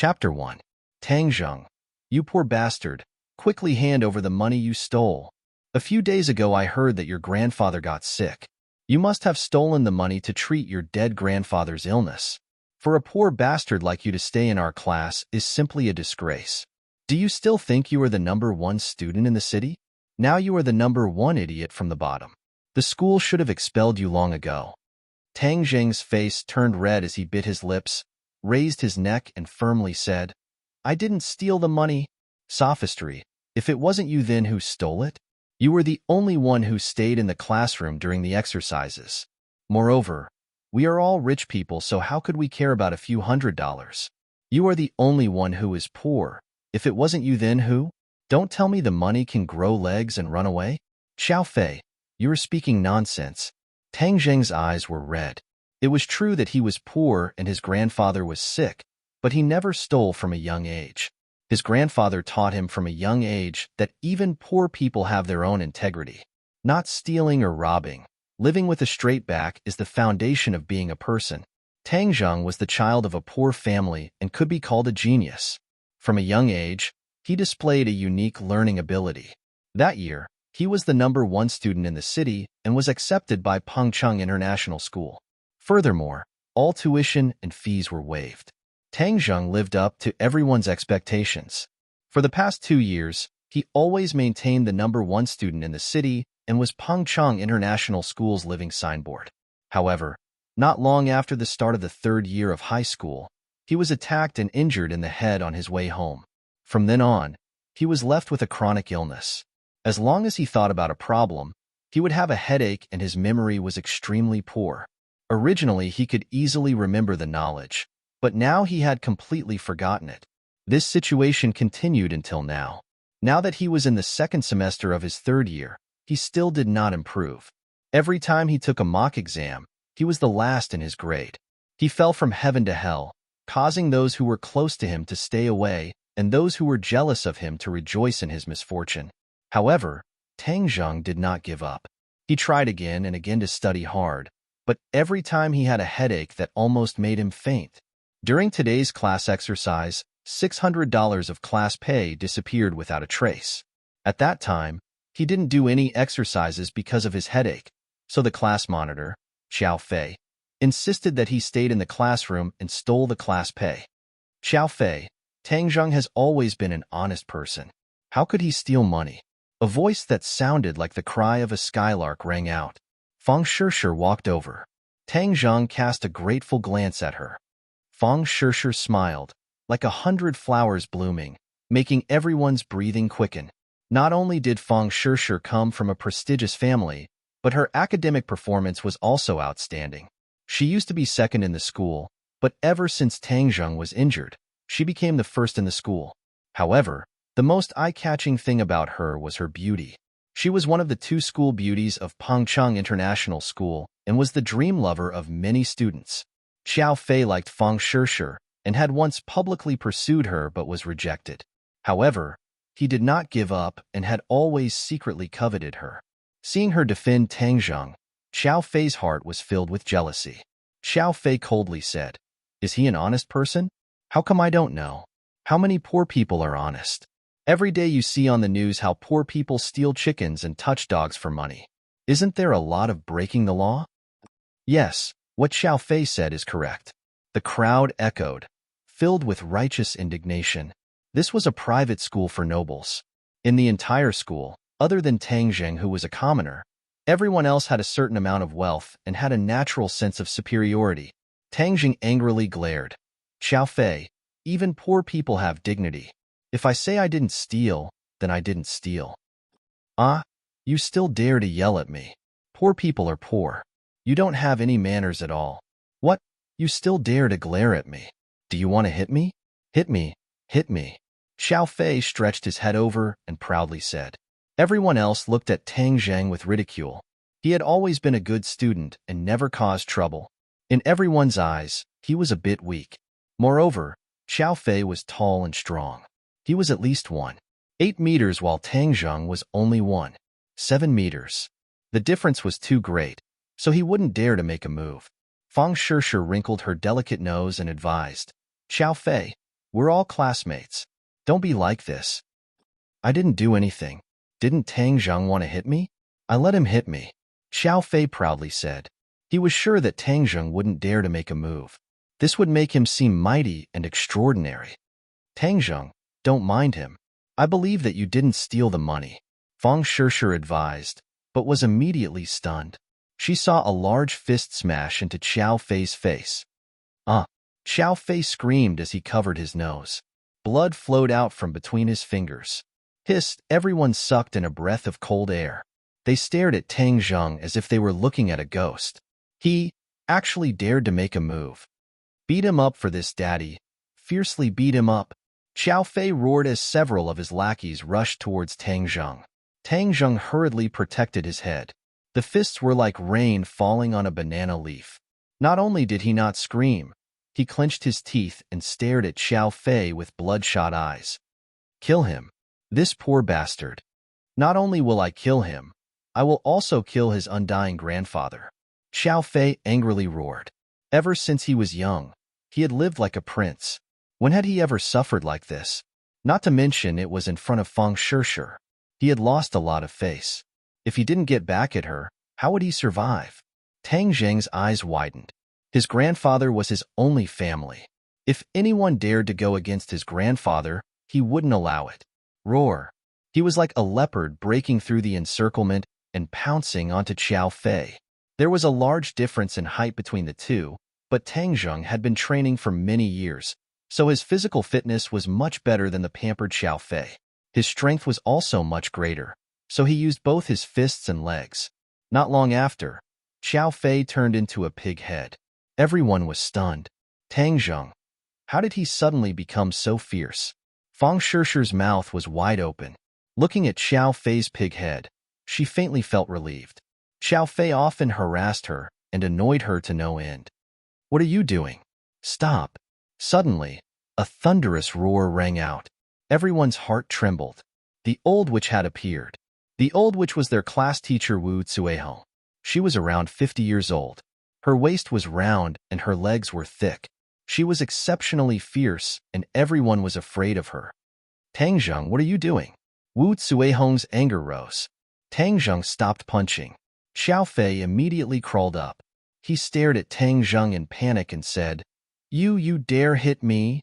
Chapter 1. Tang Zheng. You poor bastard. Quickly hand over the money you stole. A few days ago I heard that your grandfather got sick. You must have stolen the money to treat your dead grandfather's illness. For a poor bastard like you to stay in our class is simply a disgrace. Do you still think you are the #1 student in the city? Now you are the #1 idiot from the bottom. The school should have expelled you long ago. Tang Zheng's face turned red as he bit his lips, raised his neck and firmly said, I didn't steal the money. Sophistry. If it wasn't you then who stole it? You were the only one who stayed in the classroom during the exercises. Moreover, we are all rich people, so how could we care about a few $100s? You are the only one who is poor. If it wasn't you then who? Don't tell me the money can grow legs and run away. Xiao Fei, you are speaking nonsense. Tang Zheng's eyes were red. It was true that he was poor and his grandfather was sick, but he never stole from a young age. His grandfather taught him from a young age that even poor people have their own integrity. Not stealing or robbing. Living with a straight back is the foundation of being a person. Tang Zheng was the child of a poor family and could be called a genius. From a young age, he displayed a unique learning ability. That year, he was the #1 student in the city and was accepted by Pengcheng International School. Furthermore, all tuition and fees were waived. Tang Zheng lived up to everyone's expectations. For the past 2 years, he always maintained the #1 student in the city and was Pengcheng International School's living signboard. However, not long after the start of the 3rd year of high school, he was attacked and injured in the head on his way home. From then on, he was left with a chronic illness. As long as he thought about a problem, he would have a headache and his memory was extremely poor. Originally, he could easily remember the knowledge, but now he had completely forgotten it. This situation continued until now. Now that he was in the 2nd semester of his 3rd year, he still did not improve. Every time he took a mock exam, he was the last in his grade. He fell from heaven to hell, causing those who were close to him to stay away and those who were jealous of him to rejoice in his misfortune. However, Tang Zheng did not give up. He tried again and again to study hard, but every time he had a headache that almost made him faint. During today's class exercise, $600 of class pay disappeared without a trace. At that time, he didn't do any exercises because of his headache, so the class monitor, Xiao Fei, insisted that he stayed in the classroom and stole the class pay. Xiao Fei, Tang Zheng has always been an honest person. How could he steal money? A voice that sounded like the cry of a skylark rang out. Feng Shishir walked over. Tang Zheng cast a grateful glance at her. Feng Shishir smiled, like 100 flowers blooming, making everyone's breathing quicken. Not only did Feng Shishir come from a prestigious family, but her academic performance was also outstanding. She used to be 2nd in the school, but ever since Tang Zheng was injured, she became the 1st in the school. However, the most eye-catching thing about her was her beauty. She was one of the 2 school beauties of Pengcheng International School and was the dream lover of many students. Xiao Fei liked Feng Shishir and had once publicly pursued her but was rejected. However, he did not give up and had always secretly coveted her. Seeing her defend Tang Zheng, Xiao Fei's heart was filled with jealousy. Xiao Fei coldly said, Is he an honest person? How come I don't know? How many poor people are honest? Every day you see on the news how poor people steal chickens and touch dogs for money. Isn't there a lot of breaking the law? Yes, what Xiao Fei said is correct. The crowd echoed, filled with righteous indignation. This was a private school for nobles. In the entire school, other than Tang Zheng, who was a commoner, everyone else had a certain amount of wealth and had a natural sense of superiority. Tang Zheng angrily glared. Xiao Fei, even poor people have dignity. If I say I didn't steal, then I didn't steal. Ah, you still dare to yell at me. Poor people are poor. You don't have any manners at all. What? You still dare to glare at me? Do you want to hit me? Hit me, hit me. Xiao Fei stretched his head over and proudly said. Everyone else looked at Tang Zheng with ridicule. He had always been a good student and never caused trouble. In everyone's eyes, he was a bit weak. Moreover, Xiao Fei was tall and strong. He was at least 1.8 meters while Tang Zheng was only 1.7 meters. The difference was too great, so he wouldn't dare to make a move. Feng Shishir wrinkled her delicate nose and advised, Xiao Fei, We're all classmates. Don't be like this. I didn't do anything. Didn't Tang Zheng want to hit me? I let him hit me, Xiao Fei proudly said. He was sure that Tang Zheng wouldn't dare to make a move. This would make him seem mighty and extraordinary. Tang Zheng, don't mind him. I believe that you didn't steal the money, Fang Shishir advised, but was immediately stunned. She saw a large fist smash into Xiao Fei's face. Xiao Fei screamed as he covered his nose. Blood flowed out from between his fingers. Hissed, everyone sucked in a breath of cold air. They stared at Tang Zheng as if they were looking at a ghost. He actually dared to make a move. Beat him up for this, Daddy. Fiercely beat him up. Xiao Fei roared as several of his lackeys rushed towards Tang Zheng. Tang Zheng hurriedly protected his head. The fists were like rain falling on a banana leaf. Not only did he not scream, he clenched his teeth and stared at Xiao Fei with bloodshot eyes. Kill him. This poor bastard. Not only will I kill him, I will also kill his undying grandfather. Xiao Fei angrily roared. Ever since he was young, he had lived like a prince. When had he ever suffered like this? Not to mention it was in front of Fang Shishir. He had lost a lot of face. If he didn't get back at her, how would he survive? Tang Zheng's eyes widened. His grandfather was his only family. If anyone dared to go against his grandfather, he wouldn't allow it. Roar. He was like a leopard breaking through the encirclement and pouncing onto Xiao Fei. There was a large difference in height between the two, but Tang Zheng had been training for many years, so his physical fitness was much better than the pampered Xiao Fei. His strength was also much greater, so he used both his fists and legs. Not long after, Xiao Fei turned into a pig head. Everyone was stunned. Tang Zheng. How did he suddenly become so fierce? Fang Shishir's mouth was wide open. Looking at Xiao Fei's pig head, she faintly felt relieved. Xiao Fei often harassed her and annoyed her to no end. What are you doing? Stop. Suddenly, a thunderous roar rang out. Everyone's heart trembled. The old witch had appeared. The old witch was their class teacher Wu Cuihong. She was around 50 years old. Her waist was round and her legs were thick. She was exceptionally fierce and everyone was afraid of her. Tang Zheng, what are you doing? Wu Cuihong's anger rose. Tang Zheng stopped punching. Xiao Fei immediately crawled up. He stared at Tang Zheng in panic and said, You dare hit me?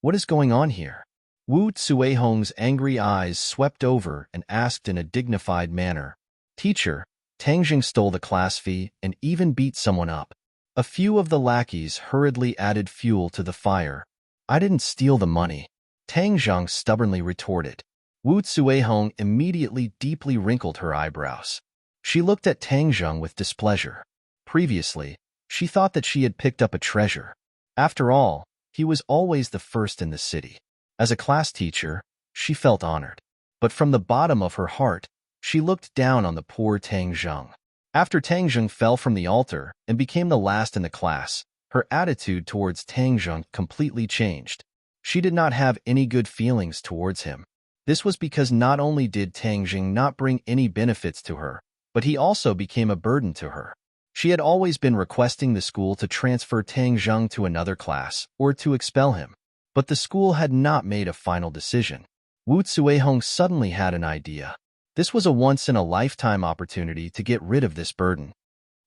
What is going on here? Wu Cuihong's angry eyes swept over and asked in a dignified manner, Teacher, Tang Zheng stole the class fee and even beat someone up. A few of the lackeys hurriedly added fuel to the fire. I didn't steal the money, Tang Zheng stubbornly retorted. Wu Cuihong immediately deeply wrinkled her eyebrows. She looked at Tang Zheng with displeasure. Previously, she thought that she had picked up a treasure. After all, he was always the first in the city. As a class teacher, she felt honored. But from the bottom of her heart, she looked down on the poor Tang Zheng. After Tang Zheng fell from the altar and became the last in the class, her attitude towards Tang Zheng completely changed. She did not have any good feelings towards him. This was because not only did Tang Zheng not bring any benefits to her, but he also became a burden to her. She had always been requesting the school to transfer Tang Zheng to another class or to expel him, but the school had not made a final decision. Wu Cuihong suddenly had an idea. This was a once-in-a-lifetime opportunity to get rid of this burden.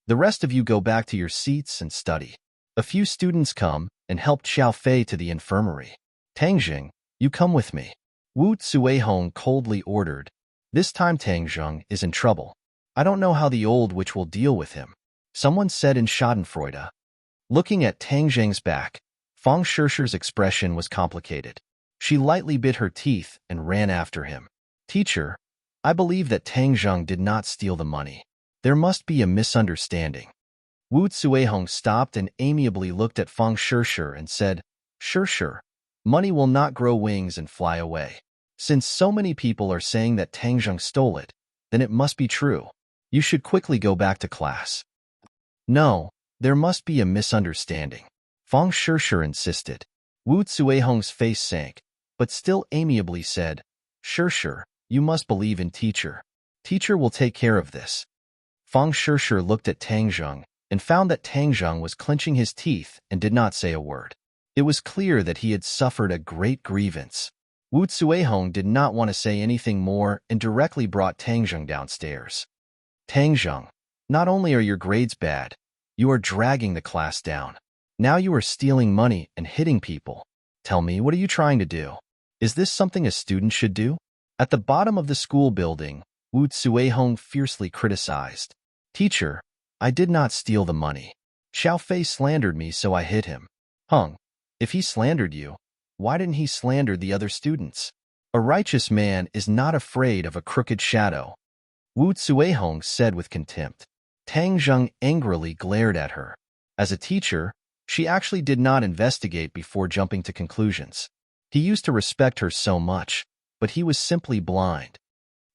The rest of you go back to your seats and study. A few students come and help Xiao Fei to the infirmary. Tang Zheng, you come with me. Wu Cuihong coldly ordered. This time Tang Zheng is in trouble. I don't know how the old witch will deal with him, someone said in Schadenfreude. Looking at Tang Zheng's back, Fang Shishir's expression was complicated. She lightly bit her teeth and ran after him. Teacher, I believe that Tang Zheng did not steal the money. There must be a misunderstanding. Wu Cuihong stopped and amiably looked at Fang Shishir and said, Shishir, money will not grow wings and fly away. Since so many people are saying that Tang Zheng stole it, then it must be true. You should quickly go back to class. No, there must be a misunderstanding, Fang Shishir insisted. Wu Cuihong's face sank, but still amiably said, Shishir, you must believe in teacher. Teacher will take care of this. Fang Shishir looked at Tang Zheng and found that Tang Zheng was clenching his teeth and did not say a word. It was clear that he had suffered a great grievance. Wu Cuihong did not want to say anything more and directly brought Tang Zheng downstairs. Tang Zheng, not only are your grades bad, you are dragging the class down. Now you are stealing money and hitting people. Tell me, what are you trying to do? Is this something a student should do? At the bottom of the school building, Wu Cuihong fiercely criticized. Teacher, I did not steal the money. Xiao Fei slandered me, so I hit him. Hung, if he slandered you, why didn't he slander the other students? A righteous man is not afraid of a crooked shadow, Wu Cuihong said with contempt. Tang Zheng angrily glared at her. As a teacher, she actually did not investigate before jumping to conclusions. He used to respect her so much, but he was simply blind.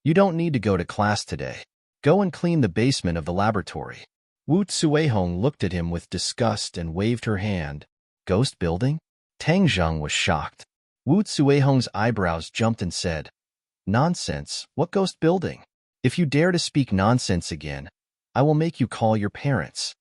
You don't need to go to class today. Go and clean the basement of the laboratory. Wu Cuihong looked at him with disgust and waved her hand. Ghost building? Tang Zheng was shocked. Wu Cuihong's eyebrows jumped and said, Nonsense, what ghost building? If you dare to speak nonsense again, I will make you call your parents.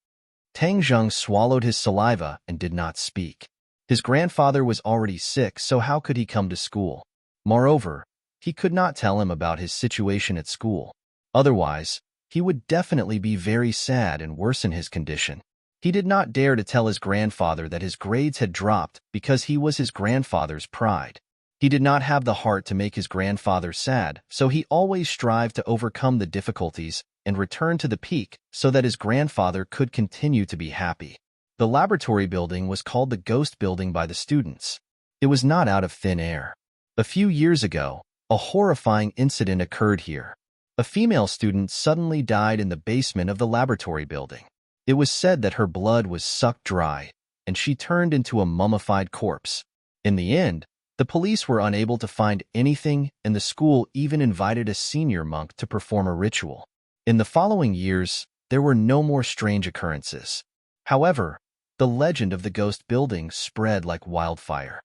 Tang Zheng swallowed his saliva and did not speak. His grandfather was already sick, so how could he come to school? Moreover, he could not tell him about his situation at school. Otherwise, he would definitely be very sad and worsen his condition. He did not dare to tell his grandfather that his grades had dropped because he was his grandfather's pride. He did not have the heart to make his grandfather sad, so he always strived to overcome the difficulties and return to the peak so that his grandfather could continue to be happy. The laboratory building was called the Ghost Building by the students. It was not out of thin air. A few years ago, a horrifying incident occurred here. A female student suddenly died in the basement of the laboratory building. It was said that her blood was sucked dry, and she turned into a mummified corpse. In the end, the police were unable to find anything, and the school even invited a senior monk to perform a ritual. In the following years, there were no more strange occurrences. However, the legend of the ghost building spread like wildfire.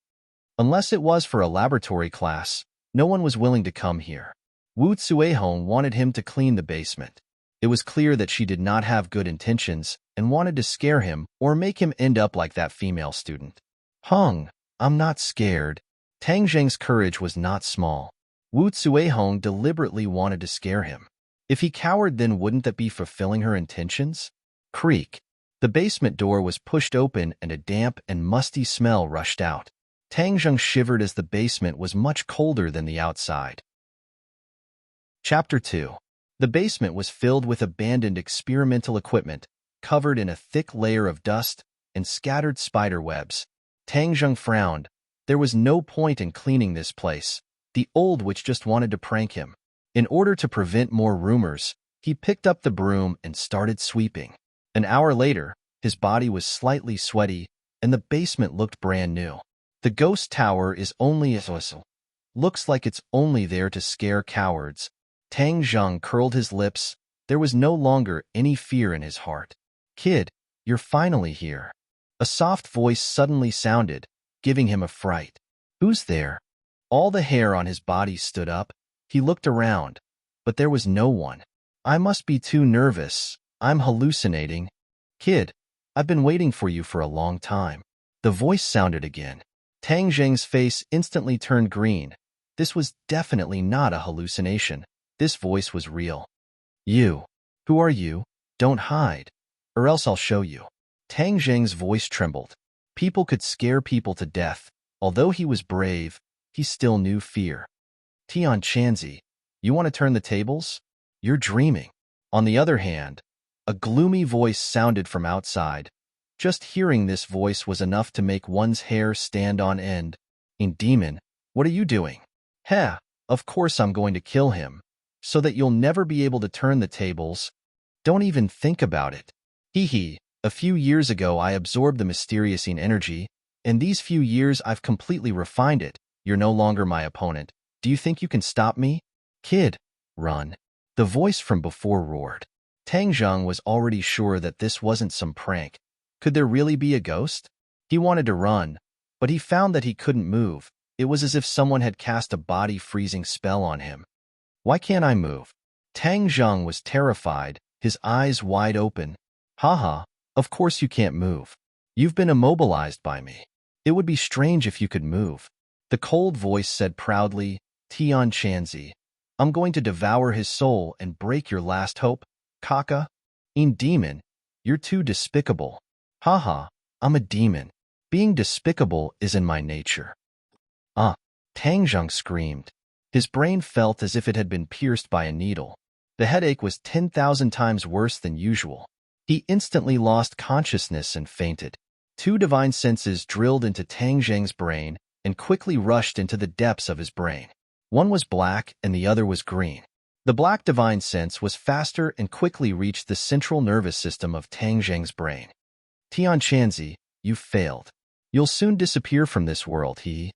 Unless it was for a laboratory class, no one was willing to come here. Wu Cuihong wanted him to clean the basement. It was clear that she did not have good intentions and wanted to scare him or make him end up like that female student. Hung, I'm not scared. Tang Zheng's courage was not small. Wu Cuihong deliberately wanted to scare him. If he cowered, then wouldn't that be fulfilling her intentions? Creak. The basement door was pushed open and a damp and musty smell rushed out. Tang Zheng shivered as the basement was much colder than the outside. Chapter 2. The basement was filled with abandoned experimental equipment, covered in a thick layer of dust and scattered spider webs. Tang Zheng frowned. There was no point in cleaning this place. The old witch just wanted to prank him. In order to prevent more rumors, he picked up the broom and started sweeping. An hour later, his body was slightly sweaty, and the basement looked brand new. The ghost tower is only a whistle. Looks like it's only there to scare cowards. Tang Zheng curled his lips. There was no longer any fear in his heart. Kid, you're finally here. A soft voice suddenly sounded, giving him a fright. Who's there? All the hair on his body stood up. He looked around, but there was no one. I must be too nervous. I'm hallucinating. Kid, I've been waiting for you for a long time. The voice sounded again. Tang Zheng's face instantly turned green. This was definitely not a hallucination. This voice was real. You. Who are you? Don't hide, or else I'll show you. Tang Zheng's voice trembled. People could scare people to death. Although he was brave, he still knew fear. Tian Chanzi, you want to turn the tables? You're dreaming. On the other hand, a gloomy voice sounded from outside. Just hearing this voice was enough to make one's hair stand on end. Demon, what are you doing? Heh, of course I'm going to kill him, so that you'll never be able to turn the tables. Don't even think about it. Hee hee, a few years ago I absorbed the mysterious energy. In these few years I've completely refined it. You're no longer my opponent. Do you think you can stop me? Kid, run. The voice from before roared. Tang Zheng was already sure that this wasn't some prank. Could there really be a ghost? He wanted to run, but he found that he couldn't move. It was as if someone had cast a body-freezing spell on him. Why can't I move? Tang Zheng was terrified, his eyes wide open. Haha, of course you can't move. You've been immobilized by me. It would be strange if you could move. The cold voice said proudly, Tian Chanzi, I'm going to devour his soul and break your last hope, Kaka. Demon, you're too despicable. Haha, I'm a demon. Being despicable is in my nature. Tang Zheng screamed. His brain felt as if it had been pierced by a needle. The headache was 10,000 times worse than usual. He instantly lost consciousness and fainted. Two divine senses drilled into Tang Zheng's brain and quickly rushed into the depths of his brain. One was black and the other was green. The black divine sense was faster and quickly reached the central nervous system of Tang Zheng's brain. Tian Chanzi, you failed. You'll soon disappear from this world, The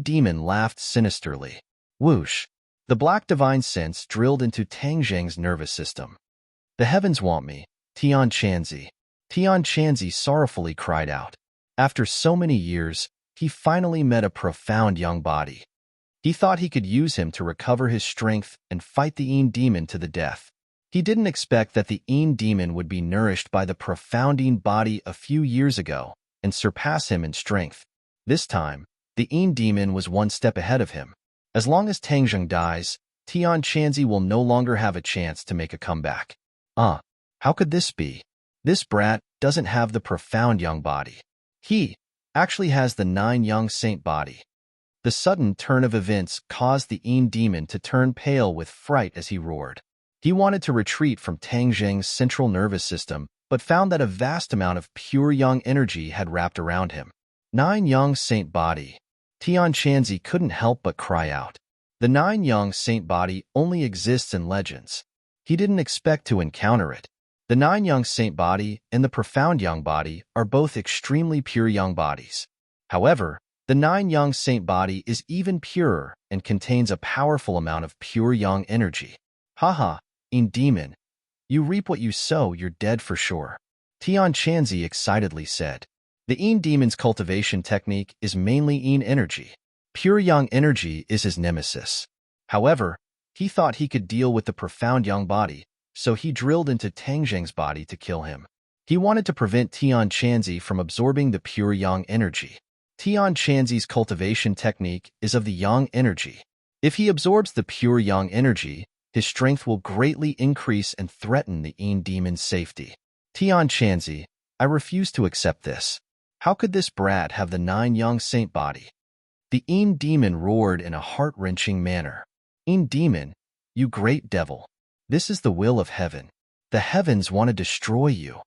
demon laughed sinisterly. Whoosh! The black divine sense drilled into Tang Zheng's nervous system. The heavens want me, Tian Chanzi. Tian Chanzi sorrowfully cried out. After so many years, he finally met a profound young body. He thought he could use him to recover his strength and fight the demon to the death. He didn't expect that the demon would be nourished by the profound body a few years ago and surpass him in strength. This time, the demon was one step ahead of him. As long as Tang Zheng dies, Tian Chanzi will no longer have a chance to make a comeback. How could this be? This brat doesn't have the profound young body. He actually has the 9 young saint body. The sudden turn of events caused the demon to turn pale with fright as he roared. He wanted to retreat from Tang Zheng's central nervous system, but found that a vast amount of pure young energy had wrapped around him. 9 young saint body. Tian Chanzi couldn't help but cry out. The 9 young saint body only exists in legends. He didn't expect to encounter it. The 9 young saint body and the profound young body are both extremely pure young bodies. However, the 9 young saint body is even purer and contains a powerful amount of pure young energy. Haha, demon. You reap what you sow, you're dead for sure. Tian Chanzi excitedly said. The demon's cultivation technique is mainly energy. Pure young energy is his nemesis. However, he thought he could deal with the profound young body, so he drilled into Tang Zheng's body to kill him. He wanted to prevent Tian Chanzi from absorbing the pure yang energy. Tian Chanzi's cultivation technique is of the yang energy. If he absorbs the pure yang energy, his strength will greatly increase and threaten the demon's safety. Tian Chanzi, I refuse to accept this. How could this brat have the 9 young saint body? The demon roared in a heart-wrenching manner. Demon, you great devil. This is the will of heaven. The heavens want to destroy you.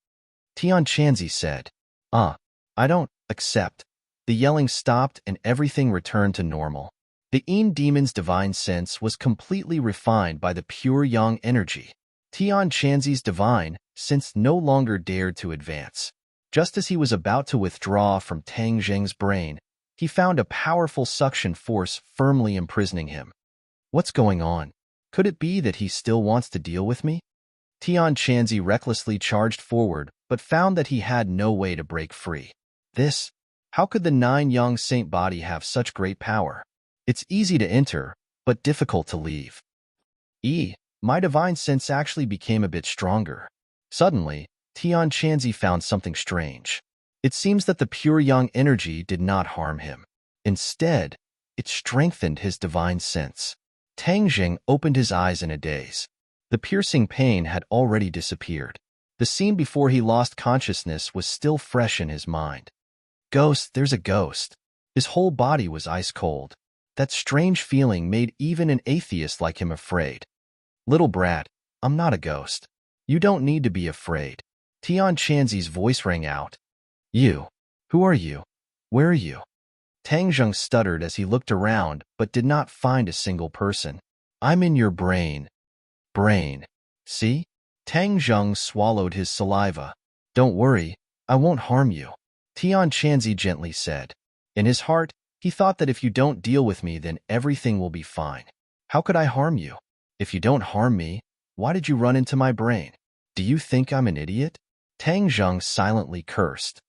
Tian Chanzi said. I don't accept. The yelling stopped and everything returned to normal. The demon's divine sense was completely refined by the pure yang energy. Tian Chanzi's divine sense no longer dared to advance. Just as he was about to withdraw from Tang Zheng's brain, he found a powerful suction force firmly imprisoning him. What's going on? Could it be that he still wants to deal with me? Tian Chanzi recklessly charged forward, but found that he had no way to break free. How could the 9 young saint body have such great power? It's easy to enter, but difficult to leave. My divine sense actually became a bit stronger. Suddenly, Tian Chanzi found something strange. It seems that the pure young energy did not harm him. Instead, it strengthened his divine sense. Tang Zheng opened his eyes in a daze. The piercing pain had already disappeared. The scene before he lost consciousness was still fresh in his mind. Ghost, there's a ghost. His whole body was ice cold. That strange feeling made even an atheist like him afraid. Little brat, I'm not a ghost. You don't need to be afraid. Tian Chanzi's voice rang out. You. Who are you? Where are you? Tang Zheng stuttered as he looked around but did not find a single person. I'm in your brain. Brain. See? Tang Zheng swallowed his saliva. Don't worry, I won't harm you. Tian Chanzi gently said. In his heart, he thought that if you don't deal with me, then everything will be fine. How could I harm you? If you don't harm me, why did you run into my brain? Do you think I'm an idiot? Tang Zheng silently cursed.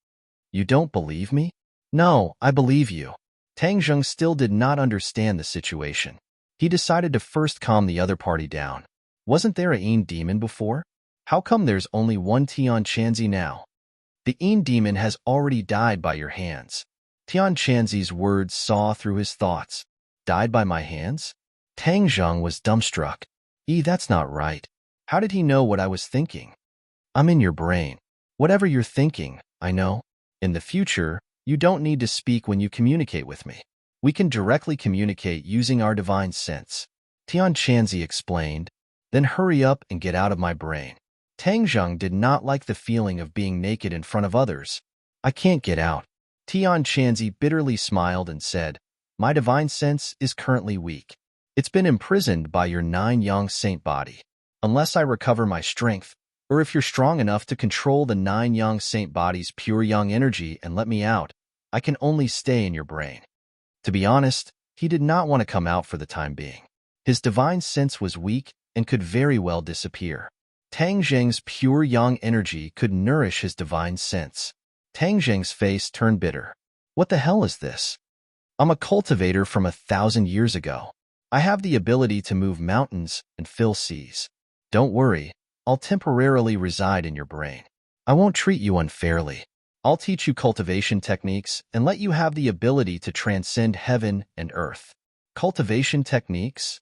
You don't believe me? No, I believe you. Tang Zheng still did not understand the situation. He decided to first calm the other party down. Wasn't there a demon before? How come there's only one Tian Chanzi now? The demon has already died by your hands. Tian Chanzi's words saw through his thoughts. Died by my hands? Tang Zheng was dumbstruck. That's not right. How did he know what I was thinking? I'm in your brain. Whatever you're thinking, I know. In the future, you don't need to speak when you communicate with me. We can directly communicate using our divine sense. Tian Chanzi explained, then hurry up and get out of my brain. Tang Zheng did not like the feeling of being naked in front of others. I can't get out. Tian Chanzi bitterly smiled and said, my divine sense is currently weak. It's been imprisoned by your 9 yang saint body. Unless I recover my strength, or if you're strong enough to control the 9 yang saint body's pure yang energy and let me out, I can only stay in your brain. To be honest, he did not want to come out for the time being. His divine sense was weak and could very well disappear. Tang Zheng's pure yang energy could nourish his divine sense. Tang Zheng's face turned bitter. What the hell is this? I'm a cultivator from 1,000 years ago. I have the ability to move mountains and fill seas. Don't worry, I'll temporarily reside in your brain. I won't treat you unfairly. I'll teach you cultivation techniques and let you have the ability to transcend heaven and earth. Cultivation techniques?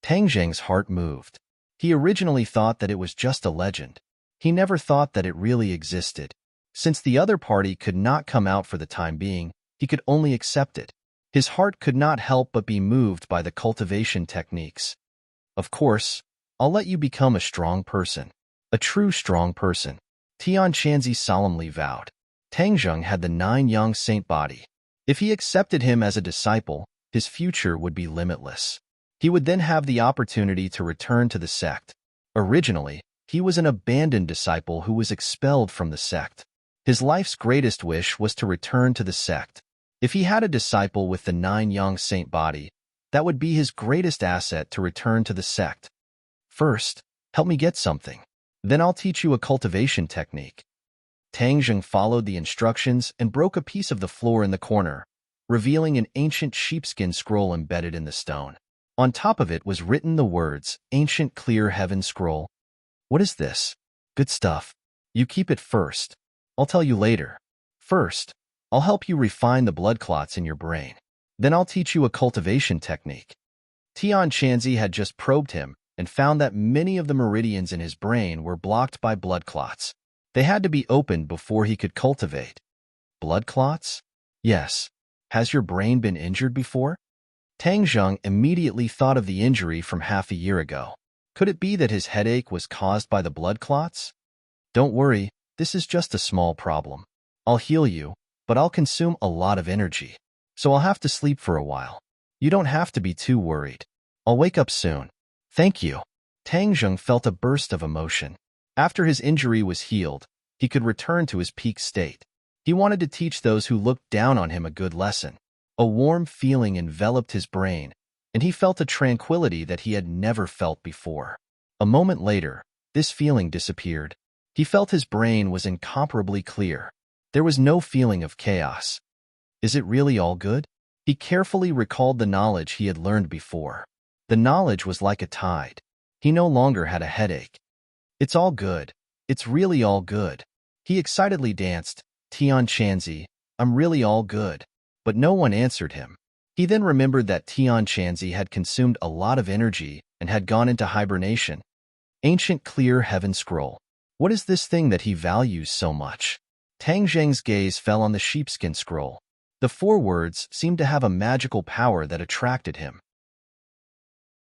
Tang Zheng's heart moved. He originally thought that it was just a legend. He never thought that it really existed. Since the other party could not come out for the time being, he could only accept it. His heart could not help but be moved by the cultivation techniques. Of course, I'll let you become a strong person. A true strong person. Tian Chanzi solemnly vowed. Tang Zheng had the 9 yang saint body. If he accepted him as a disciple, his future would be limitless. He would then have the opportunity to return to the sect. Originally, he was an abandoned disciple who was expelled from the sect. His life's greatest wish was to return to the sect. If he had a disciple with the 9 yang saint body, that would be his greatest asset to return to the sect. First, help me get something. Then I'll teach you a cultivation technique. Tang Zheng followed the instructions and broke a piece of the floor in the corner, revealing an ancient sheepskin scroll embedded in the stone. On top of it was written the words, Ancient Clear Heaven Scroll. What is this? Good stuff. You keep it first. I'll tell you later. First, I'll help you refine the blood clots in your brain. Then I'll teach you a cultivation technique. Tian Chanzi had just probed him and found that many of the meridians in his brain were blocked by blood clots. They had to be opened before he could cultivate. Blood clots? Yes. Has your brain been injured before? Tang Zheng immediately thought of the injury from half a year ago. Could it be that his headache was caused by the blood clots? Don't worry, this is just a small problem. I'll heal you, but I'll consume a lot of energy, so I'll have to sleep for a while. You don't have to be too worried. I'll wake up soon. Thank you. Tang Zheng felt a burst of emotion. After his injury was healed, he could return to his peak state. He wanted to teach those who looked down on him a good lesson. A warm feeling enveloped his brain, and he felt a tranquility that he had never felt before. A moment later, this feeling disappeared. He felt his brain was incomparably clear. There was no feeling of chaos. Is it really all good? He carefully recalled the knowledge he had learned before. The knowledge was like a tide. He no longer had a headache. It's all good. It's really all good. He excitedly danced. Tian Chanzi, I'm really all good. But no one answered him. He then remembered that Tian Chanzi had consumed a lot of energy and had gone into hibernation. Ancient Clear Heaven Scroll. What is this thing that he values so much? Tang Zheng's gaze fell on the sheepskin scroll. The 4 words seemed to have a magical power that attracted him.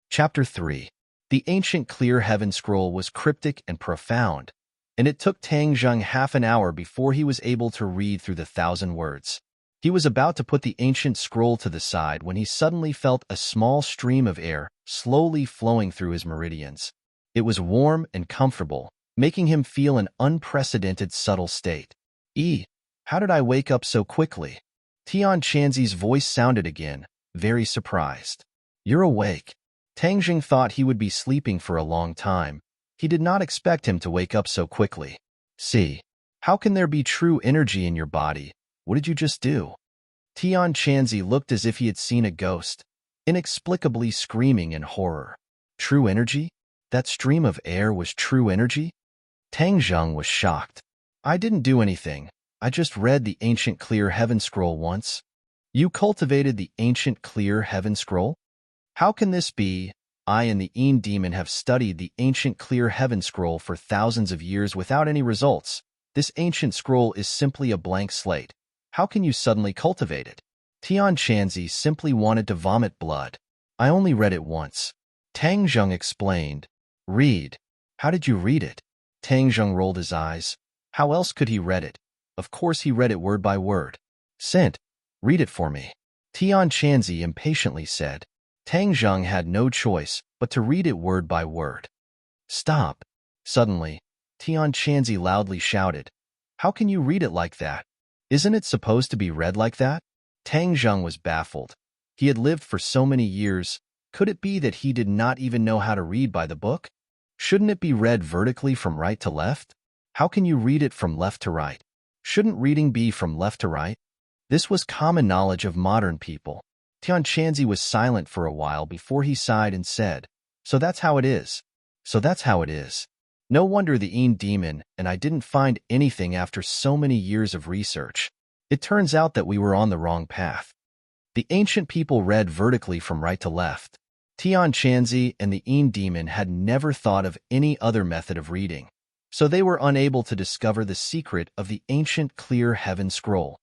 Chapter 3. The Ancient Clear Heaven Scroll was cryptic and profound, and it took Tang Zheng half an hour before he was able to read through the 1,000 words. He was about to put the ancient scroll to the side when he suddenly felt a small stream of air slowly flowing through his meridians. It was warm and comfortable, making him feel an unprecedented subtle state. How did I wake up so quickly? Tian Chanzi's voice sounded again, very surprised. You're awake. Tang Zheng thought he would be sleeping for a long time. He did not expect him to wake up so quickly. See, how can there be true energy in your body? What did you just do? Tian Chanzi looked as if he had seen a ghost, inexplicably screaming in horror. True energy? That stream of air was true energy? Tang Zheng was shocked. I didn't do anything. I just read the Ancient Clear Heaven Scroll once. You cultivated the ancient clear heaven scroll? How can this be? I and the Een demon have studied the ancient clear heaven scroll for thousands of years without any results. This ancient scroll is simply a blank slate. How can you suddenly cultivate it? Tian Chanzi simply wanted to vomit blood. I only read it once. Tang Zheng explained. Read. How did you read it? Tang Zheng rolled his eyes. How else could he read it? Of course he read it word by word. Sent. Read it for me. Tian Chanzi impatiently said. Tang Zheng had no choice but to read it word by word. Stop. Suddenly, Tian Chanzi loudly shouted. How can you read it like that? Isn't it supposed to be read like that? Tang Zheng was baffled. He had lived for so many years. Could it be that he did not even know how to read by the book? Shouldn't it be read vertically from right to left? How can you read it from left to right? Shouldn't reading be from left to right? This was common knowledge of modern people. Tian Chanzi was silent for a while before he sighed and said, So that's how it is. So that's how it is. No wonder the Een demon and I didn't find anything after so many years of research. It turns out that we were on the wrong path. The ancient people read vertically from right to left. Tian Chanzi and the Een demon had never thought of any other method of reading, so they were unable to discover the secret of the ancient clear heaven scroll.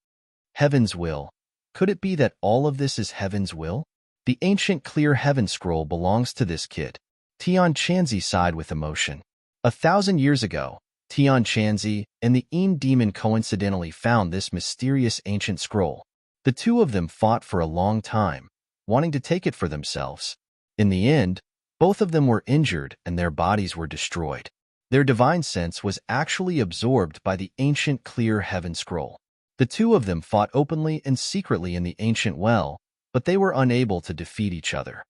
Heaven's will. Could it be that all of this is heaven's will? The ancient clear heaven scroll belongs to this kid. Tian Chanzi sighed with emotion. 1,000 years ago, Tian Chanzi and the Een demon coincidentally found this mysterious ancient scroll. The two of them fought for a long time, wanting to take it for themselves. In the end, both of them were injured and their bodies were destroyed. Their divine sense was actually absorbed by the ancient clear heaven scroll. The two of them fought openly and secretly in the ancient well, but they were unable to defeat each other.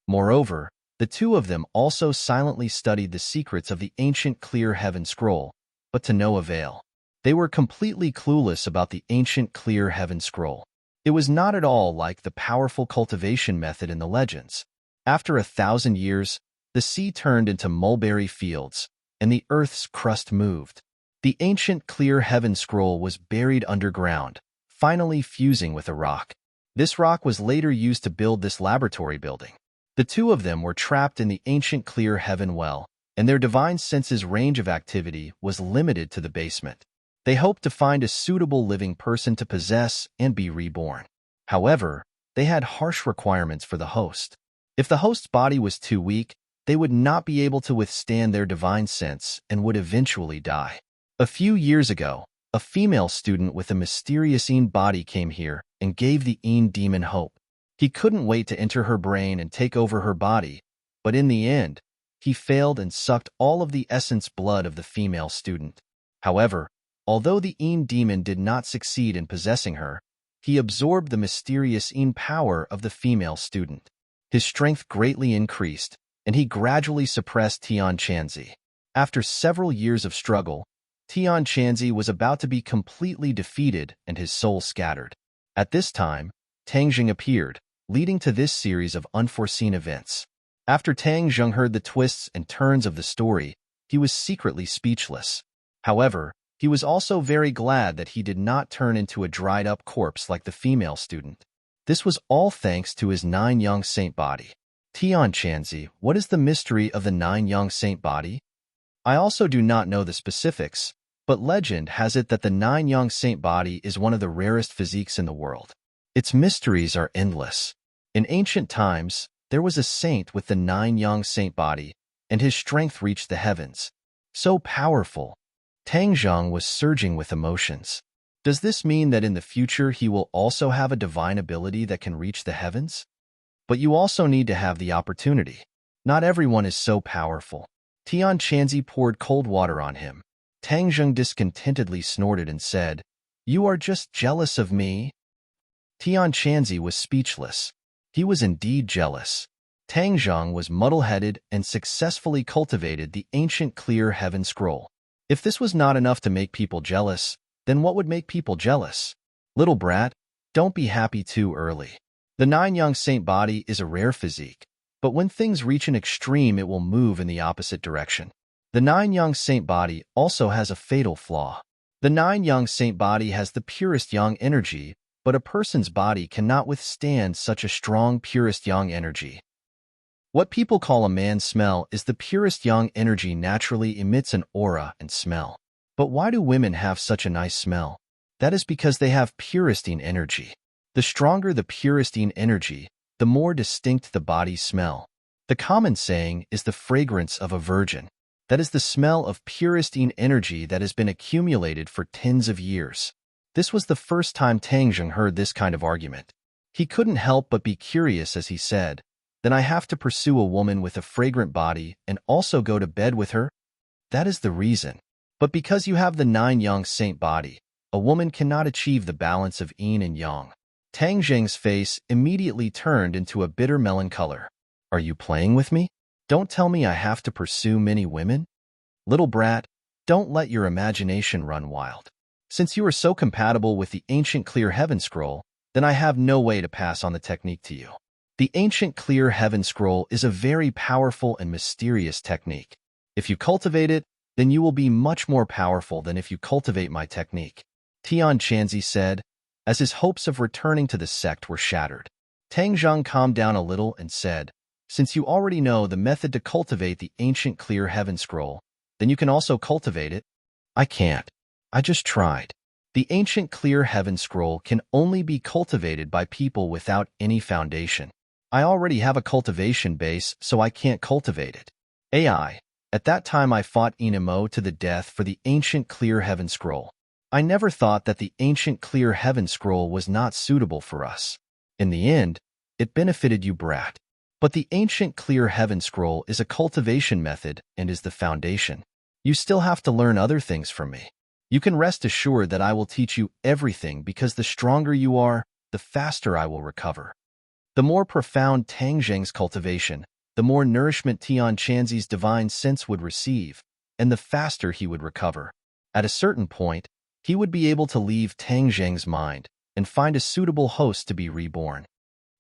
Moreover, the two of them also silently studied the secrets of the ancient clear heaven scroll, but to no avail. They were completely clueless about the ancient clear heaven scroll. It was not at all like the powerful cultivation method in the legends. After 1,000 years, the sea turned into mulberry fields, and the earth's crust moved. The ancient clear heaven scroll was buried underground, finally fusing with a rock. This rock was later used to build this laboratory building. The two of them were trapped in the ancient clear heaven well, and their divine senses' range of activity was limited to the basement. They hoped to find a suitable living person to possess and be reborn. However, they had harsh requirements for the host. If the host's body was too weak, they would not be able to withstand their divine sense and would eventually die. A few years ago, a female student with a mysterious Een body came here and gave the Een demon hope. He couldn't wait to enter her brain and take over her body, but in the end, he failed and sucked all of the essence blood of the female student. However, although the Een demon did not succeed in possessing her, he absorbed the mysterious Een power of the female student. His strength greatly increased, and he gradually suppressed Tian Chanzi. After several years of struggle, Tian Chanzi was about to be completely defeated and his soul scattered. At this time, Tang Zheng appeared, leading to this series of unforeseen events. After Tang Zheng heard the twists and turns of the story, he was secretly speechless. However, he was also very glad that he did not turn into a dried-up corpse like the female student. This was all thanks to his 9 young saint body. Tian Chanzi, what is the mystery of the 9 young saint body? I also do not know the specifics, but legend has it that the 9 young saint body is one of the rarest physiques in the world. Its mysteries are endless. In ancient times, there was a saint with the 9 young saint body, and his strength reached the heavens. So powerful. Tang Zheng was surging with emotions. Does this mean that in the future he will also have a divine ability that can reach the heavens? But you also need to have the opportunity. Not everyone is so powerful. Tian Chanzi poured cold water on him. Tang Zheng discontentedly snorted and said, You are just jealous of me? Tian Chanzi was speechless. He was indeed jealous. Tang Zheng was muddle-headed and successfully cultivated the ancient clear heaven scroll. If this was not enough to make people jealous, then what would make people jealous? Little brat, don't be happy too early. The 9 young saint body is a rare physique, but when things reach an extreme it will move in the opposite direction. The 9 young saint body also has a fatal flaw. The 9 young saint body has the purest yang energy, but a person's body cannot withstand such a strong purest yang energy. What people call a man's smell is the purest yang energy naturally emits an aura and smell. But why do women have such a nice smell? That is because they have puristine energy. The stronger the puristine energy, the more distinct the body's smell. The common saying is the fragrance of a virgin. That is the smell of puristine energy that has been accumulated for tens of years. This was the first time Tang Zheng heard this kind of argument. He couldn't help but be curious as he said, "Then I have to pursue a woman with a fragrant body and also go to bed with her?" That is the reason. But because you have the 9 yang saint body, a woman cannot achieve the balance of yin and yang. Tang Zheng's face immediately turned into a bitter melon color. "Are you playing with me? Don't tell me I have to pursue many women? Little brat, don't let your imagination run wild. Since you are so compatible with the ancient clear heaven scroll, then I have no way to pass on the technique to you. The ancient clear heaven scroll is a very powerful and mysterious technique. If you cultivate it, then you will be much more powerful than if you cultivate my technique," Tian Chanzi said, as his hopes of returning to the sect were shattered. Tang Zheng calmed down a little and said, "Since you already know the method to cultivate the ancient clear heaven scroll, then you can also cultivate it." "I can't. I just tried. The ancient clear heaven scroll can only be cultivated by people without any foundation. I already have a cultivation base, so I can't cultivate it." AI. At that time I fought Inamo to the death for the ancient clear heaven scroll. I never thought that the ancient clear heaven scroll was not suitable for us. In the end, it benefited you, brat. But the ancient clear heaven scroll is a cultivation method and is the foundation. You still have to learn other things from me. You can rest assured that I will teach you everything because the stronger you are, the faster I will recover. The more profound Tang Zheng's cultivation, the more nourishment Tian Chanzi's divine sense would receive, and the faster he would recover. At a certain point, he would be able to leave Tang Zheng's mind and find a suitable host to be reborn.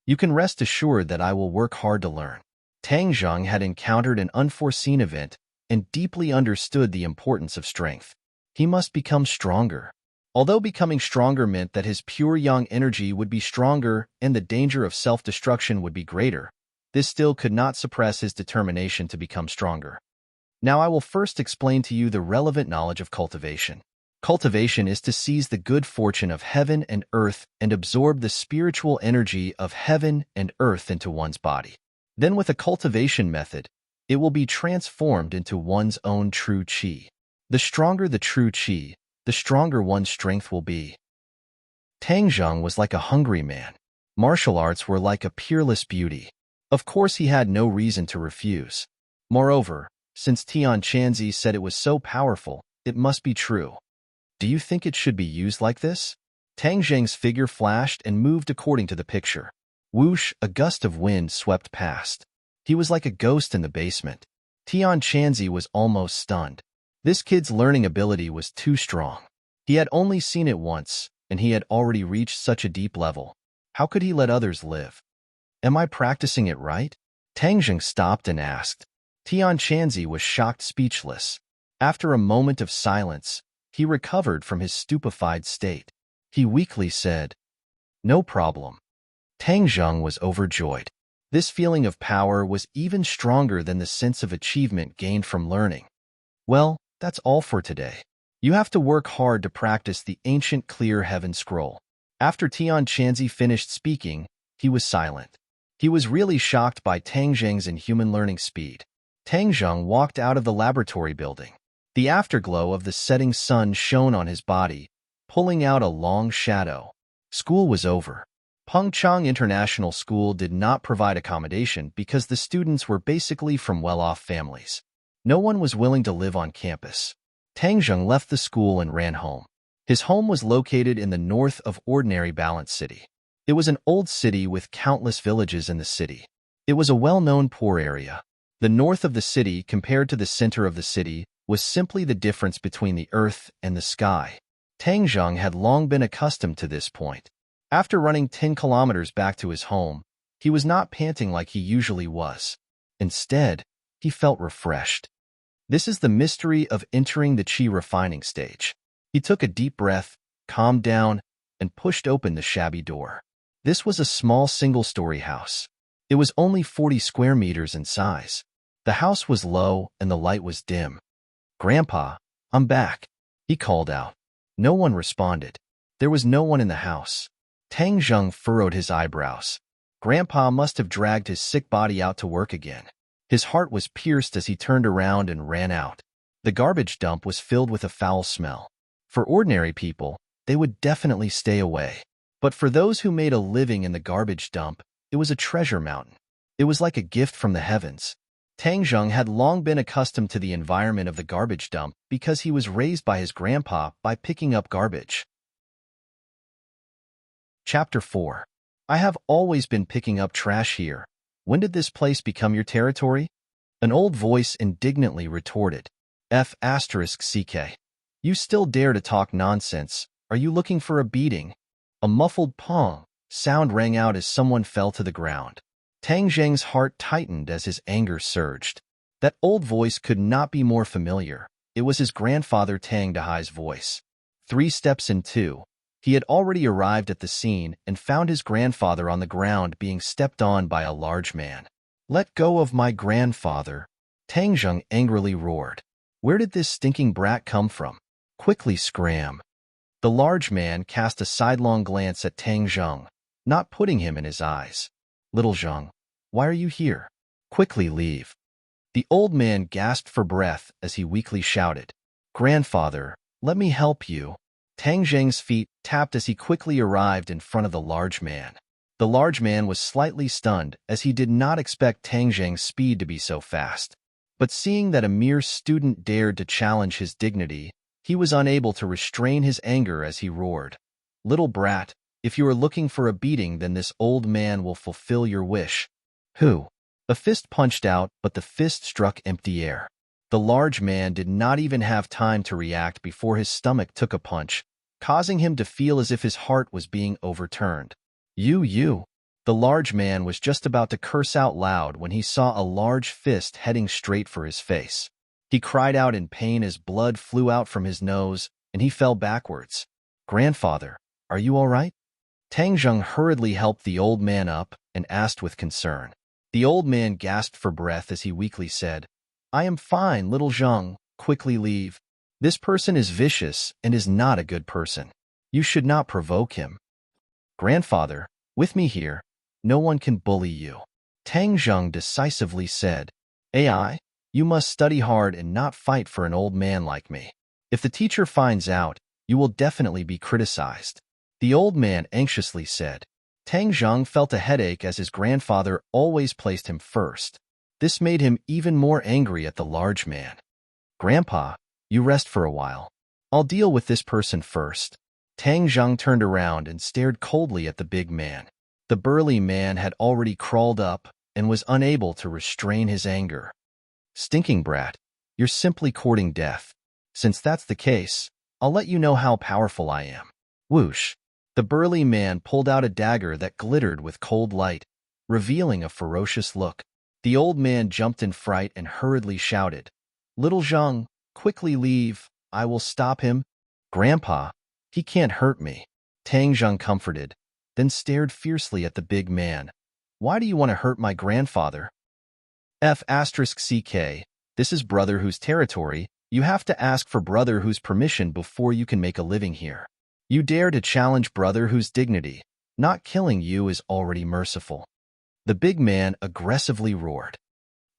You can rest assured that I will work hard to learn. Tang Zheng had encountered an unforeseen event and deeply understood the importance of strength. He must become stronger. Although becoming stronger meant that his pure yang energy would be stronger and the danger of self-destruction would be greater, this still could not suppress his determination to become stronger. Now I will first explain to you the relevant knowledge of cultivation. Cultivation is to seize the good fortune of heaven and earth and absorb the spiritual energy of heaven and earth into one's body. Then with a cultivation method, it will be transformed into one's own true qi. The stronger the true qi, the stronger one's strength will be. Tang Zheng was like a hungry man. Martial arts were like a peerless beauty. Of course he had no reason to refuse. Moreover, since Tian Chanzi said it was so powerful, it must be true. Do you think it should be used like this? Tang Zheng's figure flashed and moved according to the picture. Whoosh, a gust of wind swept past. He was like a ghost in the basement. Tian Chanzi was almost stunned. This kid's learning ability was too strong. He had only seen it once, and he had already reached such a deep level. How could he let others live? Am I practicing it right? Tang Zheng stopped and asked. Tian Chanzi was shocked speechless. After a moment of silence, he recovered from his stupefied state. He weakly said, "No problem." Tang Zheng was overjoyed. This feeling of power was even stronger than the sense of achievement gained from learning. Well, that's all for today. You have to work hard to practice the ancient clear heaven scroll. After Tian Chanzi finished speaking, he was silent. He was really shocked by Tang Zheng's inhuman learning speed. Tang Zheng walked out of the laboratory building. The afterglow of the setting sun shone on his body, pulling out a long shadow. School was over. Pengchang International School did not provide accommodation because the students were basically from well-off families. No one was willing to live on campus. Tang Zheng left the school and ran home. His home was located in the north of ordinary Balance City. It was an old city with countless villages in the city. It was a well-known poor area. The north of the city compared to the center of the city was simply the difference between the earth and the sky. Tang Zheng had long been accustomed to this point. After running 10 kilometers back to his home, he was not panting like he usually was. Instead, he felt refreshed. This is the mystery of entering the qi refining stage. He took a deep breath, calmed down, and pushed open the shabby door. This was a small single-story house. It was only 40 square meters in size. The house was low and the light was dim. "Grandpa, I'm back," he called out. No one responded. There was no one in the house. Tang Zheng furrowed his eyebrows. Grandpa must have dragged his sick body out to work again. His heart was pierced as he turned around and ran out. The garbage dump was filled with a foul smell. For ordinary people, they would definitely stay away. But for those who made a living in the garbage dump, it was a treasure mountain. It was like a gift from the heavens. Tang Zheng had long been accustomed to the environment of the garbage dump because he was raised by his grandpa by picking up garbage. Chapter 4. I have always been picking up trash here. When did this place become your territory? An old voice indignantly retorted. F***ck. You still dare to talk nonsense. Are you looking for a beating? A muffled pong sound rang out as someone fell to the ground. Tang Zheng's heart tightened as his anger surged. That old voice could not be more familiar. It was his grandfather Tang Dahai's voice. 3 steps in 2. He had already arrived at the scene and found his grandfather on the ground being stepped on by a large man. "Let go of my grandfather," Tang Zheng angrily roared. "Where did this stinking brat come from? Quickly scram." The large man cast a sidelong glance at Tang Zheng, not putting him in his eyes. "Little Zheng, why are you here? Quickly leave." The old man gasped for breath as he weakly shouted, "Grandfather, let me help you." Tang Zheng's feet tapped as he quickly arrived in front of the large man. The large man was slightly stunned as he did not expect Tang Zheng's speed to be so fast. But seeing that a mere student dared to challenge his dignity, he was unable to restrain his anger as he roared, "Little brat, if you are looking for a beating, then this old man will fulfill your wish." "Who?" A fist punched out, but the fist struck empty air. The large man did not even have time to react before his stomach took a punch, causing him to feel as if his heart was being overturned. You. The large man was just about to curse out loud when he saw a large fist heading straight for his face. He cried out in pain as blood flew out from his nose, and he fell backwards. "Grandfather, are you all right?" Tang Zheng hurriedly helped the old man up and asked with concern. The old man gasped for breath as he weakly said, "I am fine, little Zheng. Quickly leave. This person is vicious and is not a good person. You should not provoke him." "Grandfather, with me here, no one can bully you," Tang Zheng decisively said. "AI, you must study hard and not fight for an old man like me. If the teacher finds out, you will definitely be criticized," the old man anxiously said. Tang Zheng felt a headache as his grandfather always placed him first. This made him even more angry at the large man. "Grandpa, you rest for a while. I'll deal with this person first." Tang Zheng turned around and stared coldly at the big man. The burly man had already crawled up and was unable to restrain his anger. "Stinking brat, you're simply courting death. Since that's the case, I'll let you know how powerful I am." Whoosh! The burly man pulled out a dagger that glittered with cold light, revealing a ferocious look. The old man jumped in fright and hurriedly shouted, "Little Zheng, quickly leave. I will stop him." "Grandpa, he can't hurt me," Tang Zheng comforted, then stared fiercely at the big man. "Why do you want to hurt my grandfather?" F***ck. This is Brother Who's territory. You have to ask for Brother Who's permission before you can make a living here. You dare to challenge Brother Who's dignity. Not killing you is already merciful." The big man aggressively roared.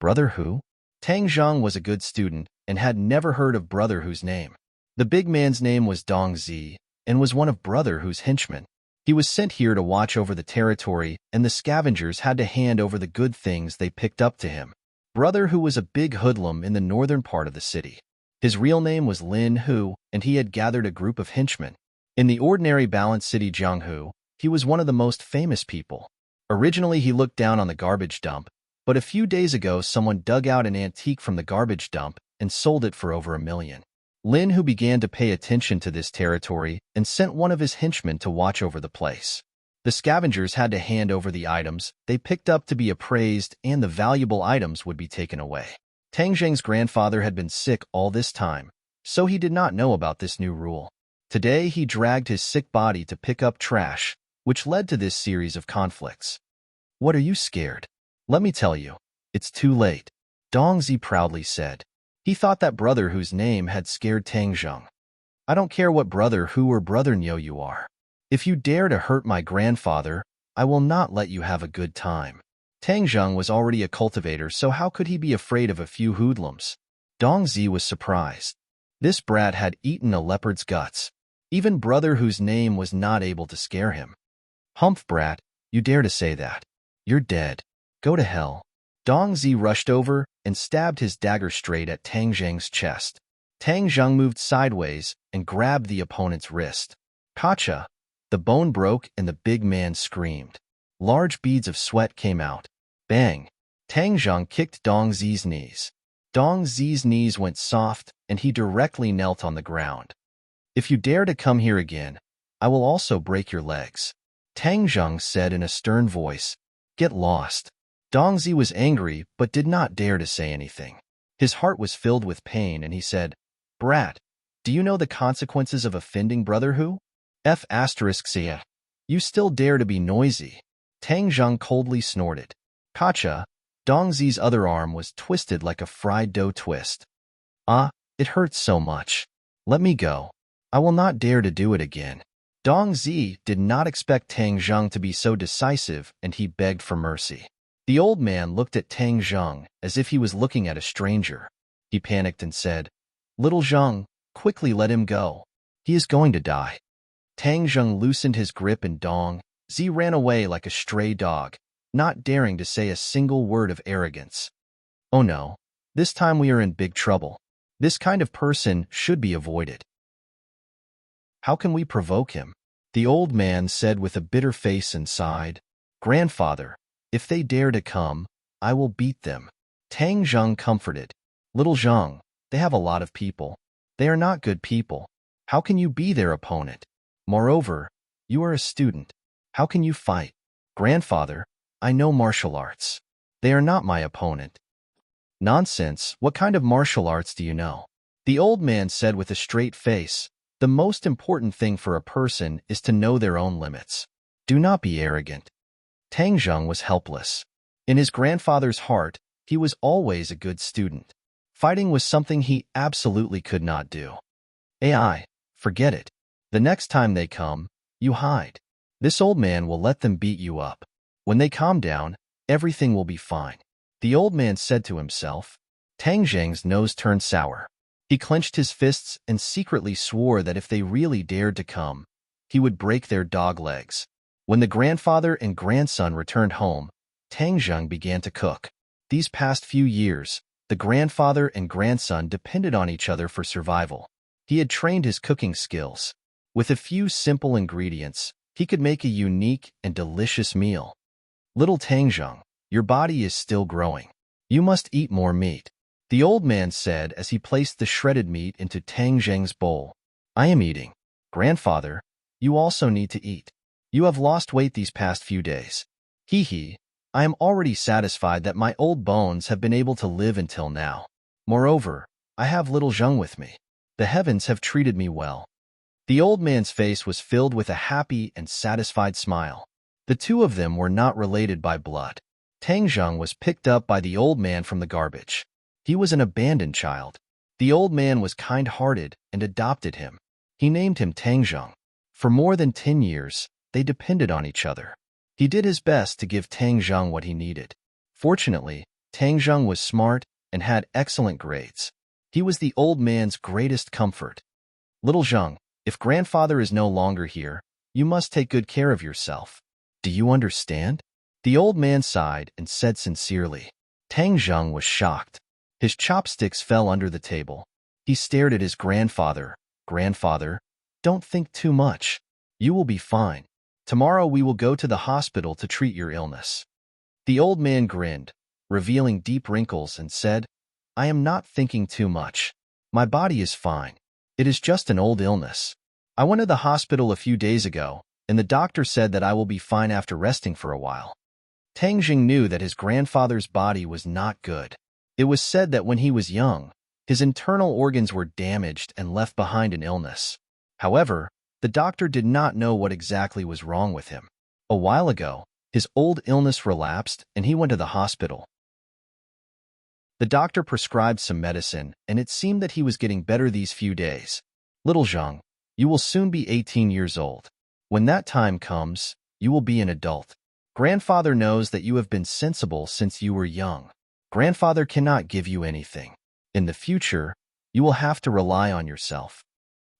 Brother Who? Tang Zheng was a good student and had never heard of Brother Who's name. The big man's name was Dong Zi and was one of Brother Who's henchmen. He was sent here to watch over the territory, and the scavengers had to hand over the good things they picked up to him. Brother Who was a big hoodlum in the northern part of the city. His real name was Lin Hu, and he had gathered a group of henchmen. In the ordinary balanced city Jianghu, he was one of the most famous people. Originally, he looked down on the garbage dump, but a few days ago someone dug out an antique from the garbage dump and sold it for over $1 million. Lin Hu began to pay attention to this territory and sent one of his henchmen to watch over the place. The scavengers had to hand over the items they picked up to be appraised, and the valuable items would be taken away. Tang Zheng's grandfather had been sick all this time, so he did not know about this new rule. Today he dragged his sick body to pick up trash, which led to this series of conflicts. What are you scared? Let me tell you, it's too late, Dongzi proudly said. He thought that brother whose name had scared Tang Zheng. I don't care what brother who or brother Nyo you are. If you dare to hurt my grandfather, I will not let you have a good time. Tang Zheng was already a cultivator, so how could he be afraid of a few hoodlums? Dongzi was surprised. This brat had eaten a leopard's guts. Even brother whose name was not able to scare him. Humph, brat, you dare to say that. You're dead. Go to hell. Dongzi rushed over and stabbed his dagger straight at Tang Zheng's chest. Tang Zheng moved sideways and grabbed the opponent's wrist. Gotcha! The bone broke and the big man screamed. Large beads of sweat came out. Bang! Tang Zheng kicked Dongzi's knees. Dongzi's knees went soft and he directly knelt on the ground. If you dare to come here again, I will also break your legs. Tang Zheng said in a stern voice. Get lost. Dongzi was angry but did not dare to say anything. His heart was filled with pain and he said, Brat, do you know the consequences of offending brother who? F***, you still dare to be noisy. Tang Zheng coldly snorted. Gotcha. Dongzi's other arm was twisted like a fried dough twist. Ah, it hurts so much. Let me go. I will not dare to do it again. Dongzi did not expect Tang Zheng to be so decisive and he begged for mercy. The old man looked at Tang Zheng as if he was looking at a stranger. He panicked and said, Little Zheng, quickly let him go. He is going to die. Tang Zheng loosened his grip and Dongzi ran away like a stray dog, not daring to say a single word of arrogance. Oh no, this time we are in big trouble. This kind of person should be avoided. How can we provoke him? The old man said with a bitter face and sighed. Grandfather, if they dare to come, I will beat them. Tang Zheng comforted. Little Zheng, they have a lot of people. They are not good people. How can you be their opponent? Moreover, you are a student. How can you fight? Grandfather, I know martial arts. They are not my opponent. Nonsense, what kind of martial arts do you know? The old man said with a straight face. The most important thing for a person is to know their own limits. Do not be arrogant. Tang Zheng was helpless. In his grandfather's heart, he was always a good student. Fighting was something he absolutely could not do. AI, forget it. The next time they come, you hide. This old man will let them beat you up. When they calm down, everything will be fine. The old man said to himself. Tang Zheng's nose turned sour. He clenched his fists and secretly swore that if they really dared to come, he would break their dog legs. When the grandfather and grandson returned home, Tang Zheng began to cook. These past few years, the grandfather and grandson depended on each other for survival. He had trained his cooking skills. With a few simple ingredients, he could make a unique and delicious meal. Little Tang Zheng, your body is still growing. You must eat more meat. The old man said as he placed the shredded meat into Tang Zheng's bowl. I am eating. Grandfather, you also need to eat. You have lost weight these past few days. Hee. I am already satisfied that my old bones have been able to live until now. Moreover, I have little Zheng with me. The heavens have treated me well. The old man's face was filled with a happy and satisfied smile. The two of them were not related by blood. Tang Zheng was picked up by the old man from the garbage. He was an abandoned child. The old man was kind-hearted and adopted him. He named him Tang Zheng. For more than 10 years, they depended on each other. He did his best to give Tang Zheng what he needed. Fortunately, Tang Zheng was smart and had excellent grades. He was the old man's greatest comfort. Little Zheng, if grandfather is no longer here, you must take good care of yourself. Do you understand? The old man sighed and said sincerely. Tang Zheng was shocked. His chopsticks fell under the table. He stared at his grandfather. Grandfather, don't think too much. You will be fine. Tomorrow we will go to the hospital to treat your illness. The old man grinned, revealing deep wrinkles, and said, I am not thinking too much. My body is fine. It is just an old illness. I went to the hospital a few days ago, and the doctor said that I will be fine after resting for a while. Tang Zheng knew that his grandfather's body was not good. It was said that when he was young, his internal organs were damaged and left behind an illness. However, the doctor did not know what exactly was wrong with him. A while ago, his old illness relapsed and he went to the hospital. The doctor prescribed some medicine, and it seemed that he was getting better these few days. Little Zhang, you will soon be 18 years old. When that time comes, you will be an adult. Grandfather knows that you have been sensible since you were young. Grandfather cannot give you anything. In the future, you will have to rely on yourself.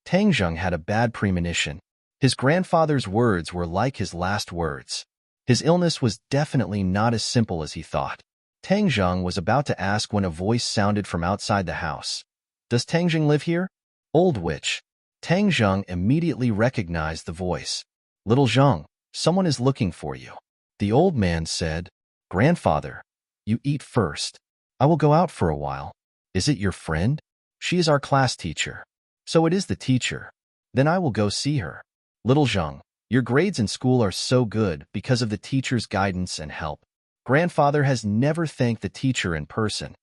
Tang Zheng had a bad premonition. His grandfather's words were like his last words. His illness was definitely not as simple as he thought. Tang Zheng was about to ask when a voice sounded from outside the house. Does Tang Zheng live here? Old witch. Tang Zheng immediately recognized the voice. Little Zheng, someone is looking for you. The old man said, Grandfather, you eat first. I will go out for a while. Is it your friend? She is our class teacher. So it is the teacher. Then I will go see her. Little Zheng, your grades in school are so good because of the teacher's guidance and help. Grandfather has never thanked the teacher in person.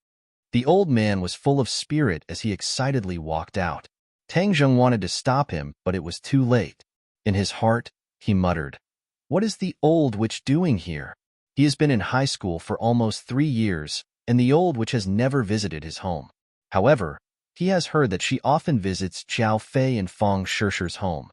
The old man was full of spirit as he excitedly walked out. Tang Zheng wanted to stop him, but it was too late. In his heart, he muttered, What is the old witch doing here? He has been in high school for almost 3 years, and the old witch has never visited his home. However, he has heard that she often visits Xiao Fei and Feng Shishi's home.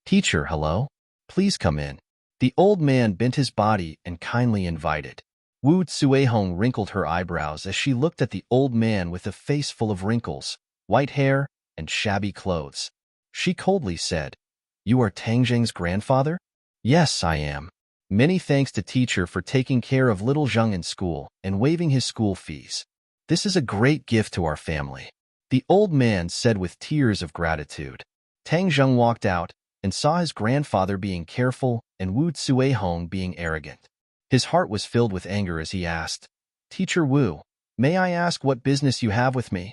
Teacher, hello? Please come in. The old man bent his body and kindly invited. Wu Tsuehong wrinkled her eyebrows as she looked at the old man with a face full of wrinkles, white hair, and shabby clothes. She coldly said, You are Tang Zheng's grandfather? Yes, I am. Many thanks to teacher for taking care of little Zheng in school and waiving his school fees. This is a great gift to our family. The old man said with tears of gratitude. Tang Zheng walked out and saw his grandfather being careful and Wu Tsuehong being arrogant. His heart was filled with anger as he asked, Teacher Wu, may I ask what business you have with me?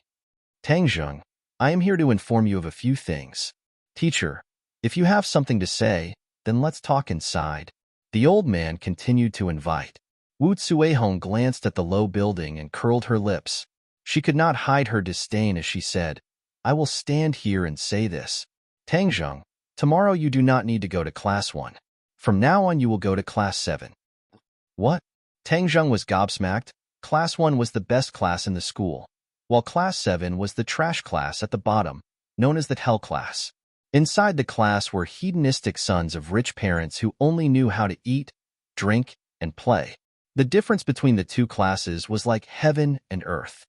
Tang Zheng, I am here to inform you of a few things. Teacher, if you have something to say, then let's talk inside. The old man continued to invite. Wu Tsuehong glanced at the low building and curled her lips. She could not hide her disdain as she said, I will stand here and say this. Tang Zheng, tomorrow you do not need to go to class 1. From now on you will go to class 7. What? Tang Zheng was gobsmacked. Class 1 was the best class in the school, while class 7 was the trash class at the bottom, known as the hell class. Inside the class were hedonistic sons of rich parents who only knew how to eat, drink, and play. The difference between the two classes was like heaven and earth.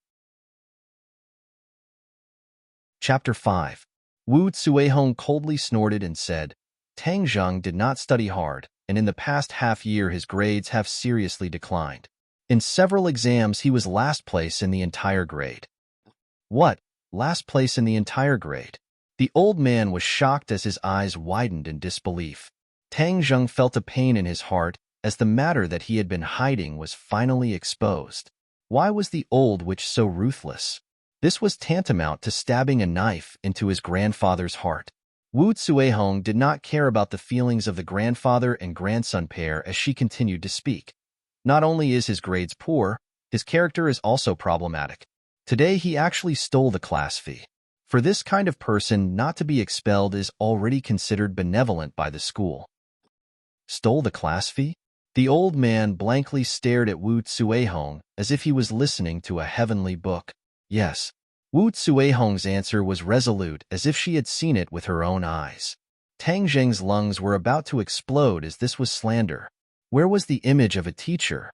Chapter 5. Wu Tsuehong coldly snorted and said, Tang Zheng did not study hard, and in the past half-year his grades have seriously declined. In several exams he was last place in the entire grade. What? Last place in the entire grade? The old man was shocked as his eyes widened in disbelief. Tang Zheng felt a pain in his heart as the matter that he had been hiding was finally exposed. Why was the old witch so ruthless? This was tantamount to stabbing a knife into his grandfather's heart. Wu Tsuehong did not care about the feelings of the grandfather and grandson pair as she continued to speak. Not only is his grades poor, his character is also problematic. Today he actually stole the class fee. For this kind of person, not to be expelled is already considered benevolent by the school. Stole the class fee? The old man blankly stared at Wu Tsuehong as if he was listening to a heavenly book. Yes. Wu Tsuehong's answer was resolute as if she had seen it with her own eyes. Tang Zheng's lungs were about to explode as this was slander. Where was the image of a teacher?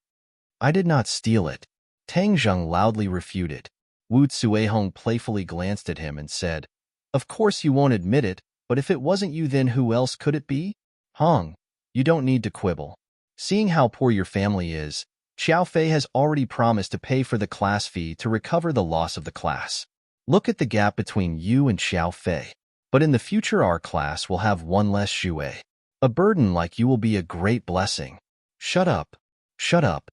I did not steal it. Tang Zheng loudly refuted. Wu Tsuehong playfully glanced at him and said, Of course you won't admit it, but if it wasn't you then who else could it be? Hong, you don't need to quibble. Seeing how poor your family is, Xiao Fei has already promised to pay for the class fee to recover the loss of the class. Look at the gap between you and Xiao Fei. But in the future our class will have one less Xue. A burden like you will be a great blessing. Shut up. Shut up.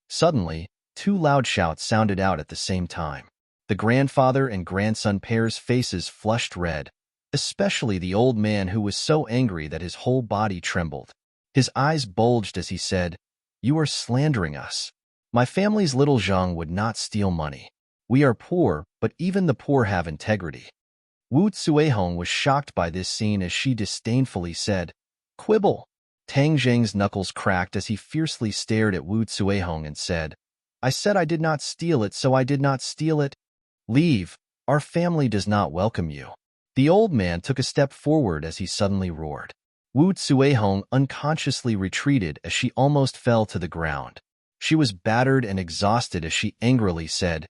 Suddenly, 2 loud shouts sounded out at the same time. The grandfather and grandson pair's faces flushed red, especially the old man who was so angry that his whole body trembled. His eyes bulged as he said, You are slandering us. My family's little Zheng would not steal money. We are poor, but even the poor have integrity. Wu Tsuehong was shocked by this scene as she disdainfully said, "Quibble." Tang Zheng's knuckles cracked as he fiercely stared at Wu Tsuehong and said, "I said I did not steal it, so I did not steal it. Leave. Our family does not welcome you." The old man took a step forward as he suddenly roared. Wu Tsuehong unconsciously retreated as she almost fell to the ground. She was battered and exhausted as she angrily said,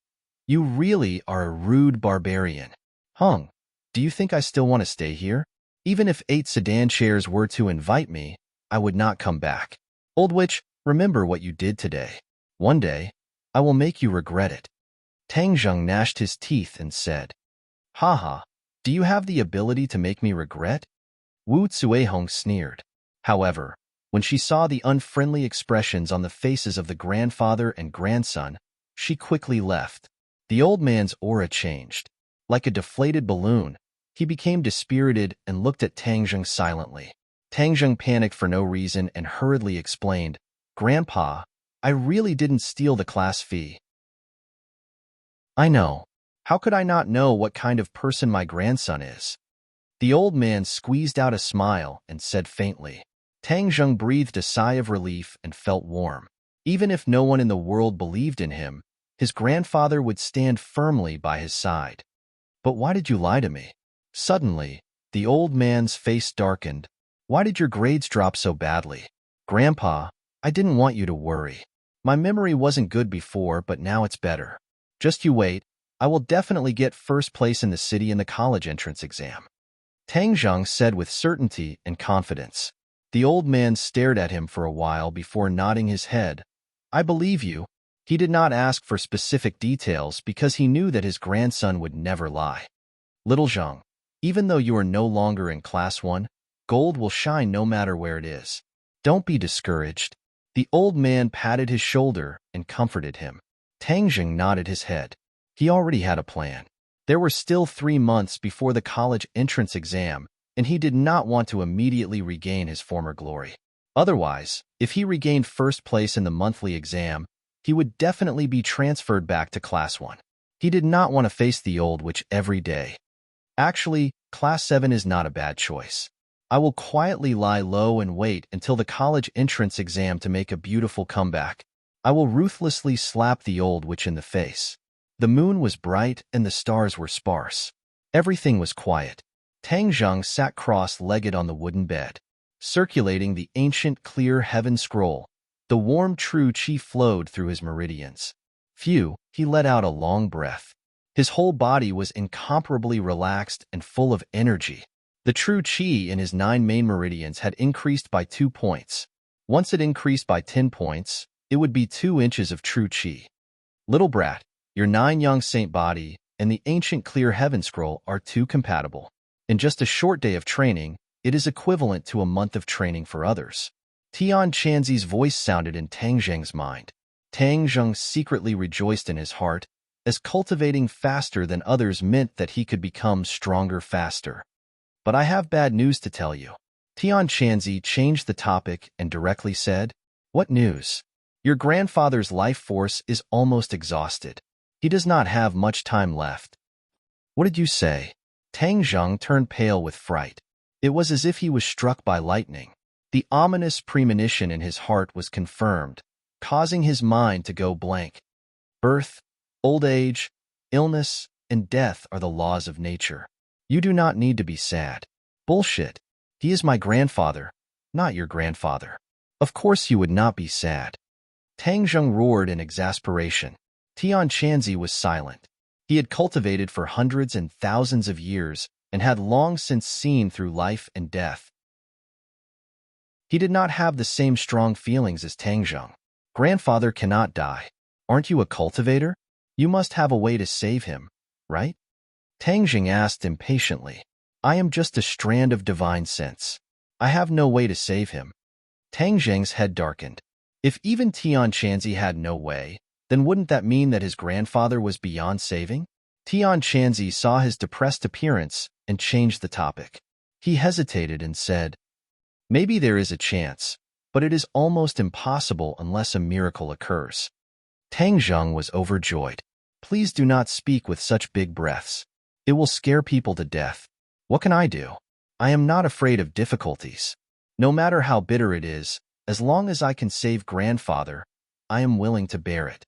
"You really are a rude barbarian. Hung, do you think I still want to stay here? Even if 8 sedan chairs were to invite me, I would not come back. Old witch, remember what you did today. One day, I will make you regret it." Tang Zheng gnashed his teeth and said, "Haha, do you have the ability to make me regret?" Wu Tsuehong sneered. However, when she saw the unfriendly expressions on the faces of the grandfather and grandson, she quickly left. The old man's aura changed. Like a deflated balloon, he became dispirited and looked at Tang Zheng silently. Tang Zheng panicked for no reason and hurriedly explained, "Grandpa, I really didn't steal the class fee." "I know. How could I not know what kind of person my grandson is?" The old man squeezed out a smile and said faintly. Tang Zheng breathed a sigh of relief and felt warm. Even if no one in the world believed in him, his grandfather would stand firmly by his side. "But why did you lie to me?" Suddenly, the old man's face darkened. "Why did your grades drop so badly?" "Grandpa, I didn't want you to worry. My memory wasn't good before, but now it's better. Just you wait. I will definitely get first place in the city in the college entrance exam." Tang Zheng said with certainty and confidence. The old man stared at him for a while before nodding his head. "I believe you." He did not ask for specific details because he knew that his grandson would never lie. "Little Zheng, even though you are no longer in Class 1, gold will shine no matter where it is. Don't be discouraged." The old man patted his shoulder and comforted him. Tang Zheng nodded his head. He already had a plan. There were still 3 months before the college entrance exam, and he did not want to immediately regain his former glory. Otherwise, if he regained first place in the monthly exam, he would definitely be transferred back to Class 1. He did not want to face the old witch every day. Actually, Class 7 is not a bad choice. I will quietly lie low and wait until the college entrance exam to make a beautiful comeback. I will ruthlessly slap the old witch in the face. The moon was bright and the stars were sparse. Everything was quiet. Tang Zheng sat cross-legged on the wooden bed, circulating the ancient clear heaven scroll. The warm true qi flowed through his meridians. Phew, he let out a long breath. His whole body was incomparably relaxed and full of energy. The true qi in his 9 main meridians had increased by 2 points. Once it increased by 10 points, it would be 2 inches of true qi. Little brat, your 9 young saint body and the ancient clear heaven scroll are too compatible. In just a short day of training, it is equivalent to a month of training for others. Tian Chanzi's voice sounded in Tang Zheng's mind. Tang Zheng secretly rejoiced in his heart, as cultivating faster than others meant that he could become stronger faster. "But I have bad news to tell you." Tian Chanzi changed the topic and directly said, "What news?" "Your grandfather's life force is almost exhausted. He does not have much time left." "What did you say?" Tang Zheng turned pale with fright. It was as if he was struck by lightning. The ominous premonition in his heart was confirmed, causing his mind to go blank. Birth, old age, illness, and death are the laws of nature. You do not need to be sad. Bullshit. He is my grandfather, not your grandfather. Of course you would not be sad. Tang Zheng roared in exasperation. Tian Chanzi was silent. He had cultivated for hundreds and thousands of years and had long since seen through life and death. He did not have the same strong feelings as Tang Zheng. Grandfather cannot die. Aren't you a cultivator? You must have a way to save him, right? Tang Zheng asked impatiently. I am just a strand of divine sense. I have no way to save him. Tang Zheng's head darkened. If even Tian Chanzi had no way, then wouldn't that mean that his grandfather was beyond saving? Tian Chanzi saw his depressed appearance and changed the topic. He hesitated and said, "Maybe there is a chance, but it is almost impossible unless a miracle occurs." Tang Zheng was overjoyed. Please do not speak with such big breaths. It will scare people to death. What can I do? I am not afraid of difficulties. No matter how bitter it is, as long as I can save grandfather, I am willing to bear it.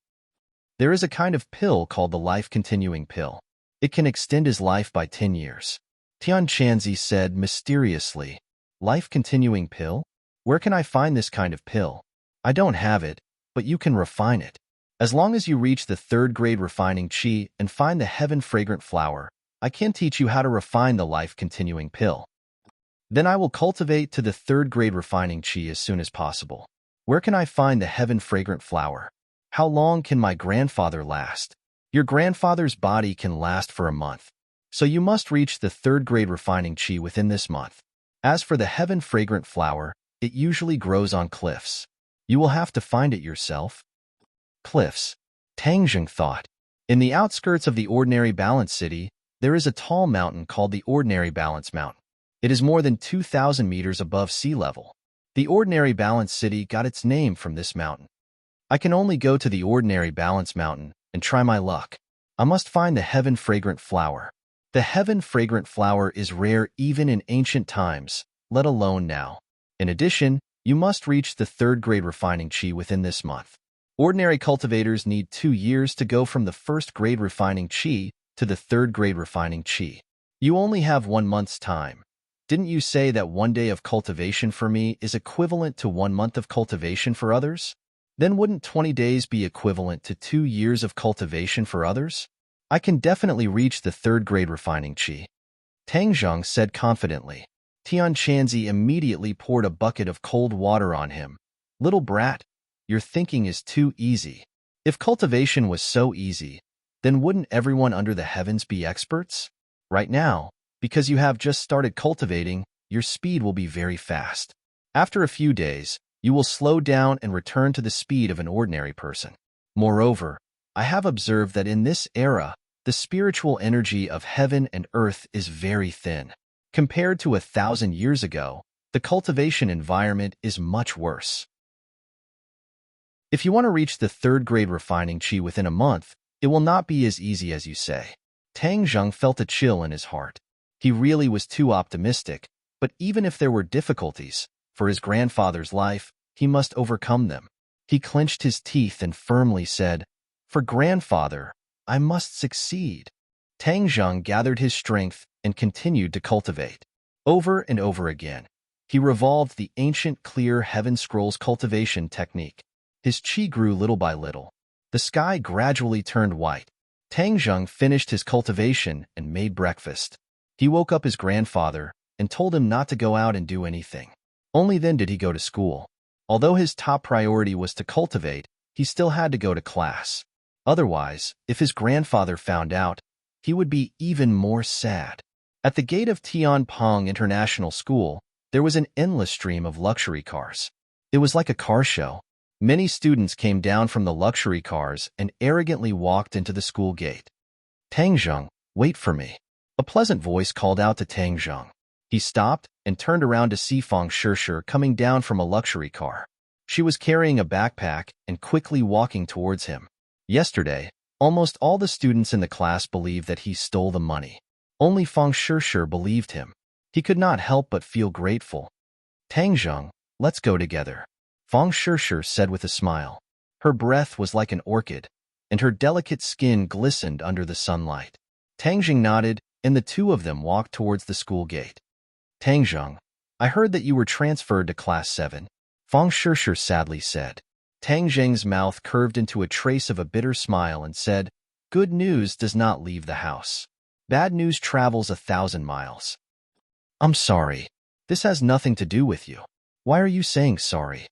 There is a kind of pill called the life-continuing pill. It can extend his life by 10 years. Tian Chanzi said mysteriously, life-continuing pill? Where can I find this kind of pill? I don't have it, but you can refine it. As long as you reach the 3rd grade refining chi and find the heaven-fragrant flower, I can teach you how to refine the life-continuing pill. Then I will cultivate to the 3rd grade refining chi as soon as possible. Where can I find the heaven-fragrant flower? How long can my grandfather last? Your grandfather's body can last for a month, so you must reach the 3rd grade refining chi within this month. As for the heaven-fragrant flower, it usually grows on cliffs. You will have to find it yourself. Cliffs. Tang Zheng thought. In the outskirts of the Ordinary Balance City, there is a tall mountain called the Ordinary Balance Mountain. It is more than 2,000 meters above sea level. The Ordinary Balance City got its name from this mountain. I can only go to the Ordinary Balance Mountain and try my luck. I must find the heaven-fragrant flower. The heaven-fragrant flower is rare even in ancient times, let alone now. In addition, you must reach the 3rd grade refining chi within this month. Ordinary cultivators need 2 years to go from the 1st grade refining chi to the 3rd grade refining chi. You only have 1 month's time. Didn't you say that 1 day of cultivation for me is equivalent to 1 month of cultivation for others? Then wouldn't 20 days be equivalent to 2 years of cultivation for others? I can definitely reach the 3rd grade refining chi. Tang Zheng said confidently. Tian Chanzi immediately poured a bucket of cold water on him. Little brat, your thinking is too easy. If cultivation was so easy, then wouldn't everyone under the heavens be experts? Right now, because you have just started cultivating, your speed will be very fast. After a few days, you will slow down and return to the speed of an ordinary person. Moreover, I have observed that in this era, the spiritual energy of heaven and earth is very thin. Compared to 1,000 years ago, the cultivation environment is much worse. If you want to reach the 3rd grade refining chi within a month, it will not be as easy as you say. Tang Zheng felt a chill in his heart. He really was too optimistic, but even if there were difficulties, for his grandfather's life, he must overcome them. He clenched his teeth and firmly said, "For grandfather, I must succeed." Tang Zheng gathered his strength and continued to cultivate. Over and over again, he revolved the ancient clear heaven scrolls cultivation technique. His chi grew little by little. The sky gradually turned white. Tang Zheng finished his cultivation and made breakfast. He woke up his grandfather and told him not to go out and do anything. Only then did he go to school. Although his top priority was to cultivate, he still had to go to class. Otherwise, if his grandfather found out, he would be even more sad. At the gate of Tianping International School, there was an endless stream of luxury cars. It was like a car show. Many students came down from the luxury cars and arrogantly walked into the school gate. "Tang Zheng, wait for me." A pleasant voice called out to Tang Zheng. He stopped and turned around to see Fang Shishir coming down from a luxury car. She was carrying a backpack and quickly walking towards him. Yesterday, almost all the students in the class believed that he stole the money. Only Fang Shishir believed him. He could not help but feel grateful. "Tang Zheng, let's go together," Fang Shishir said with a smile. Her breath was like an orchid, and her delicate skin glistened under the sunlight. Tang Zheng nodded, and the two of them walked towards the school gate. "Tang Zheng, I heard that you were transferred to Class 7, Fang Shishir sadly said. Tang Zheng's mouth curved into a trace of a bitter smile and said, "Good news does not leave the house. Bad news travels 1,000 miles. I'm sorry. This has nothing to do with you. Why are you saying sorry?"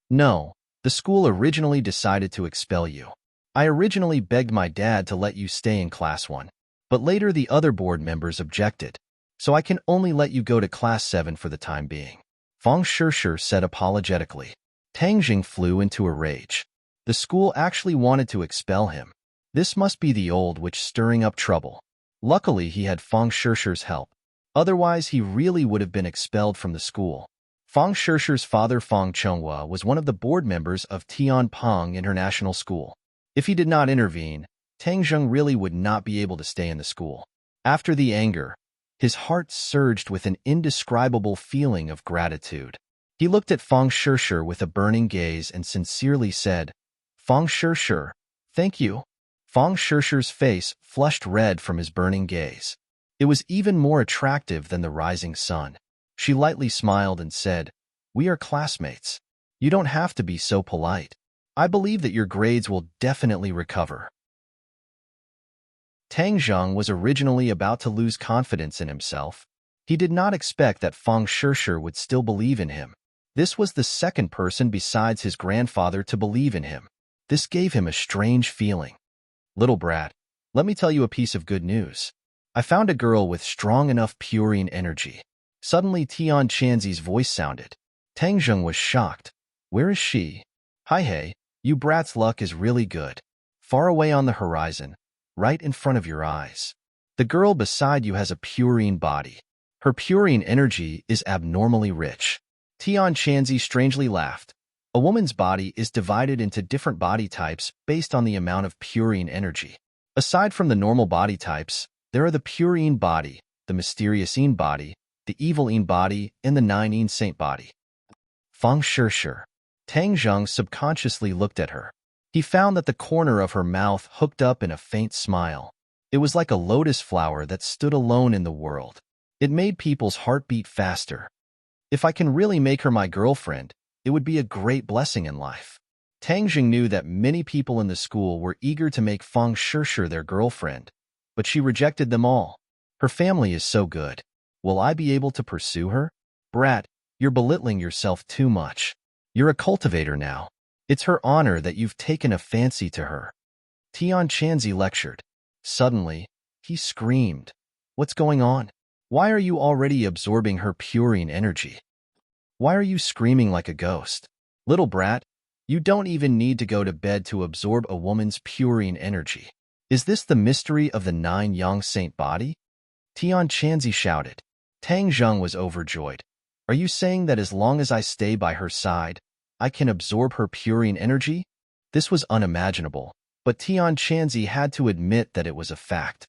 "No, the school originally decided to expel you. I originally begged my dad to let you stay in Class 1, but later the other board members objected, so I can only let you go to Class 7 for the time being," Fang Shishir said apologetically. Tang Zheng flew into a rage. The school actually wanted to expel him. This must be the old witch stirring up trouble. Luckily, he had Fang Shishir's help. Otherwise, he really would have been expelled from the school. Fang Shishir's father, Fang Chonghua, was one of the board members of Tianping International School. If he did not intervene, Tang Zheng really would not be able to stay in the school. After the anger, his heart surged with an indescribable feeling of gratitude. He looked at Feng Shishir with a burning gaze and sincerely said, "Feng Shishir, thank you." Feng Shishir's face flushed red from his burning gaze. It was even more attractive than the rising sun. She lightly smiled and said, "We are classmates. You don't have to be so polite. I believe that your grades will definitely recover." Tang Zheng was originally about to lose confidence in himself. He did not expect that Feng Shishir would still believe in him. This was the second person besides his grandfather to believe in him. This gave him a strange feeling. "Little brat, let me tell you a piece of good news. I found a girl with strong enough purine energy." Suddenly Tian Chanzi's voice sounded. Tang Zheng was shocked. "Where is she?" "Hi hey, you brat's luck is really good. Far away on the horizon, right in front of your eyes. The girl beside you has a purine body. Her purine energy is abnormally rich." Tian Chanzi strangely laughed. A woman's body is divided into different body types based on the amount of purine energy. Aside from the normal body types, there are the purine body, the mysterious Yin body, the evil Yin body, and the 9 saint body. Feng Shishir. Tang Zheng subconsciously looked at her. He found that the corner of her mouth hooked up in a faint smile. It was like a lotus flower that stood alone in the world. It made people's heart beat faster. If I can really make her my girlfriend, it would be a great blessing in life. Tang Zheng knew that many people in the school were eager to make Feng Shishir their girlfriend, but she rejected them all. Her family is so good. Will I be able to pursue her? Brat, you're belittling yourself too much. You're a cultivator now. It's her honor that you've taken a fancy to her. Tian Chanzi lectured. Suddenly, he screamed. What's going on? Why are you already absorbing her purine energy? Why are you screaming like a ghost? Little brat, you don't even need to go to bed to absorb a woman's purine energy. Is this the mystery of the 9 saint body? Tian Chanzi shouted. Tang Zheng was overjoyed. Are you saying that as long as I stay by her side, I can absorb her purine energy? This was unimaginable, but Tian Chanzi had to admit that it was a fact.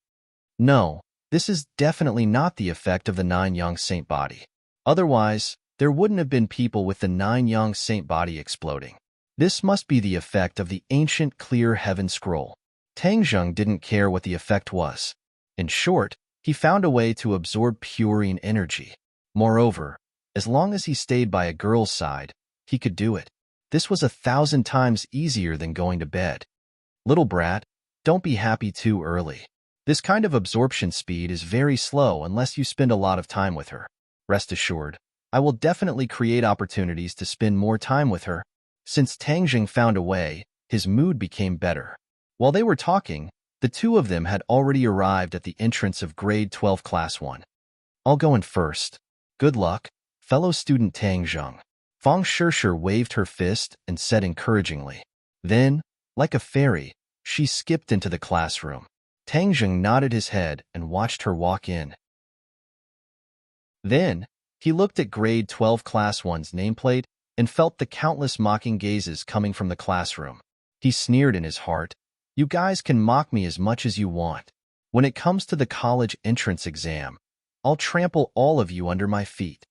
No, this is definitely not the effect of the 9 saint body. Otherwise, there wouldn't have been people with the 9 saint body exploding. This must be the effect of the ancient clear heaven scroll. Tang Zheng didn't care what the effect was. In short, he found a way to absorb purine energy. Moreover, as long as he stayed by a girl's side, he could do it. This was 1,000 times easier than going to bed. Little brat, don't be happy too early. This kind of absorption speed is very slow unless you spend a lot of time with her. Rest assured, I will definitely create opportunities to spend more time with her. Since Tang Zheng found a way, his mood became better. While they were talking, the two of them had already arrived at the entrance of grade 12 class 1. I'll go in first. Good luck, fellow student Tang Zheng. Feng Shishir waved her fist and said encouragingly. Then, like a fairy, she skipped into the classroom. Tang Zheng nodded his head and watched her walk in. Then, he looked at grade 12 class 1's nameplate and felt the countless mocking gazes coming from the classroom. He sneered in his heart. You guys can mock me as much as you want. When it comes to the college entrance exam, I'll trample all of you under my feet.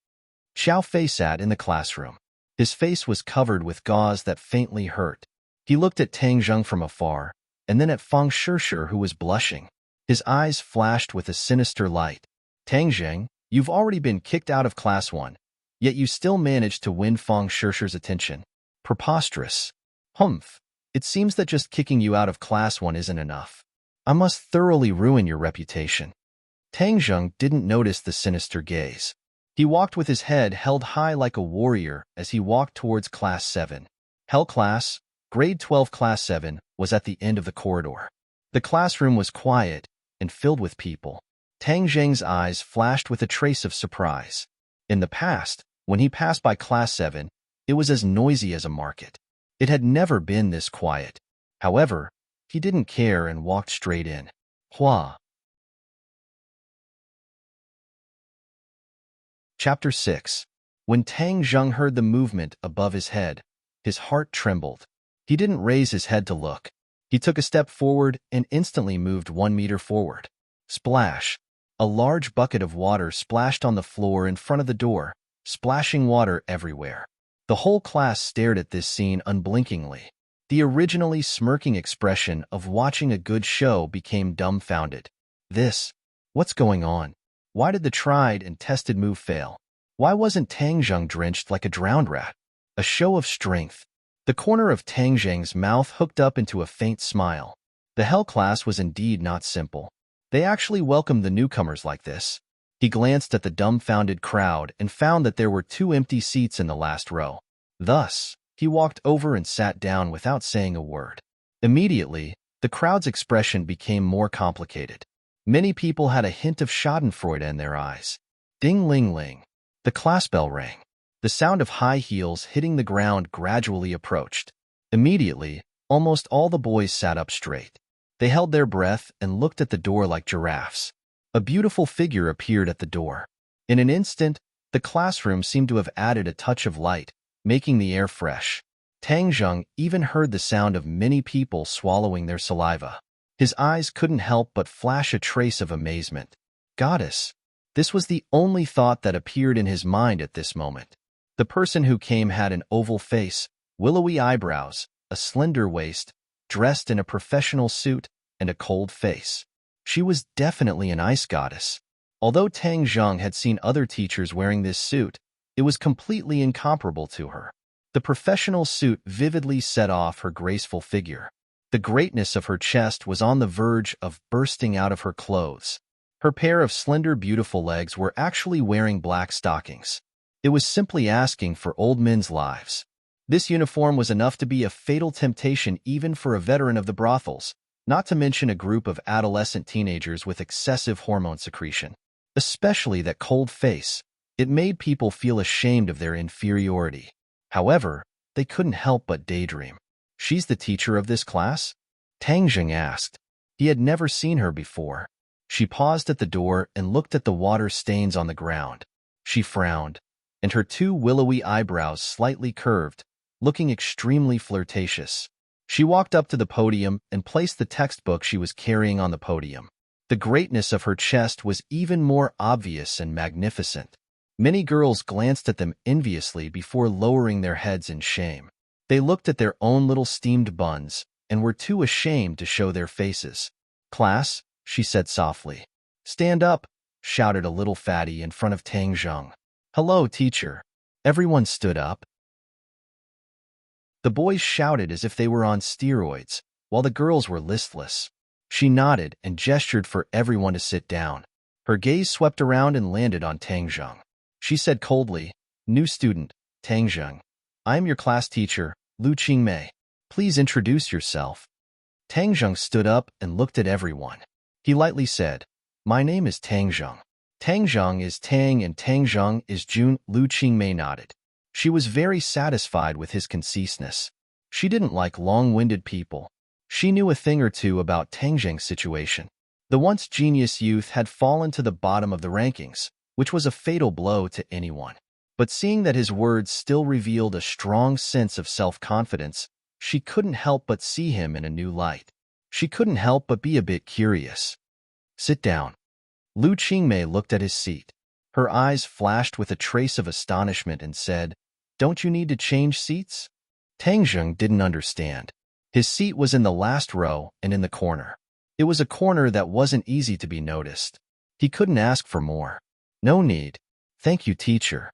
Xiao Fei sat in the classroom. His face was covered with gauze that faintly hurt. He looked at Tang Zheng from afar, and then at Feng Shishir, who was blushing. His eyes flashed with a sinister light. Tang Zheng, you've already been kicked out of class 1, yet you still managed to win Feng Shishir's attention. Preposterous. Humph. It seems that just kicking you out of class 1 isn't enough. I must thoroughly ruin your reputation. Tang Zheng didn't notice the sinister gaze. He walked with his head held high like a warrior as he walked towards class 7. Hell class, grade 12 class 7, was at the end of the corridor. The classroom was quiet and filled with people. Tang Zheng's eyes flashed with a trace of surprise. In the past, when he passed by class 7, it was as noisy as a market. It had never been this quiet. However, he didn't care and walked straight in. Hua. Chapter 6. When Tang Zheng heard the movement above his head, his heart trembled. He didn't raise his head to look. He took a step forward and instantly moved 1 meter forward. Splash! A large bucket of water splashed on the floor in front of the door, splashing water everywhere. The whole class stared at this scene unblinkingly. The originally smirking expression of watching a good show became dumbfounded. What's going on? Why did the tried and tested move fail? Why wasn't Tang Zheng drenched like a drowned rat? A show of strength. The corner of Tang Zheng's mouth hooked up into a faint smile. The Hell class was indeed not simple. They actually welcomed the newcomers like this. He glanced at the dumbfounded crowd and found that there were 2 empty seats in the last row. Thus, he walked over and sat down without saying a word. Immediately, the crowd's expression became more complicated. Many people had a hint of schadenfreude in their eyes. Ding-ling-ling. The class bell rang. The sound of high heels hitting the ground gradually approached. Immediately, almost all the boys sat up straight. They held their breath and looked at the door like giraffes. A beautiful figure appeared at the door. In an instant, the classroom seemed to have added a touch of light, making the air fresh. Tang Zheng even heard the sound of many people swallowing their saliva. His eyes couldn't help but flash a trace of amazement. Goddess! This was the only thought that appeared in his mind at this moment. The person who came had an oval face, willowy eyebrows, a slender waist, dressed in a professional suit, and a cold face. She was definitely an ice goddess. Although Tang Zheng had seen other teachers wearing this suit, it was completely incomparable to her. The professional suit vividly set off her graceful figure. The greatness of her chest was on the verge of bursting out of her clothes. Her pair of slender, beautiful legs were actually wearing black stockings. It was simply asking for old men's lives. This uniform was enough to be a fatal temptation even for a veteran of the brothels, not to mention a group of adolescent teenagers with excessive hormone secretion. Especially that cold face. It made people feel ashamed of their inferiority. However, they couldn't help but daydream. She's the teacher of this class? Tang Zheng asked. He had never seen her before. She paused at the door and looked at the water stains on the ground. She frowned, and her 2 willowy eyebrows slightly curved, looking extremely flirtatious. She walked up to the podium and placed the textbook she was carrying on the podium. The greatness of her chest was even more obvious and magnificent. Many girls glanced at them enviously before lowering their heads in shame. They looked at their own little steamed buns and were too ashamed to show their faces. Class, she said softly. Stand up, shouted a little fatty in front of Tang Zheng. Hello, teacher. Everyone stood up. The boys shouted as if they were on steroids, while the girls were listless. She nodded and gestured for everyone to sit down. Her gaze swept around and landed on Tang Zheng. She said coldly, New student, Tang Zheng. I am your class teacher, Lu Qingmei. Please introduce yourself. Tang Zheng stood up and looked at everyone. He lightly said, My name is Tang Zheng. Tang Zheng is Tang and Tang Zheng is Jun. Lu Qingmei nodded. She was very satisfied with his conciseness. She didn't like long-winded people. She knew a thing or two about Tang Zheng's situation. The once genius youth had fallen to the bottom of the rankings, which was a fatal blow to anyone. But seeing that his words still revealed a strong sense of self-confidence, she couldn't help but see him in a new light. She couldn't help but be a bit curious. Sit down. Lu Qingmei looked at his seat. Her eyes flashed with a trace of astonishment and said, Don't you need to change seats? Tang Zheng didn't understand. His seat was in the last row and in the corner. It was a corner that wasn't easy to be noticed. He couldn't ask for more. No need. Thank you, teacher.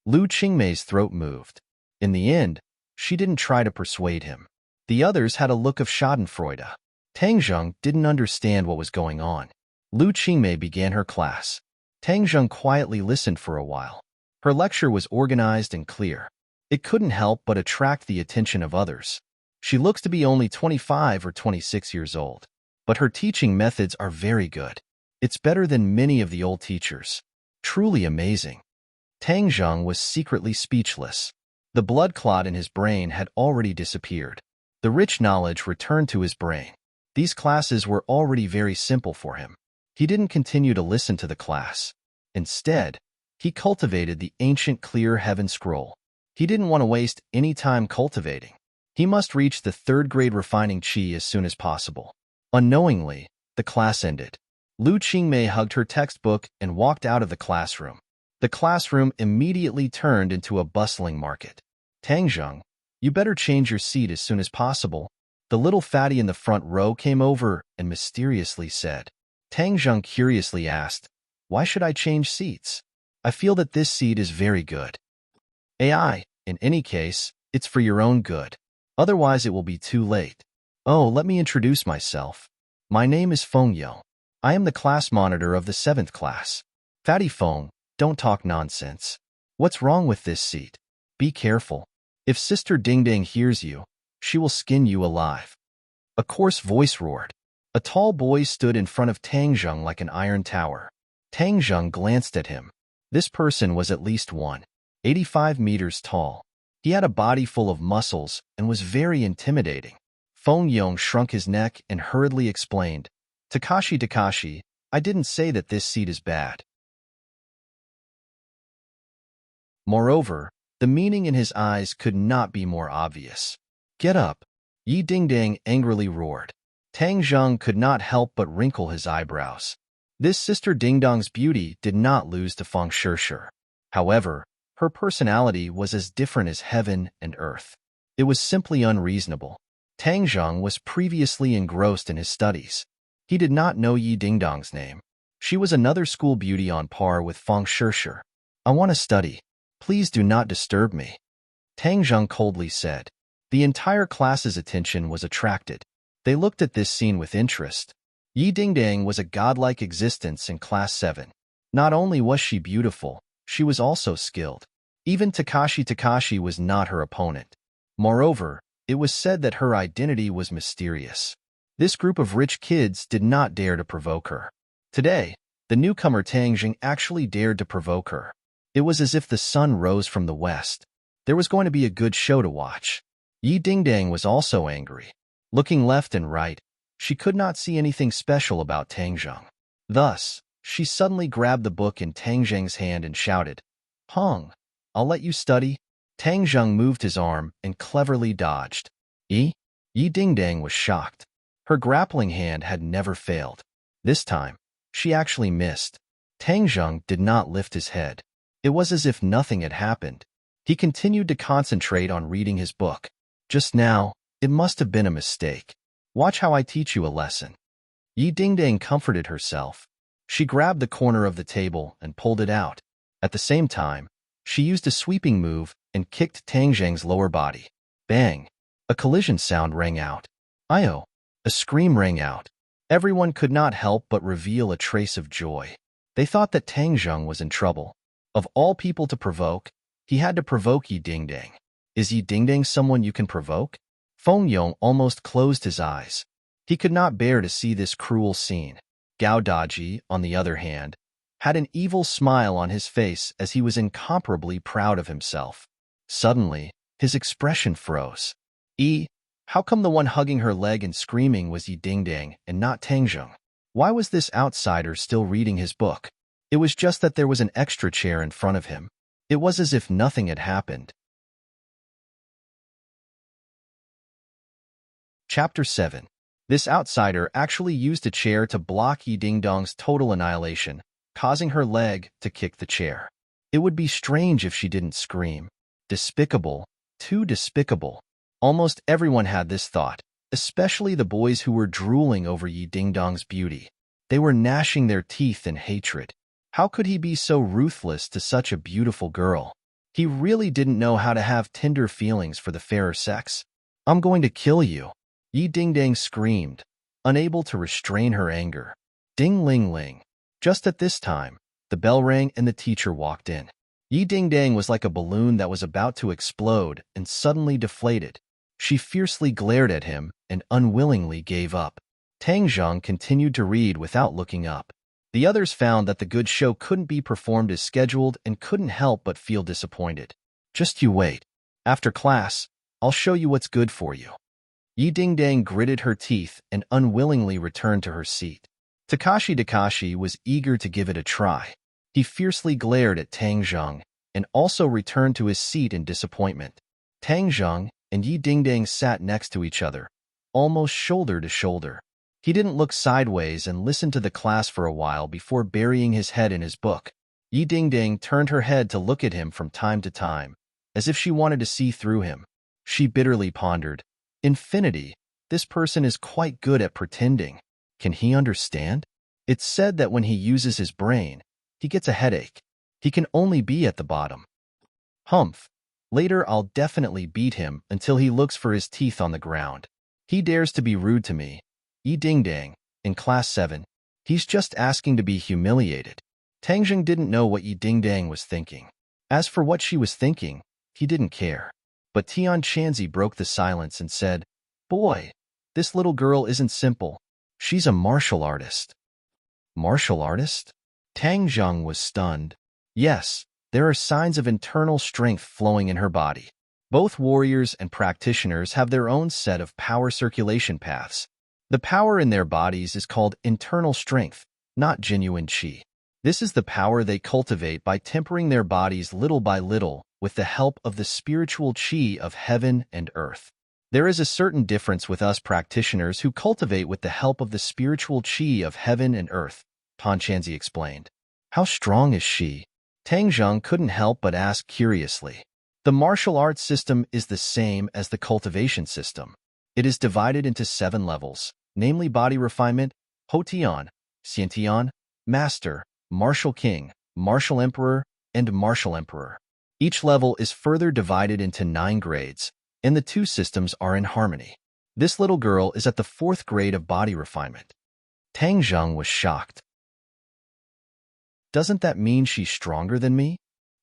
Lu Qingmei's throat moved. In the end, she didn't try to persuade him. The others had a look of schadenfreude. Tang Zheng didn't understand what was going on. Lu Qingmei began her class. Tang Zheng quietly listened for a while. Her lecture was organized and clear. It couldn't help but attract the attention of others. She looks to be only 25 or 26 years old, but her teaching methods are very good. It's better than many of the old teachers. Truly amazing. Tang Zheng was secretly speechless. The blood clot in his brain had already disappeared. The rich knowledge returned to his brain. These classes were already very simple for him. He didn't continue to listen to the class. Instead, he cultivated the ancient clear heaven scroll. He didn't want to waste any time cultivating. He must reach the 3rd grade refining chi as soon as possible. Unknowingly, the class ended. Lu Qingmei hugged her textbook and walked out of the classroom. The classroom immediately turned into a bustling market. Tang Zheng, you better change your seat as soon as possible. The little fatty in the front row came over and mysteriously said. Tang Zheng curiously asked, why should I change seats? I feel that this seat is very good. AI, in any case, it's for your own good. Otherwise it will be too late. Oh, let me introduce myself. My name is Feng Yong. I am the class monitor of the 7th class. Fatty Feng, don't talk nonsense. What's wrong with this seat? Be careful. If Sister Ding Dang hears you, she will skin you alive. A coarse voice roared. A tall boy stood in front of Tang Zheng like an iron tower. Tang Zheng glanced at him. This person was at least 185 meters tall. He had a body full of muscles and was very intimidating. Feng Yong shrunk his neck and hurriedly explained, Takashi, I didn't say that this seat is bad. Moreover, the meaning in his eyes could not be more obvious. Get up, Yi Dingdang angrily roared. Tang Zheng could not help but wrinkle his eyebrows. This Sister Dingdong's beauty did not lose to Feng Shishir. However, her personality was as different as heaven and earth. It was simply unreasonable. Tang Zheng was previously engrossed in his studies. He did not know Yi Dingdong's name. She was another school beauty on par with Feng Shishir. I want to study. Please do not disturb me. Tang Zheng coldly said. The entire class's attention was attracted. They looked at this scene with interest. Yi Dingdang was a godlike existence in Class 7. Not only was she beautiful, she was also skilled. Even Takashi was not her opponent. Moreover, it was said that her identity was mysterious. This group of rich kids did not dare to provoke her. Today, the newcomer Tang Zheng actually dared to provoke her. It was as if the sun rose from the west. There was going to be a good show to watch. Yi Dingdang was also angry. Looking left and right, she could not see anything special about Tang Zheng. Thus, she suddenly grabbed the book in Tang Zheng's hand and shouted, Hong, I'll let you study. Tang Zheng moved his arm and cleverly dodged. Yi Dingdang was shocked. Her grappling hand had never failed. This time, she actually missed. Tang Zheng did not lift his head. It was as if nothing had happened. He continued to concentrate on reading his book. Just now, it must have been a mistake. Watch how I teach you a lesson. Yi Dingdang comforted herself. She grabbed the corner of the table and pulled it out. At the same time, she used a sweeping move and kicked Tang Zheng's lower body. Bang! A collision sound rang out. Io! A scream rang out. Everyone could not help but reveal a trace of joy. They thought that Tang Zheng was in trouble. Of all people to provoke, he had to provoke Yi Dingdang. Is Yi Dingdang someone you can provoke? Feng Yong almost closed his eyes. He could not bear to see this cruel scene. Gao Daji, on the other hand, had an evil smile on his face as he was incomparably proud of himself. Suddenly, his expression froze. How come the one hugging her leg and screaming was Yi Dingdang and not Tang Zheng? Why was this outsider still reading his book? It was just that there was an extra chair in front of him. It was as if nothing had happened. Chapter 7. This outsider actually used a chair to block Yi Dingdong's total annihilation, causing her leg to kick the chair. It would be strange if she didn't scream. Despicable, too despicable. Almost everyone had this thought, especially the boys who were drooling over Yi Dingdong's beauty. They were gnashing their teeth in hatred. How could he be so ruthless to such a beautiful girl? He really didn't know how to have tender feelings for the fairer sex. I'm going to kill you, Yi Dingdang screamed, unable to restrain her anger. Ding-ling-ling. Just at this time, the bell rang and the teacher walked in. Yi Dingdang was like a balloon that was about to explode and suddenly deflated. She fiercely glared at him and unwillingly gave up. Tang Zheng continued to read without looking up. The others found that the good show couldn't be performed as scheduled and couldn't help but feel disappointed. Just you wait. After class, I'll show you what's good for you. Yi Dingdang gritted her teeth and unwillingly returned to her seat. Takashi was eager to give it a try. He fiercely glared at Tang Zheng and also returned to his seat in disappointment. Tang Zheng and Yi Dingdang sat next to each other, almost shoulder to shoulder. He didn't look sideways and listened to the class for a while before burying his head in his book. Yi Dingding turned her head to look at him from time to time, as if she wanted to see through him. She bitterly pondered, "Infinity, this person is quite good at pretending. Can he understand? It's said that when he uses his brain, he gets a headache. He can only be at the bottom. Humph. Later I'll definitely beat him until he looks for his teeth on the ground. He dares to be rude to me. Yi Dingdang, in class 7. He's just asking to be humiliated." Tangjing didn't know what Yi Dingdang was thinking. As for what she was thinking, he didn't care. But Tian Chanzi broke the silence and said, "Boy, this little girl isn't simple. She's a martial artist." Martial artist? Tang Zheng was stunned. Yes, there are signs of internal strength flowing in her body. Both warriors and practitioners have their own set of power circulation paths. The power in their bodies is called internal strength, not genuine qi. This is the power they cultivate by tempering their bodies little by little with the help of the spiritual qi of heaven and earth. There is a certain difference with us practitioners who cultivate with the help of the spiritual qi of heaven and earth, Tan Chanzi explained. How strong is she? Tang Zheng couldn't help but ask curiously. The martial arts system is the same as the cultivation system. It is divided into 7 levels, namely body refinement, Hotian, Xiantian, Master, Martial King, Martial Emperor, and Martial Emperor. Each level is further divided into 9 grades, and the 2 systems are in harmony. This little girl is at the 4th grade of body refinement. Tang Zheng was shocked. Doesn't that mean she's stronger than me?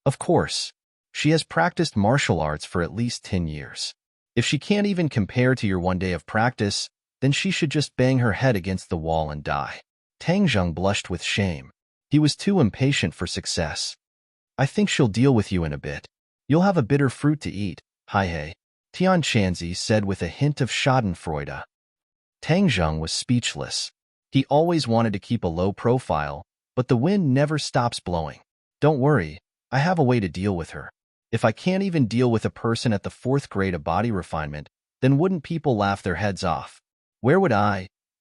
Of course. She has practiced martial arts for at least 10 years. If she can't even compare to your one day of practice, then she should just bang her head against the wall and die. Tang Zheng blushed with shame. He was too impatient for success. I think she'll deal with you in a bit. You'll have a bitter fruit to eat, Hai. Tian Chanzi said with a hint of schadenfreude. Tang Zheng was speechless. He always wanted to keep a low profile, but the wind never stops blowing. Don't worry, I have a way to deal with her. If I can't even deal with a person at the 4th grade of body refinement, then wouldn't people laugh their heads off? Where would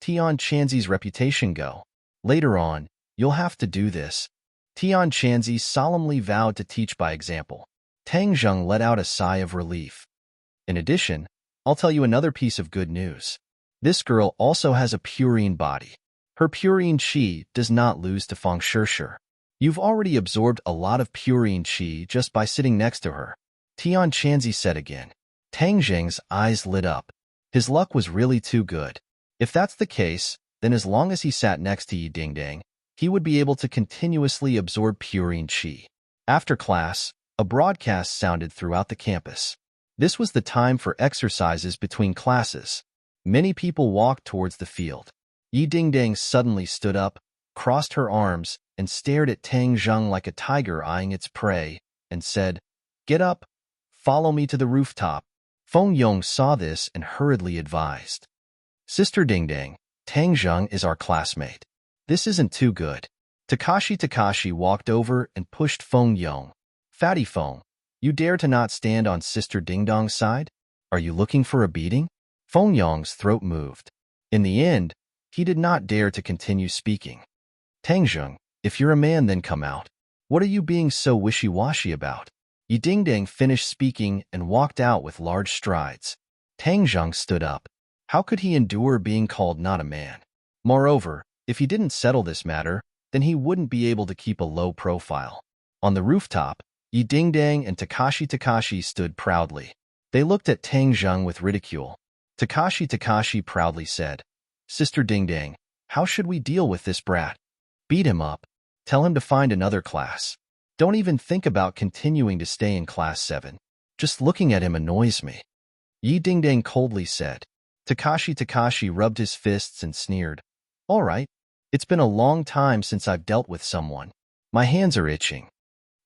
Tian Chanzi's reputation go? Later on, you'll have to do this. Tian Chanzi solemnly vowed to teach by example. Tang Zheng let out a sigh of relief. In addition, I'll tell you another piece of good news. This girl also has a purine body. Her purine qi does not lose to Feng Shishir. You've already absorbed a lot of purine qi just by sitting next to her, Tian Chanzi said again. Tang Zheng's eyes lit up. His luck was really too good. If that's the case, then as long as he sat next to Yi Dingdang, he would be able to continuously absorb purine qi. After class, a broadcast sounded throughout the campus. This was the time for exercises between classes. Many people walked towards the field. Yi Dingdang suddenly stood up, crossed her arms, and stared at Tang Zheng like a tiger eyeing its prey, and said, "Get up, follow me to the rooftop." Feng Yong saw this and hurriedly advised. "Sister Dingdang, Tang Zheng is our classmate. This isn't too good." Takashi walked over and pushed Feng Yong. "Fatty Feng, you dare to not stand on Sister Dingdong's side? Are you looking for a beating?" Feng Yong's throat moved. In the end, he did not dare to continue speaking. "Tang Zheng, if you're a man, then come out. What are you being so wishy-washy about?" Yi Dingdang finished speaking and walked out with large strides. Tang Zheng stood up. How could he endure being called not a man? Moreover, if he didn't settle this matter, then he wouldn't be able to keep a low profile. On the rooftop, Yi Dingdang and Takashi stood proudly. They looked at Tang Zheng with ridicule. Takashi proudly said, "Sister Dingdang, how should we deal with this brat? Beat him up. Tell him to find another class. Don't even think about continuing to stay in class 7. Just looking at him annoys me." Yi Dingdang coldly said. Takashi rubbed his fists and sneered. "All right. It's been a long time since I've dealt with someone. My hands are itching."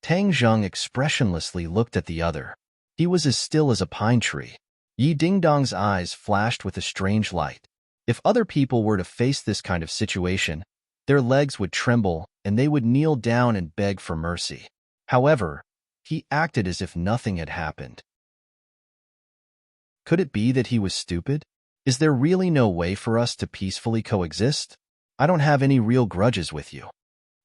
Tang Zheng expressionlessly looked at the other. He was as still as a pine tree. Yi Dingdang's eyes flashed with a strange light. If other people were to face this kind of situation, their legs would tremble and they would kneel down and beg for mercy. However, he acted as if nothing had happened. Could it be that he was stupid? Is there really no way for us to peacefully coexist? I don't have any real grudges with you.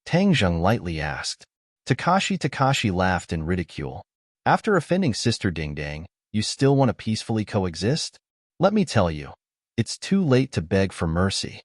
Tang Zheng lightly asked. Takashi laughed in ridicule. After offending Sister Ding Dang, you still want to peacefully coexist? Let me tell you, it's too late to beg for mercy.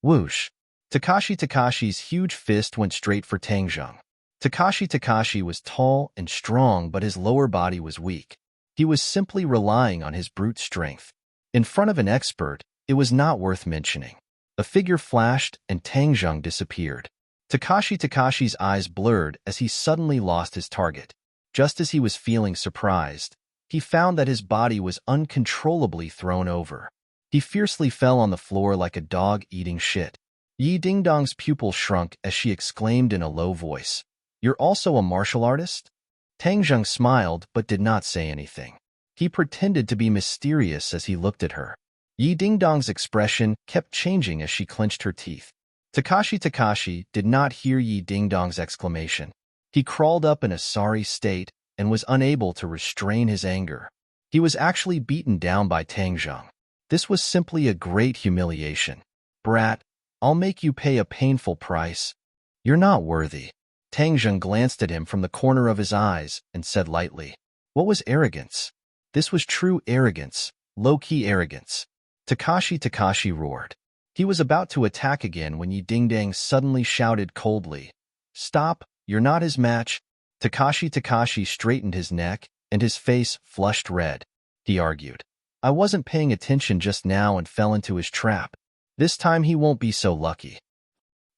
Whoosh. Takashi's huge fist went straight for Tang Zheng. Takashi was tall and strong, but his lower body was weak. He was simply relying on his brute strength. In front of an expert, it was not worth mentioning. A figure flashed and Tang Zheng disappeared. Takashi's eyes blurred as he suddenly lost his target. Just as he was feeling surprised, he found that his body was uncontrollably thrown over. He fiercely fell on the floor like a dog eating shit. Yi Dingdong's pupil shrunk as she exclaimed in a low voice, "You're also a martial artist?" Tang Zheng smiled but did not say anything. He pretended to be mysterious as he looked at her. Yi Dingdong's expression kept changing as she clenched her teeth. Takashi did not hear Yi Dingdong's exclamation. He crawled up in a sorry state and was unable to restrain his anger. He was actually beaten down by Tang Zheng. This was simply a great humiliation. Brat, I'll make you pay a painful price. You're not worthy. Tang Zheng glanced at him from the corner of his eyes and said lightly, "What was arrogance?" This was true arrogance, low-key arrogance. Takashi roared. He was about to attack again when Yi Dingdang suddenly shouted coldly, "Stop, you're not his match." Takashi straightened his neck and his face flushed red. He argued, "I wasn't paying attention just now and fell into his trap. This time he won't be so lucky."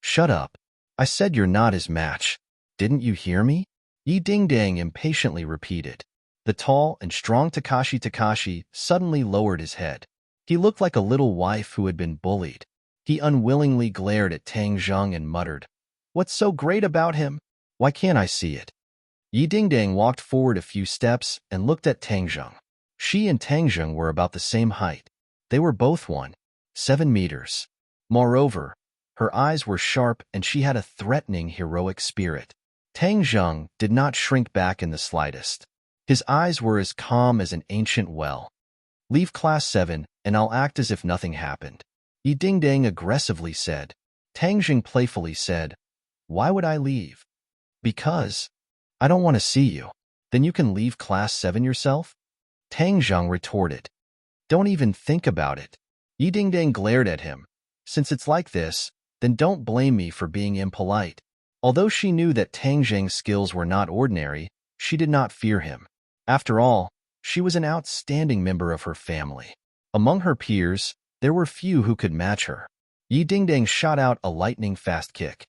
"Shut up. I said you're not his match. Didn't you hear me?" Yi Dingdang impatiently repeated. The tall and strong Takashi suddenly lowered his head. He looked like a little wife who had been bullied. He unwillingly glared at Tang Zheng and muttered, "What's so great about him? Why can't I see it?" Yi Dingdang walked forward a few steps and looked at Tang Zheng. She and Tang Zheng were about the same height. They were both 1.7 meters. Moreover, her eyes were sharp and she had a threatening, heroic spirit. Tang Zheng did not shrink back in the slightest. His eyes were as calm as an ancient well. "Leave Class 7, and I'll act as if nothing happened," Yi Dingdang aggressively said. Tang Zheng playfully said, "Why would I leave?" "Because I don't want to see you." "Then you can leave Class 7 yourself?" Tang Zheng retorted. "Don't even think about it." Yi Dingdang glared at him. "Since it's like this, then don't blame me for being impolite." Although she knew that Tang Zheng's skills were not ordinary, she did not fear him. After all, she was an outstanding member of her family. Among her peers, there were few who could match her. Yi Dingdang shot out a lightning-fast kick.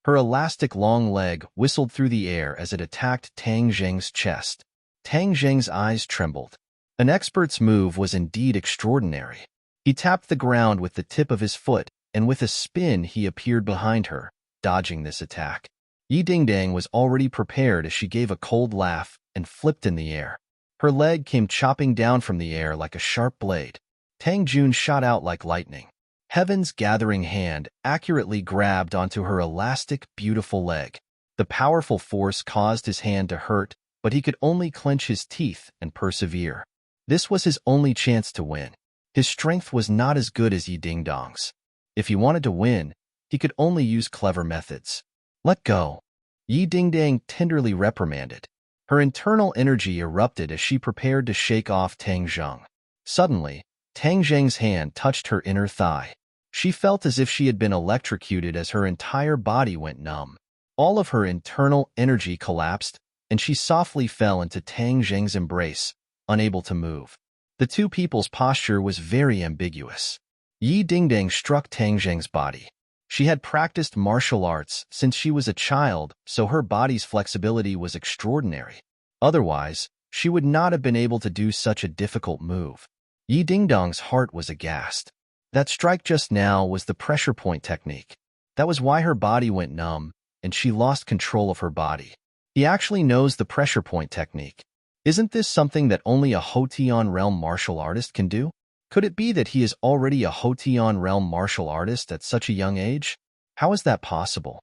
Her elastic long leg whistled through the air as it attacked Tang Zheng's chest. Tang Zheng's eyes trembled. An expert's move was indeed extraordinary. He tapped the ground with the tip of his foot, and with a spin he appeared behind her, dodging this attack. Yi Dingdang was already prepared as she gave a cold laugh and flipped in the air. Her leg came chopping down from the air like a sharp blade. Tang Jun shot out like lightning. Heaven's gathering hand accurately grabbed onto her elastic, beautiful leg. The powerful force caused his hand to hurt, but he could only clench his teeth and persevere. This was his only chance to win. His strength was not as good as Yi Dingdong's. If he wanted to win, he could only use clever methods. "Let go," Yi Dingdang tenderly reprimanded. Her internal energy erupted as she prepared to shake off Tang Zheng. Suddenly, Tang Zheng's hand touched her inner thigh. She felt as if she had been electrocuted as her entire body went numb. All of her internal energy collapsed, and she softly fell into Tang Zheng's embrace, unable to move. The two people's posture was very ambiguous. Yi Dingdang struck Tang Zheng's body. She had practiced martial arts since she was a child, so her body's flexibility was extraordinary. Otherwise, she would not have been able to do such a difficult move. Yi Dingdong's heart was aghast. That strike just now was the pressure point technique. That was why her body went numb, and she lost control of her body. He actually knows the pressure point technique. Isn't this something that only a Hotian realm martial artist can do? Could it be that he is already a Hotian realm martial artist at such a young age? How is that possible?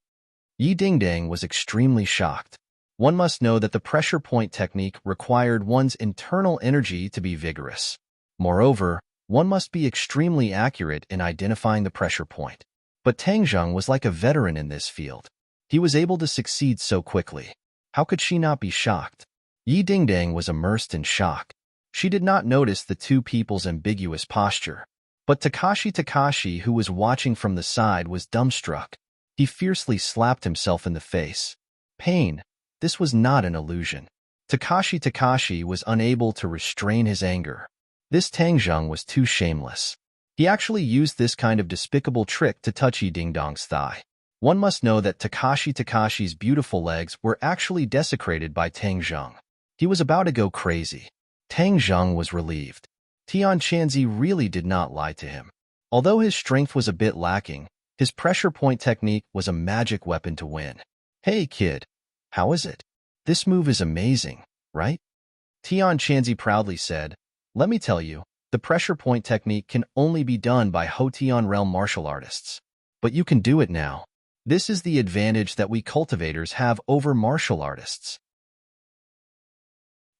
Yi Dingdang was extremely shocked. One must know that the pressure point technique required one's internal energy to be vigorous. Moreover, one must be extremely accurate in identifying the pressure point. But Tang Zheng was like a veteran in this field. He was able to succeed so quickly. How could she not be shocked? Yi Dingdang was immersed in shock. She did not notice the two people's ambiguous posture. But Takashi, who was watching from the side, was dumbstruck. He fiercely slapped himself in the face. Pain. This was not an illusion. Takashi was unable to restrain his anger. This Tang Zheng was too shameless. He actually used this kind of despicable trick to touch Yi Dingdang's thigh. One must know that Takashi's beautiful legs were actually desecrated by Tang Zheng. He was about to go crazy. Tang Zheng was relieved. Tian Chanzi really did not lie to him. Although his strength was a bit lacking, his pressure point technique was a magic weapon to win. Hey kid, how is it? This move is amazing, right? Tian Chanzi proudly said, let me tell you, the pressure point technique can only be done by Hotian realm martial artists. But you can do it now. This is the advantage that we cultivators have over martial artists.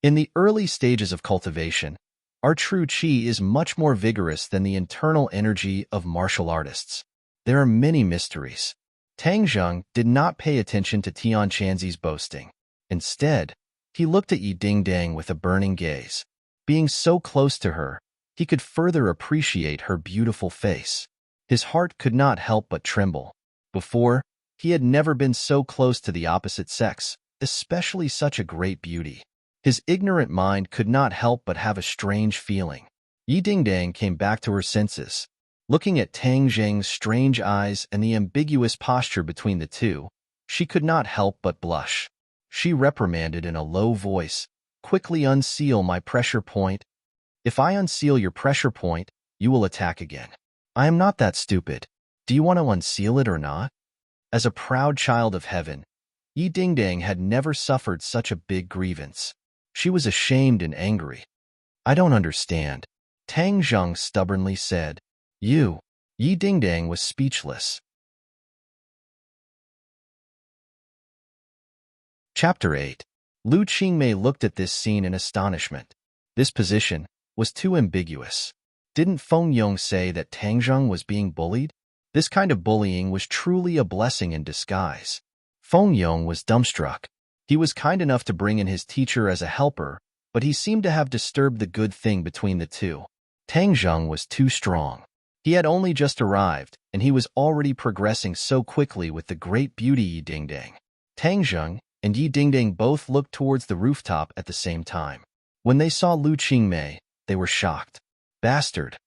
In the early stages of cultivation, our true qi is much more vigorous than the internal energy of martial artists. There are many mysteries. Tang Zheng did not pay attention to Tian Chanzi's boasting. Instead, he looked at Yi Dingdang with a burning gaze. Being so close to her, he could further appreciate her beautiful face. His heart could not help but tremble. Before, he had never been so close to the opposite sex, especially such a great beauty. His ignorant mind could not help but have a strange feeling. Yi Dingdang came back to her senses. Looking at Tang Zheng's strange eyes and the ambiguous posture between the two, she could not help but blush. She reprimanded in a low voice, quickly unseal my pressure point. If I unseal your pressure point, you will attack again. I am not that stupid. Do you want to unseal it or not? As a proud child of heaven, Yi Dingdang had never suffered such a big grievance. She was ashamed and angry. I don't understand, Tang Zheng stubbornly said. You. Yi Dingdang was speechless. Chapter 8. Lu Qingmei looked at this scene in astonishment. This position was too ambiguous. Didn't Feng Yong say that Tang Zheng was being bullied? This kind of bullying was truly a blessing in disguise. Feng Yong was dumbstruck. He was kind enough to bring in his teacher as a helper, but he seemed to have disturbed the good thing between the two. Tang Zheng was too strong. He had only just arrived, and he was already progressing so quickly with the great beauty Yi Dingdang. Tang Zheng and Yi Dingdang both looked towards the rooftop at the same time. When they saw Lu Qingmei, they were shocked. Bastard!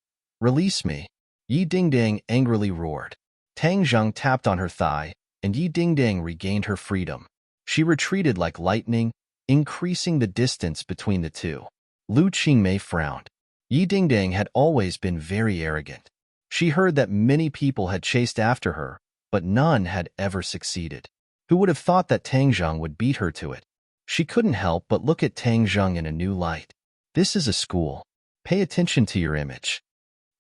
Release me! Yi Dingdang angrily roared. Tang Zheng tapped on her thigh, and Yi Dingdang regained her freedom. She retreated like lightning, increasing the distance between the two. Lu Qingmei frowned. Yi Dingdang had always been very arrogant. She heard that many people had chased after her, but none had ever succeeded. Who would have thought that Tang Zheng would beat her to it? She couldn't help but look at Tang Zheng in a new light. This is a school. Pay attention to your image.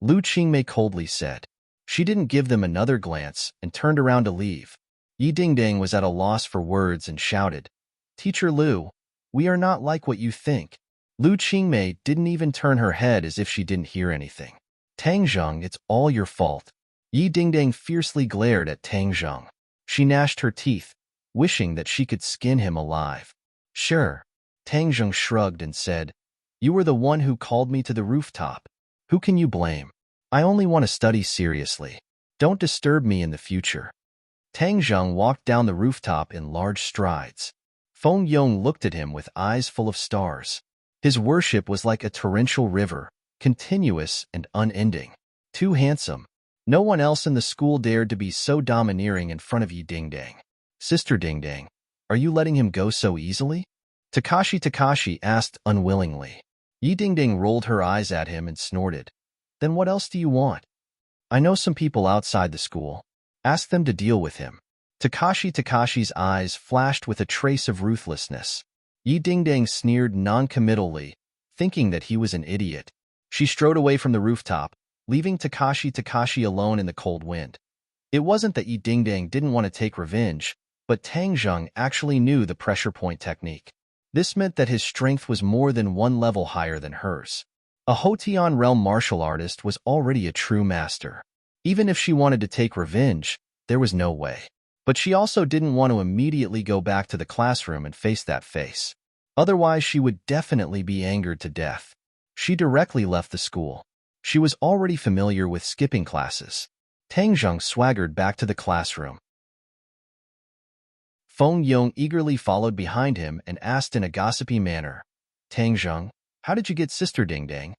Lu Qingmei coldly said. She didn't give them another glance and turned around to leave. Yi Dingdang was at a loss for words and shouted, Teacher Lu, we are not like what you think. Lu Qingmei didn't even turn her head as if she didn't hear anything. Tang Zheng, it's all your fault. Yi Dingdang fiercely glared at Tang Zheng. She gnashed her teeth, wishing that she could skin him alive. Sure. Tang Zheng shrugged and said, You were the one who called me to the rooftop. Who can you blame? I only want to study seriously. Don't disturb me in the future. Tang Zheng walked down the rooftop in large strides. Feng Yong looked at him with eyes full of stars. His worship was like a torrential river, continuous and unending. Too handsome. No one else in the school dared to be so domineering in front of Yi Dingdang. Sister Dingdang, are you letting him go so easily? Takashi asked unwillingly. Yi Dingdang rolled her eyes at him and snorted. Then what else do you want? I know some people outside the school. Ask them to deal with him. Takashi's eyes flashed with a trace of ruthlessness. Yi Dingdang sneered non-committally, thinking that he was an idiot. She strode away from the rooftop, leaving Takashi alone in the cold wind. It wasn't that Yi Dingdang didn't want to take revenge, but Tang Zheng actually knew the pressure point technique. This meant that his strength was more than one level higher than hers. A Hotian realm martial artist was already a true master. Even if she wanted to take revenge, there was no way. But she also didn't want to immediately go back to the classroom and face that face. Otherwise, she would definitely be angered to death. She directly left the school. She was already familiar with skipping classes. Tang Zheng swaggered back to the classroom. Feng Yong eagerly followed behind him and asked in a gossipy manner, Tang Zheng, how did you get Sister Ding Dang?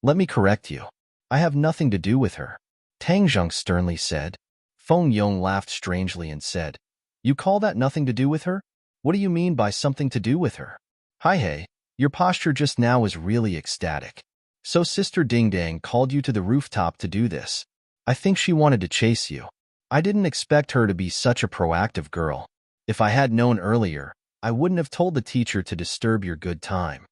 Let me correct you. I have nothing to do with her. Tang Zheng sternly said. Feng Yong laughed strangely and said, You call that nothing to do with her? What do you mean by something to do with her? Hi hey, your posture just now was really ecstatic. So Sister Ding Dang called you to the rooftop to do this. I think she wanted to chase you. I didn't expect her to be such a proactive girl. If I had known earlier, I wouldn't have told the teacher to disturb your good time.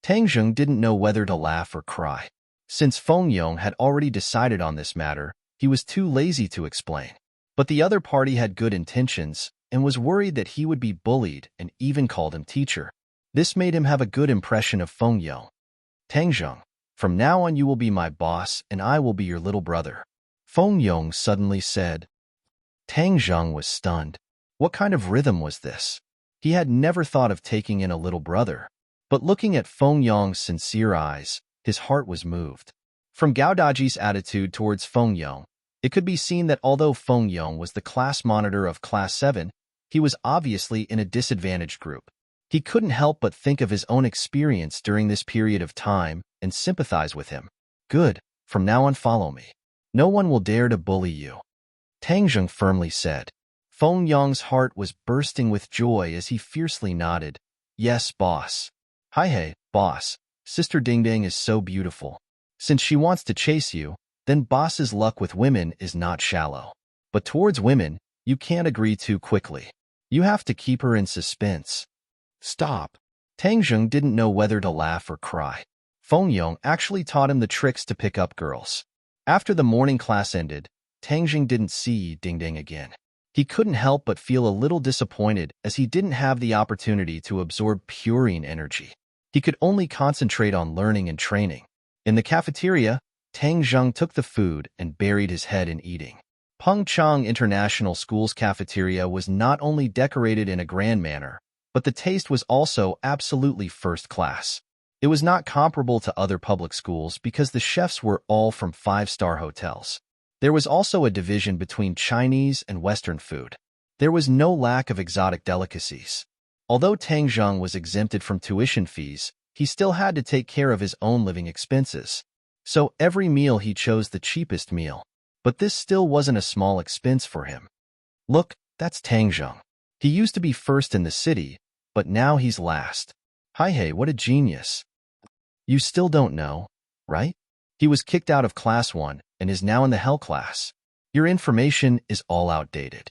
Tang Zheng didn't know whether to laugh or cry. Since Feng Yong had already decided on this matter, he was too lazy to explain. But the other party had good intentions and was worried that he would be bullied and even called him teacher. This made him have a good impression of Feng Yong. Tang Zheng, from now on you will be my boss and I will be your little brother. Feng Yong suddenly said. Tang Zheng was stunned. What kind of rhythm was this? He had never thought of taking in a little brother. But looking at Feng Yong's sincere eyes, his heart was moved. From Gao Daji's attitude towards Feng Yong, it could be seen that although Feng Yong was the class monitor of Class 7, he was obviously in a disadvantaged group. He couldn't help but think of his own experience during this period of time and sympathize with him. Good, from now on follow me. No one will dare to bully you. Tang Zheng firmly said. Feng Yong's heart was bursting with joy as he fiercely nodded. Yes, boss. Hi hey, boss. Sister Ding Dang is so beautiful. Since she wants to chase you, then boss's luck with women is not shallow. But towards women, you can't agree too quickly. You have to keep her in suspense. Stop. Tang Zheng didn't know whether to laugh or cry. Feng Yong actually taught him the tricks to pick up girls. After the morning class ended, Tang Zheng didn't see Ding Dang again. He couldn't help but feel a little disappointed as he didn't have the opportunity to absorb purine energy. He could only concentrate on learning and training. In the cafeteria, Tang Zheng took the food and buried his head in eating. Pengchang International School's cafeteria was not only decorated in a grand manner, but the taste was also absolutely first class. It was not comparable to other public schools because the chefs were all from five-star hotels. There was also a division between Chinese and Western food. There was no lack of exotic delicacies. Although Tang Zheng was exempted from tuition fees, he still had to take care of his own living expenses. So every meal he chose the cheapest meal. But this still wasn't a small expense for him. Look, that's Tang Zheng. He used to be first in the city, but now he's last. Hi hey, what a genius. You still don't know, right? He was kicked out of Class 1 and is now in the Hell class. Your information is all outdated.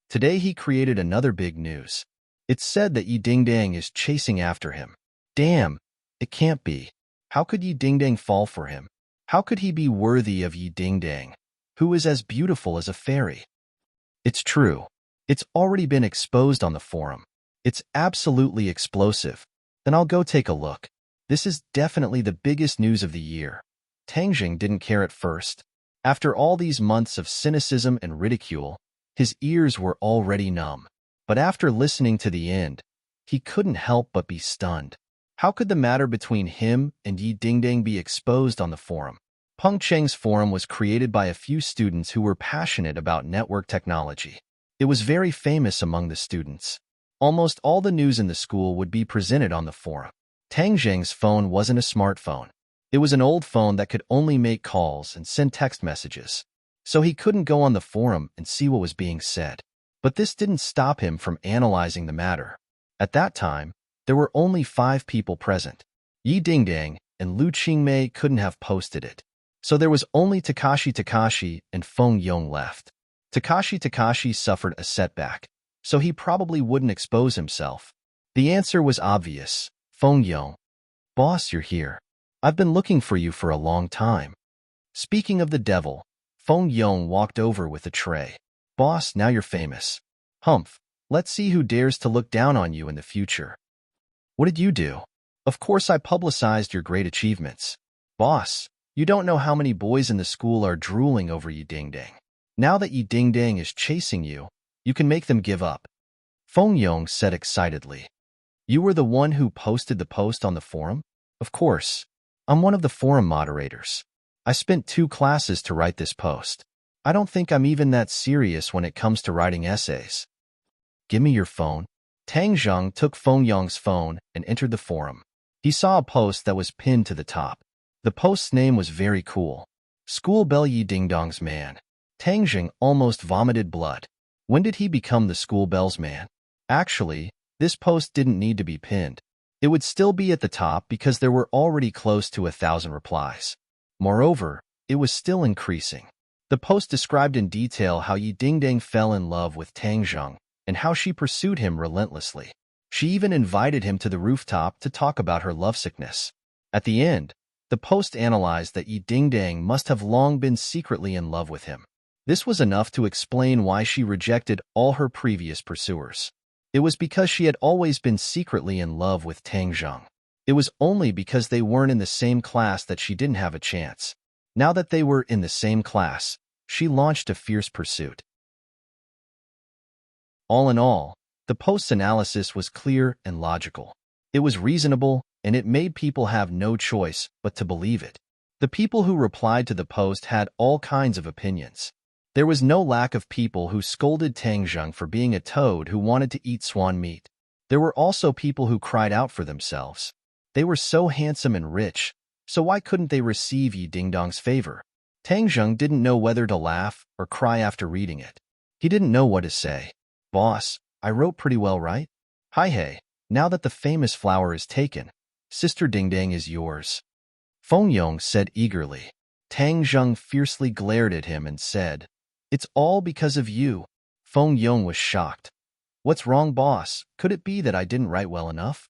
Today he created another big news. It's said that Yi Ding Dang is chasing after him. Damn, it can't be. How could Yi Ding Dang fall for him? How could he be worthy of Yi Ding Dang, who is as beautiful as a fairy? It's true. It's already been exposed on the forum. It's absolutely explosive. Then I'll go take a look. This is definitely the biggest news of the year. Tang Zheng didn't care at first. After all these months of cynicism and ridicule, his ears were already numb. But after listening to the end, he couldn't help but be stunned. How could the matter between him and Yi Ding Dang be exposed on the forum? Pengchang's forum was created by a few students who were passionate about network technology. It was very famous among the students. Almost all the news in the school would be presented on the forum. Tang Zheng's phone wasn't a smartphone. It was an old phone that could only make calls and send text messages. So he couldn't go on the forum and see what was being said. But this didn't stop him from analyzing the matter. At that time, there were only 5 people present. Yi Ding Dang and Lu Qingmei couldn't have posted it. So there was only Takashi and Feng Yong left. Takashi suffered a setback, so he probably wouldn't expose himself. The answer was obvious. Feng Yong. Boss, you're here. I've been looking for you for a long time. Speaking of the devil, Feng Yong walked over with a tray. Boss, now you're famous. Humph, let's see who dares to look down on you in the future. What did you do? Of course I publicized your great achievements. Boss, you don't know how many boys in the school are drooling over Yi Dingdang. Now that Yi Dingdang is chasing you, you can make them give up. Feng Yong said excitedly. You were the one who posted the post on the forum? Of course. I'm one of the forum moderators. I spent 2 classes to write this post. I don't think I'm even that serious when it comes to writing essays. Give me your phone. Tang Zheng took Feng Yong's phone and entered the forum. He saw a post that was pinned to the top. The post's name was very cool. School Bell Yi Dingdong's man. Tang Zheng almost vomited blood. When did he become the school bell's man? Actually, this post didn't need to be pinned. It would still be at the top because there were already close to 1,000 replies. Moreover, it was still increasing. The post described in detail how Yi Dingdang fell in love with Tang Zheng and how she pursued him relentlessly. She even invited him to the rooftop to talk about her lovesickness. At the end, the post analyzed that Yi Dingdang must have long been secretly in love with him. This was enough to explain why she rejected all her previous pursuers. It was because she had always been secretly in love with Tang Zheng. It was only because they weren't in the same class that she didn't have a chance. Now that they were in the same class, she launched a fierce pursuit. All in all, the post's analysis was clear and logical. It was reasonable, and it made people have no choice but to believe it. The people who replied to the post had all kinds of opinions. There was no lack of people who scolded Tang Zheng for being a toad who wanted to eat swan meat. There were also people who cried out for themselves. They were so handsome and rich, so why couldn't they receive Yi Dingdong's favor? Tang Zheng didn't know whether to laugh or cry after reading it. He didn't know what to say. Boss, I wrote pretty well, right? Hi hey, now that the famous flower is taken, Sister Dingdang is yours. Feng Yong said eagerly. Tang Zheng fiercely glared at him and said, It's all because of you. Feng Yong was shocked. What's wrong, boss? Could it be that I didn't write well enough?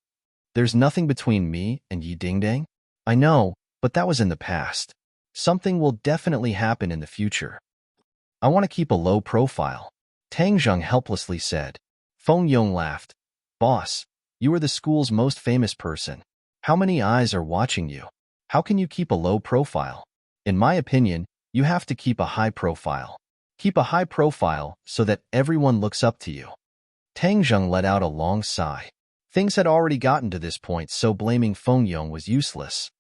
There's nothing between me and Yi Dingdang. I know, but that was in the past. Something will definitely happen in the future. I want to keep a low profile. Tang Zheng helplessly said. Feng Yong laughed. Boss, you are the school's most famous person. How many eyes are watching you? How can you keep a low profile? In my opinion, you have to keep a high profile. Keep a high profile so that everyone looks up to you. Tang Zheng let out a long sigh. Things had already gotten to this point, so blaming Feng Yong was useless.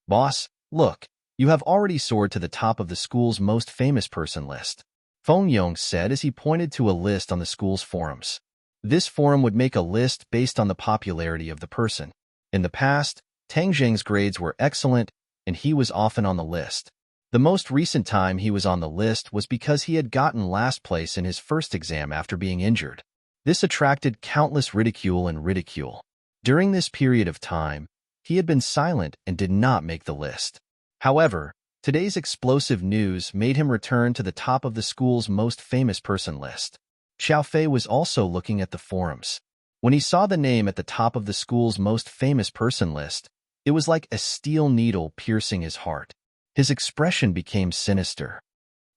Boss, look, you have already soared to the top of the school's most famous person list. Feng Yong said as he pointed to a list on the school's forums. This forum would make a list based on the popularity of the person. In the past, Tang Zheng's grades were excellent, and he was often on the list. The most recent time he was on the list was because he had gotten last place in his first exam after being injured. This attracted countless ridicule. During this period of time, he had been silent and did not make the list. However, today's explosive news made him return to the top of the school's most famous person list. Xiao Fei was also looking at the forums. When he saw the name at the top of the school's most famous person list, it was like a steel needle piercing his heart. His expression became sinister.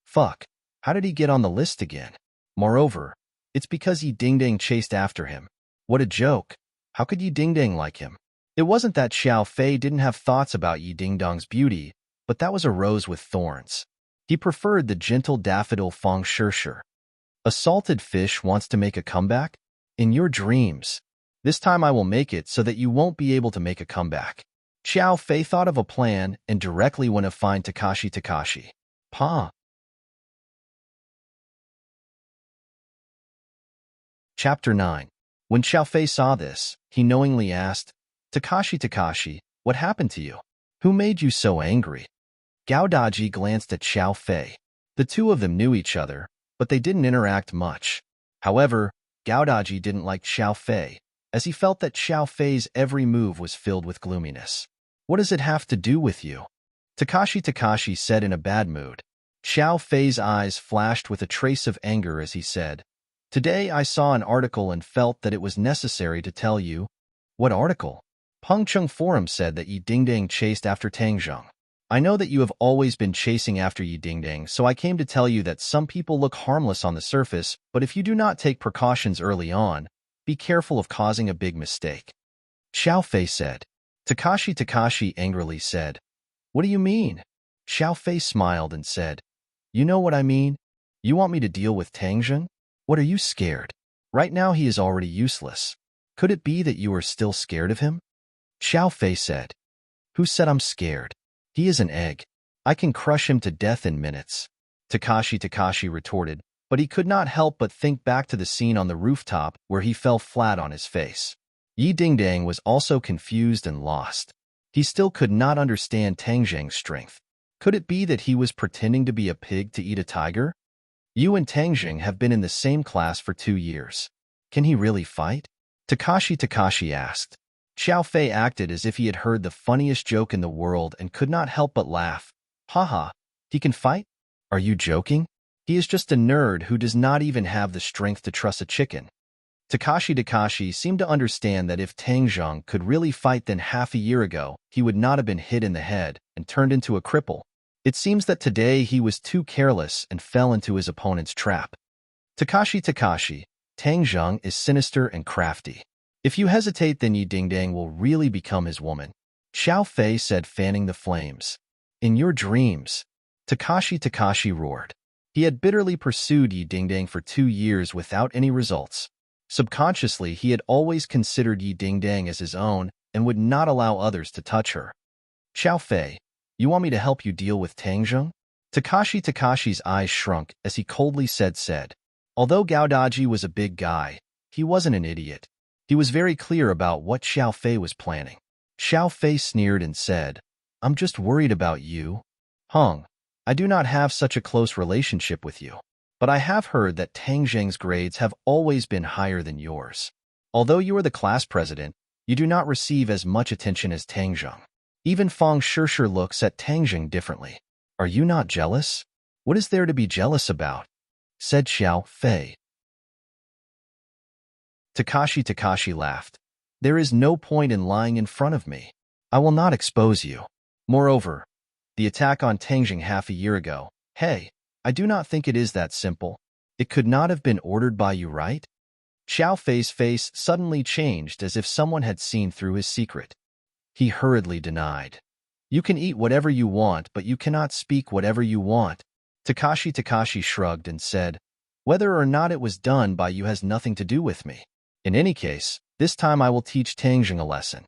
Fuck, how did he get on the list again? Moreover, it's because Yi Dingdang chased after him. What a joke. How could Yi Dingdang like him? It wasn't that Xiao Fei didn't have thoughts about Yi Dingdang's beauty, but that was a rose with thorns. He preferred the gentle daffodil Feng Shishir. A salted fish wants to make a comeback? In your dreams. This time I will make it so that you won't be able to make a comeback. Xiao Fei thought of a plan and directly went to find Takashi. Pa. Chapter 9. When Xiao Fei saw this, he knowingly asked, Takashi, what happened to you? Who made you so angry? Gao Daji glanced at Xiao Fei. The two of them knew each other, but they didn't interact much. However, Gao Daji didn't like Xiao Fei, as he felt that Xiao Fei's every move was filled with gloominess. What does it have to do with you? Takashi said in a bad mood. Xiao Fei's eyes flashed with a trace of anger as he said, Today I saw an article and felt that it was necessary to tell you. What article? Pengcheng Forum said that Yi Dingdang chased after Tang Zheng. I know that you have always been chasing after Yi Dingdang, so I came to tell you that some people look harmless on the surface, but if you do not take precautions early on, be careful of causing a big mistake. Xiao Fei said. Takashi angrily said. What do you mean? Xiao Fei smiled and said, You know what I mean? You want me to deal with Tangjun? What are you scared? Right now he is already useless. Could it be that you are still scared of him? Xiao Fei said. Who said I'm scared? He is an egg. I can crush him to death in minutes. Takashi retorted, but he could not help but think back to the scene on the rooftop where he fell flat on his face. Yi Dingdang was also confused and lost. He still could not understand Tangjang's strength. Could it be that he was pretending to be a pig to eat a tiger? You and Tangjang have been in the same class for 2 years. Can he really fight? Takashi asked. Xiao Fei acted as if he had heard the funniest joke in the world and could not help but laugh. Haha, he can fight? Are you joking? He is just a nerd who does not even have the strength to truss a chicken. Takashi seemed to understand that if Tangjang could really fight, then half a year ago, he would not have been hit in the head and turned into a cripple. It seems that today he was too careless and fell into his opponent's trap. Takashi, Tangjang is sinister and crafty. If you hesitate, then Yi Dingdang will really become his woman. Xiao Fei said, fanning the flames. In your dreams. Takashi roared. He had bitterly pursued Yi Dingdang for 2 years without any results. Subconsciously, he had always considered Yi Dingdang as his own and would not allow others to touch her. Xiao Fei, you want me to help you deal with Tangjung? Takashi's eyes shrunk as he coldly said. Although Gao Daji was a big guy, he wasn't an idiot. He was very clear about what Xiao Fei was planning. Xiao Fei sneered and said, I'm just worried about you. Hung, I do not have such a close relationship with you. But I have heard that Tangjang's grades have always been higher than yours. Although you are the class president, you do not receive as much attention as Tangjang. Even Fang Shishir looks at Tangjang differently. Are you not jealous? What is there to be jealous about? Said Xiao Fei. Takashi laughed. There is no point in lying in front of me. I will not expose you. Moreover, the attack on Tangjang half a year ago, hey, I do not think it is that simple. It could not have been ordered by you, right? Xiao Fei's face suddenly changed as if someone had seen through his secret. He hurriedly denied. You can eat whatever you want, but you cannot speak whatever you want. Takashi shrugged and said, Whether or not it was done by you has nothing to do with me. In any case, this time I will teach Tangjang a lesson.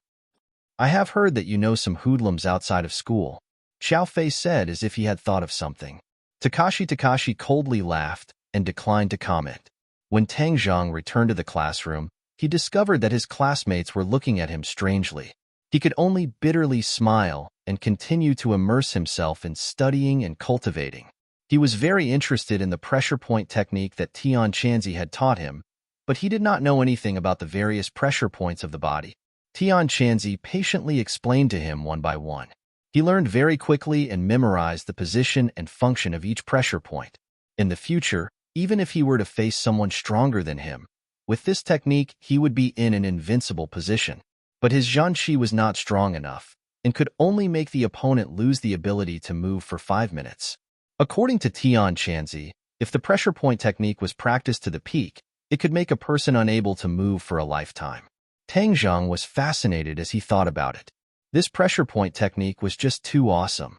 I have heard that you know some hoodlums outside of school. Xiao Fei said as if he had thought of something. Takashi coldly laughed and declined to comment. When Tangjang returned to the classroom, he discovered that his classmates were looking at him strangely. He could only bitterly smile and continue to immerse himself in studying and cultivating. He was very interested in the pressure point technique that Tian Chanzi had taught him, but he did not know anything about the various pressure points of the body. Tian Chanzi patiently explained to him one by one. He learned very quickly and memorized the position and function of each pressure point. In the future, even if he were to face someone stronger than him, with this technique he would be in an invincible position. But his Zhanqi was not strong enough, and could only make the opponent lose the ability to move for 5 minutes. According to Tian Chanzi, if the pressure point technique was practiced to the peak, it could make a person unable to move for a lifetime. Tangjang was fascinated as he thought about it. This pressure point technique was just too awesome.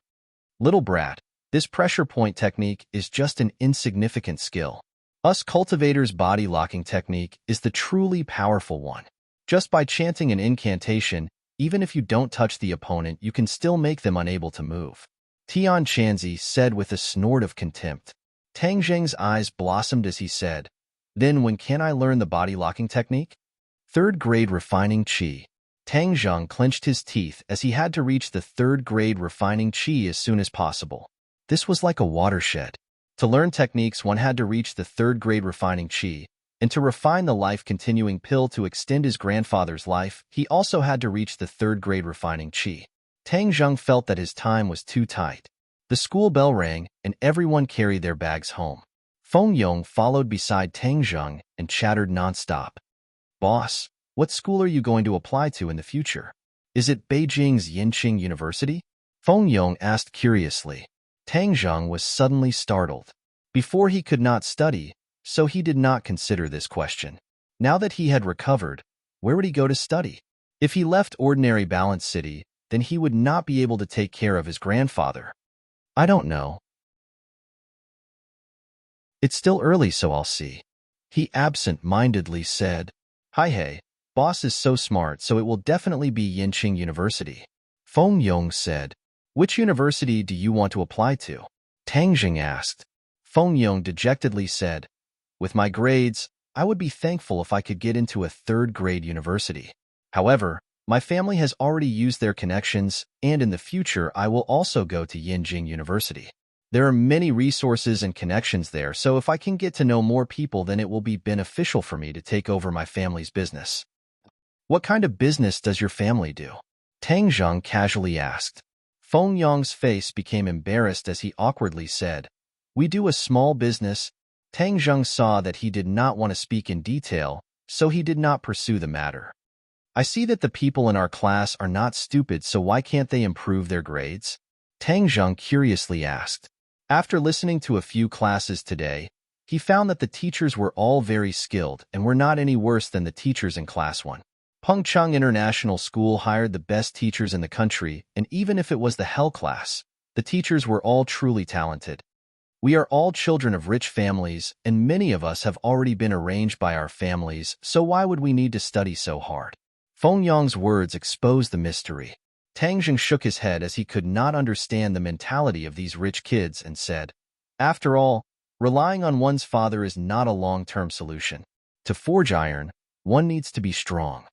Little brat, this pressure point technique is just an insignificant skill. Us cultivators' body locking technique is the truly powerful one. Just by chanting an incantation, even if you don't touch the opponent, you can still make them unable to move. Tian Chanzi said with a snort of contempt. Tangjang's eyes blossomed as he said, Then when can I learn the body locking technique? 3rd grade refining chi. Tangjang clenched his teeth as he had to reach the 3rd grade refining chi as soon as possible. This was like a watershed. To learn techniques, one had to reach the 3rd grade refining chi, and to refine the life-continuing pill to extend his grandfather's life, he also had to reach the 3rd grade refining chi. Tangjang felt that his time was too tight. The school bell rang, and everyone carried their bags home. Feng Yong followed beside Tangjang and chattered nonstop. Boss, what school are you going to apply to in the future? Is it Beijing's Yinqing University? Feng Yong asked curiously. Tangjang was suddenly startled. Before he could not study, so he did not consider this question. Now that he had recovered, where would he go to study? If he left ordinary Balance City, then he would not be able to take care of his grandfather. I don't know. It's still early, so I'll see. He absent-mindedly said. Hi hey, boss is so smart, so it will definitely be Yinqing University. Feng Yong said. Which university do you want to apply to? Tang Jing asked. Feng Yong dejectedly said, with my grades, I would be thankful if I could get into a third-grade university. However, my family has already used their connections, and in the future I will also go to Yinqing University. There are many resources and connections there, so if I can get to know more people, then it will be beneficial for me to take over my family's business. What kind of business does your family do? Tang Zheng casually asked. Feng Yong's face became embarrassed as he awkwardly said, We do a small business. Tang Zheng saw that he did not want to speak in detail, so he did not pursue the matter. I see that the people in our class are not stupid, so why can't they improve their grades? Tang Zheng curiously asked. After listening to a few classes today, he found that the teachers were all very skilled and were not any worse than the teachers in Class 1. Pengcheng International School hired the best teachers in the country, and even if it was the Hell class, the teachers were all truly talented. We are all children of rich families, and many of us have already been arranged by our families, so why would we need to study so hard? Feng Yong's words exposed the mystery. Tang Jing shook his head as he could not understand the mentality of these rich kids and said, After all, relying on one's father is not a long-term solution. To forge iron, one needs to be strong.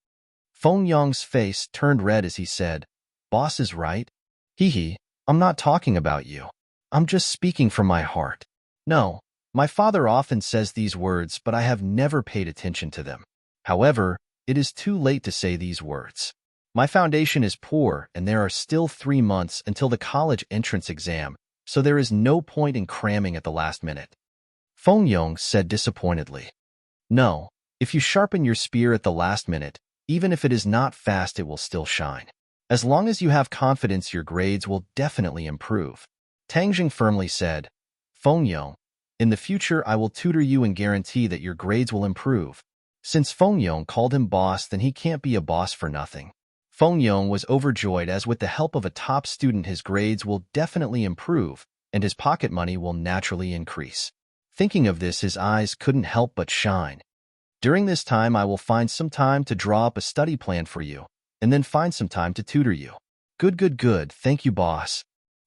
Feng Yong's face turned red as he said, Boss is right. Hee, I'm not talking about you. I'm just speaking from my heart. No, my father often says these words, but I have never paid attention to them. However, it is too late to say these words. My foundation is poor, and there are still 3 months until the college entrance exam, so there is no point in cramming at the last minute. Feng Yong said disappointedly. No, if you sharpen your spear at the last minute, even if it is not fast, it will still shine. As long as you have confidence, your grades will definitely improve. Tang Jing firmly said, Feng Yong, in the future I will tutor you and guarantee that your grades will improve. Since Feng Yong called him boss, then he can't be a boss for nothing. Feng Yong was overjoyed as with the help of a top student his grades will definitely improve, and his pocket money will naturally increase. Thinking of this, his eyes couldn't help but shine. During this time, I will find some time to draw up a study plan for you, and then find some time to tutor you. Good. Thank you, boss.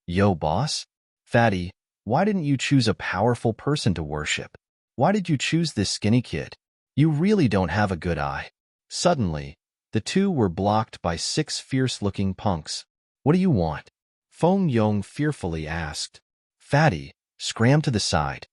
Yo, boss? Fatty, why didn't you choose a powerful person to worship? Why did you choose this skinny kid? You really don't have a good eye. Suddenly, the two were blocked by 6 fierce-looking punks. What do you want? Feng Yong fearfully asked. Fatty, scram to the side.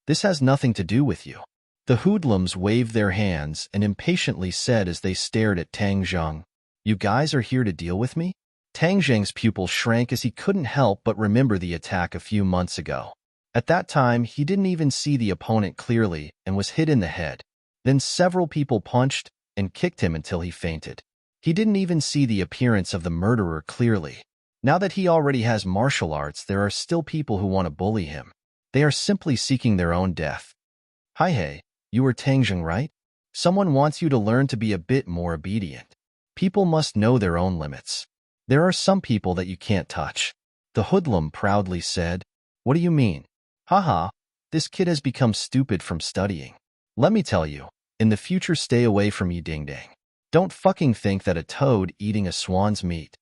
This has nothing to do with you. The hoodlums waved their hands and impatiently said as they stared at Tang Zheng, You guys are here to deal with me? Tang Zheng's pupil shrank as he couldn't help but remember the attack a few months ago. At that time, he didn't even see the opponent clearly and was hit in the head. Then several people punched and kicked him until he fainted. He didn't even see the appearance of the murderer clearly. Now that he already has martial arts, there are still people who want to bully him. They are simply seeking their own death. Hi hey, you are Tang Zheng, right? Someone wants you to learn to be a bit more obedient. People must know their own limits. There are some people that you can't touch. The hoodlum proudly said. What do you mean? Haha, this kid has become stupid from studying. Let me tell you, in the future stay away from Yi Ding Dang. Don't fucking think that a toad eating a swan's meat.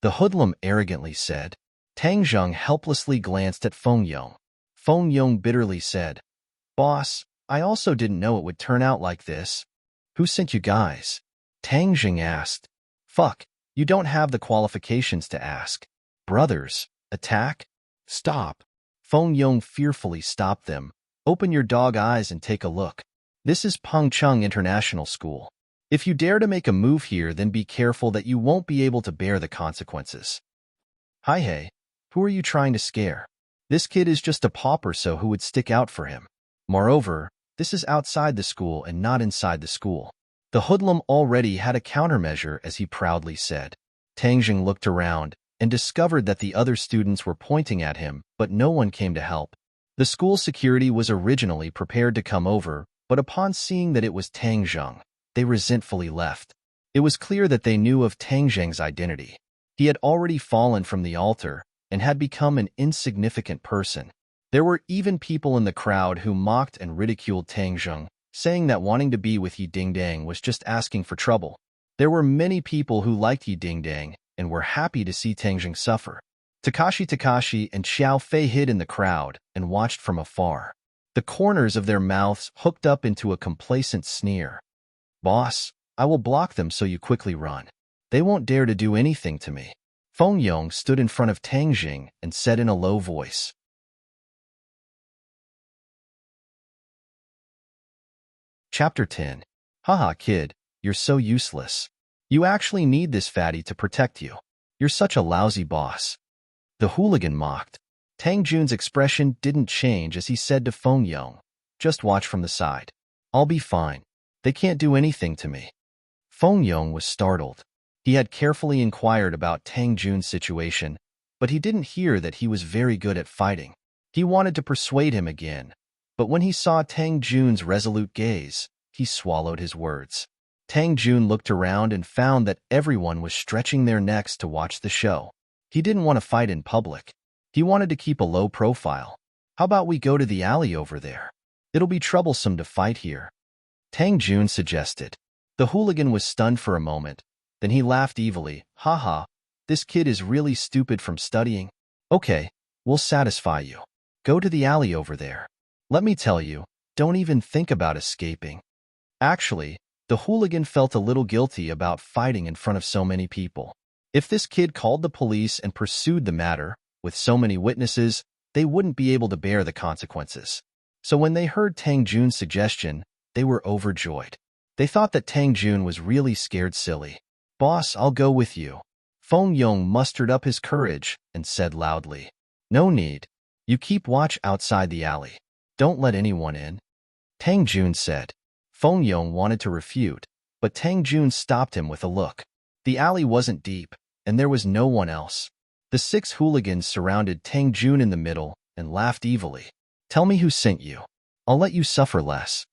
The hoodlum arrogantly said. Tang Zheng helplessly glanced at Feng Yong. Feng Yong bitterly said, Boss, I also didn't know it would turn out like this. Who sent you guys? Tang Jing asked. Fuck, you don't have the qualifications to ask. Brothers, attack? Stop. Feng Yong fearfully stopped them. Open your dog eyes and take a look. This is Pengcheng International School. If you dare to make a move here, then be careful that you won't be able to bear the consequences. Hi hey, who are you trying to scare? This kid is just a pauper, so who would stick out for him? Moreover, this is outside the school and not inside the school. The hoodlum already had a countermeasure, as he proudly said. Tang Jing looked around and discovered that the other students were pointing at him, but no one came to help. The school security was originally prepared to come over, but upon seeing that it was Tang Zheng, they resentfully left. It was clear that they knew of Tang Zheng's identity. He had already fallen from the altar and had become an insignificant person. There were even people in the crowd who mocked and ridiculed Tang Zheng, saying that wanting to be with Yi Dingdang was just asking for trouble. There were many people who liked Yi Dingdang and were happy to see Tang Zheng suffer. Takashi and Xiao Fei hid in the crowd and watched from afar. The corners of their mouths hooked up into a complacent sneer. "Boss, I will block them so you quickly run. They won't dare to do anything to me." Feng Yong stood in front of Tang Zheng and said in a low voice. Chapter 10. Haha, kid, you're so useless. You actually need this fatty to protect you. You're such a lousy boss. The hooligan mocked. Tang Jun's expression didn't change as he said to Feng Yong, "Just watch from the side. I'll be fine. They can't do anything to me." Feng Yong was startled. He had carefully inquired about Tang Jun's situation, but he didn't hear that he was very good at fighting. He wanted to persuade him again, but when he saw Tang Jun's resolute gaze, he swallowed his words. Tang Jun looked around and found that everyone was stretching their necks to watch the show. He didn't want to fight in public. He wanted to keep a low profile. "How about we go to the alley over there? It'll be troublesome to fight here," Tang Jun suggested. The hooligan was stunned for a moment. Then he laughed evilly. "Haha, this kid is really stupid from studying. Okay, we'll satisfy you. Go to the alley over there. Let me tell you, don't even think about escaping." Actually, the hooligan felt a little guilty about fighting in front of so many people. If this kid called the police and pursued the matter, with so many witnesses, they wouldn't be able to bear the consequences. So when they heard Tang Jun's suggestion, they were overjoyed. They thought that Tang Jun was really scared silly. "Boss, I'll go with you." Feng Yong mustered up his courage and said loudly. "No need. You keep watch outside the alley. Don't let anyone in," Tang Jun said. Feng Yong wanted to refute, but Tang Jun stopped him with a look. The alley wasn't deep, and there was no one else. The 6 hooligans surrounded Tang Jun in the middle and laughed evilly. "Tell me who sent you. I'll let you suffer less,"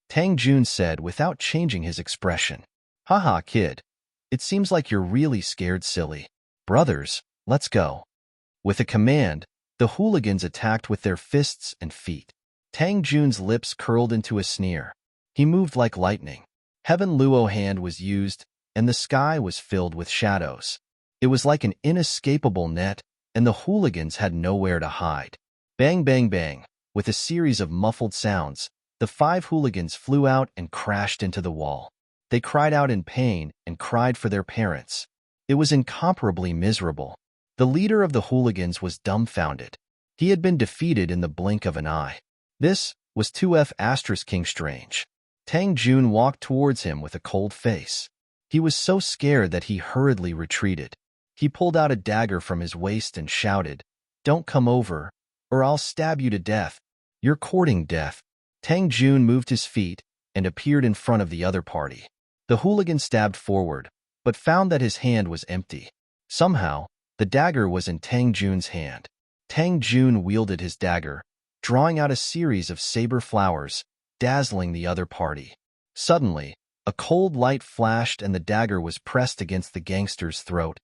Tang Jun said without changing his expression. "Haha, kid. It seems like you're really scared silly. Brothers, let's go." With a command, the hooligans attacked with their fists and feet. Tang Jun's lips curled into a sneer. He moved like lightning. Heaven Luo hand was used, and the sky was filled with shadows. It was like an inescapable net, and the hooligans had nowhere to hide. Bang, bang, bang. With a series of muffled sounds, the 5 hooligans flew out and crashed into the wall. They cried out in pain and cried for their parents. It was incomparably miserable. The leader of the hooligans was dumbfounded. He had been defeated in the blink of an eye. This was 2F King Strange. Tang Jun walked towards him with a cold face. He was so scared that he hurriedly retreated. He pulled out a dagger from his waist and shouted, "Don't come over, or I'll stab you to death. You're courting death." Tang Jun moved his feet and appeared in front of the other party. The hooligan stabbed forward, but found that his hand was empty. Somehow, the dagger was in Tang Jun's hand. Tang Jun wielded his dagger, drawing out a series of saber flowers, dazzling the other party. Suddenly, a cold light flashed and the dagger was pressed against the gangster's throat.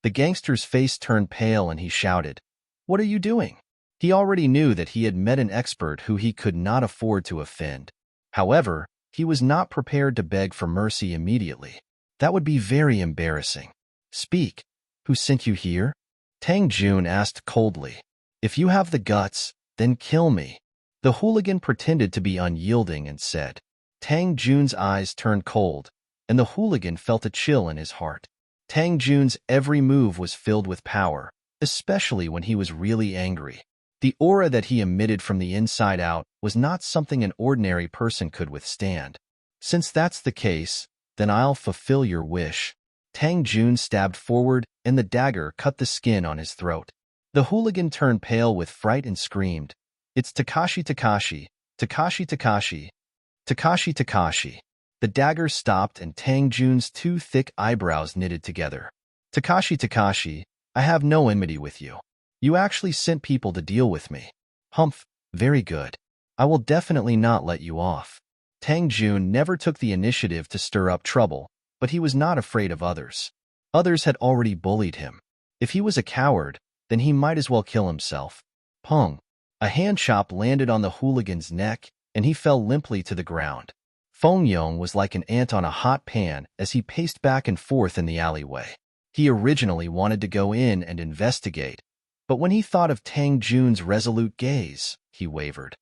The gangster's face turned pale and he shouted, "What are you doing?" He already knew that he had met an expert who he could not afford to offend. However, he was not prepared to beg for mercy immediately. That would be very embarrassing. "Speak. Who sent you here?" Tang Jun asked coldly. "If you have the guts, then kill me." The hooligan pretended to be unyielding and said. Tang Jun's eyes turned cold, and the hooligan felt a chill in his heart. Tang Jun's every move was filled with power, especially when he was really angry. The aura that he emitted from the inside out was not something an ordinary person could withstand. "Since that's the case, then I'll fulfill your wish." Tang Jun stabbed forward, and the dagger cut the skin on his throat. The hooligan turned pale with fright and screamed, "It's Takashi Takashi, Takashi Takashi, Takashi Takashi." The dagger stopped and Tang Jun's 2 thick eyebrows knitted together. "Takashi Takashi, I have no enmity with you. You actually sent people to deal with me. Humph, very good. I will definitely not let you off." Tang Jun never took the initiative to stir up trouble, but he was not afraid of others. Others had already bullied him. If he was a coward, then he might as well kill himself. Pong! A hand chop landed on the hooligan's neck, and he fell limply to the ground. Feng Yong was like an ant on a hot pan as he paced back and forth in the alleyway. He originally wanted to go in and investigate, but when he thought of Tang Jun's resolute gaze, he wavered.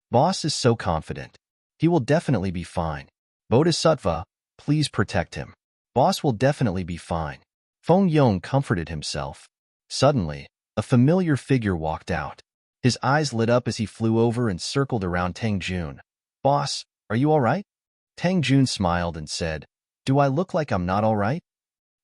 Boss is so confident. He will definitely be fine. Bodhisattva, please protect him. Boss will definitely be fine. Feng Yong comforted himself. Suddenly, a familiar figure walked out. His eyes lit up as he flew over and circled around Tang Jun. Boss, are you all right? Tang Jun smiled and said, Do I look like I'm not all right?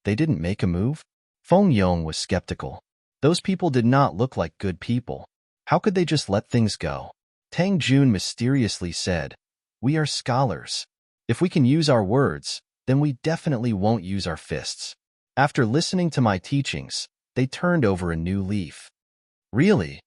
They didn't make a move? Feng Yong was skeptical. Those people did not look like good people. How could they just let things go? Tang Jun mysteriously said, We are scholars. If we can use our words, then we definitely won't use our fists. After listening to my teachings, they turned over a new leaf. Really?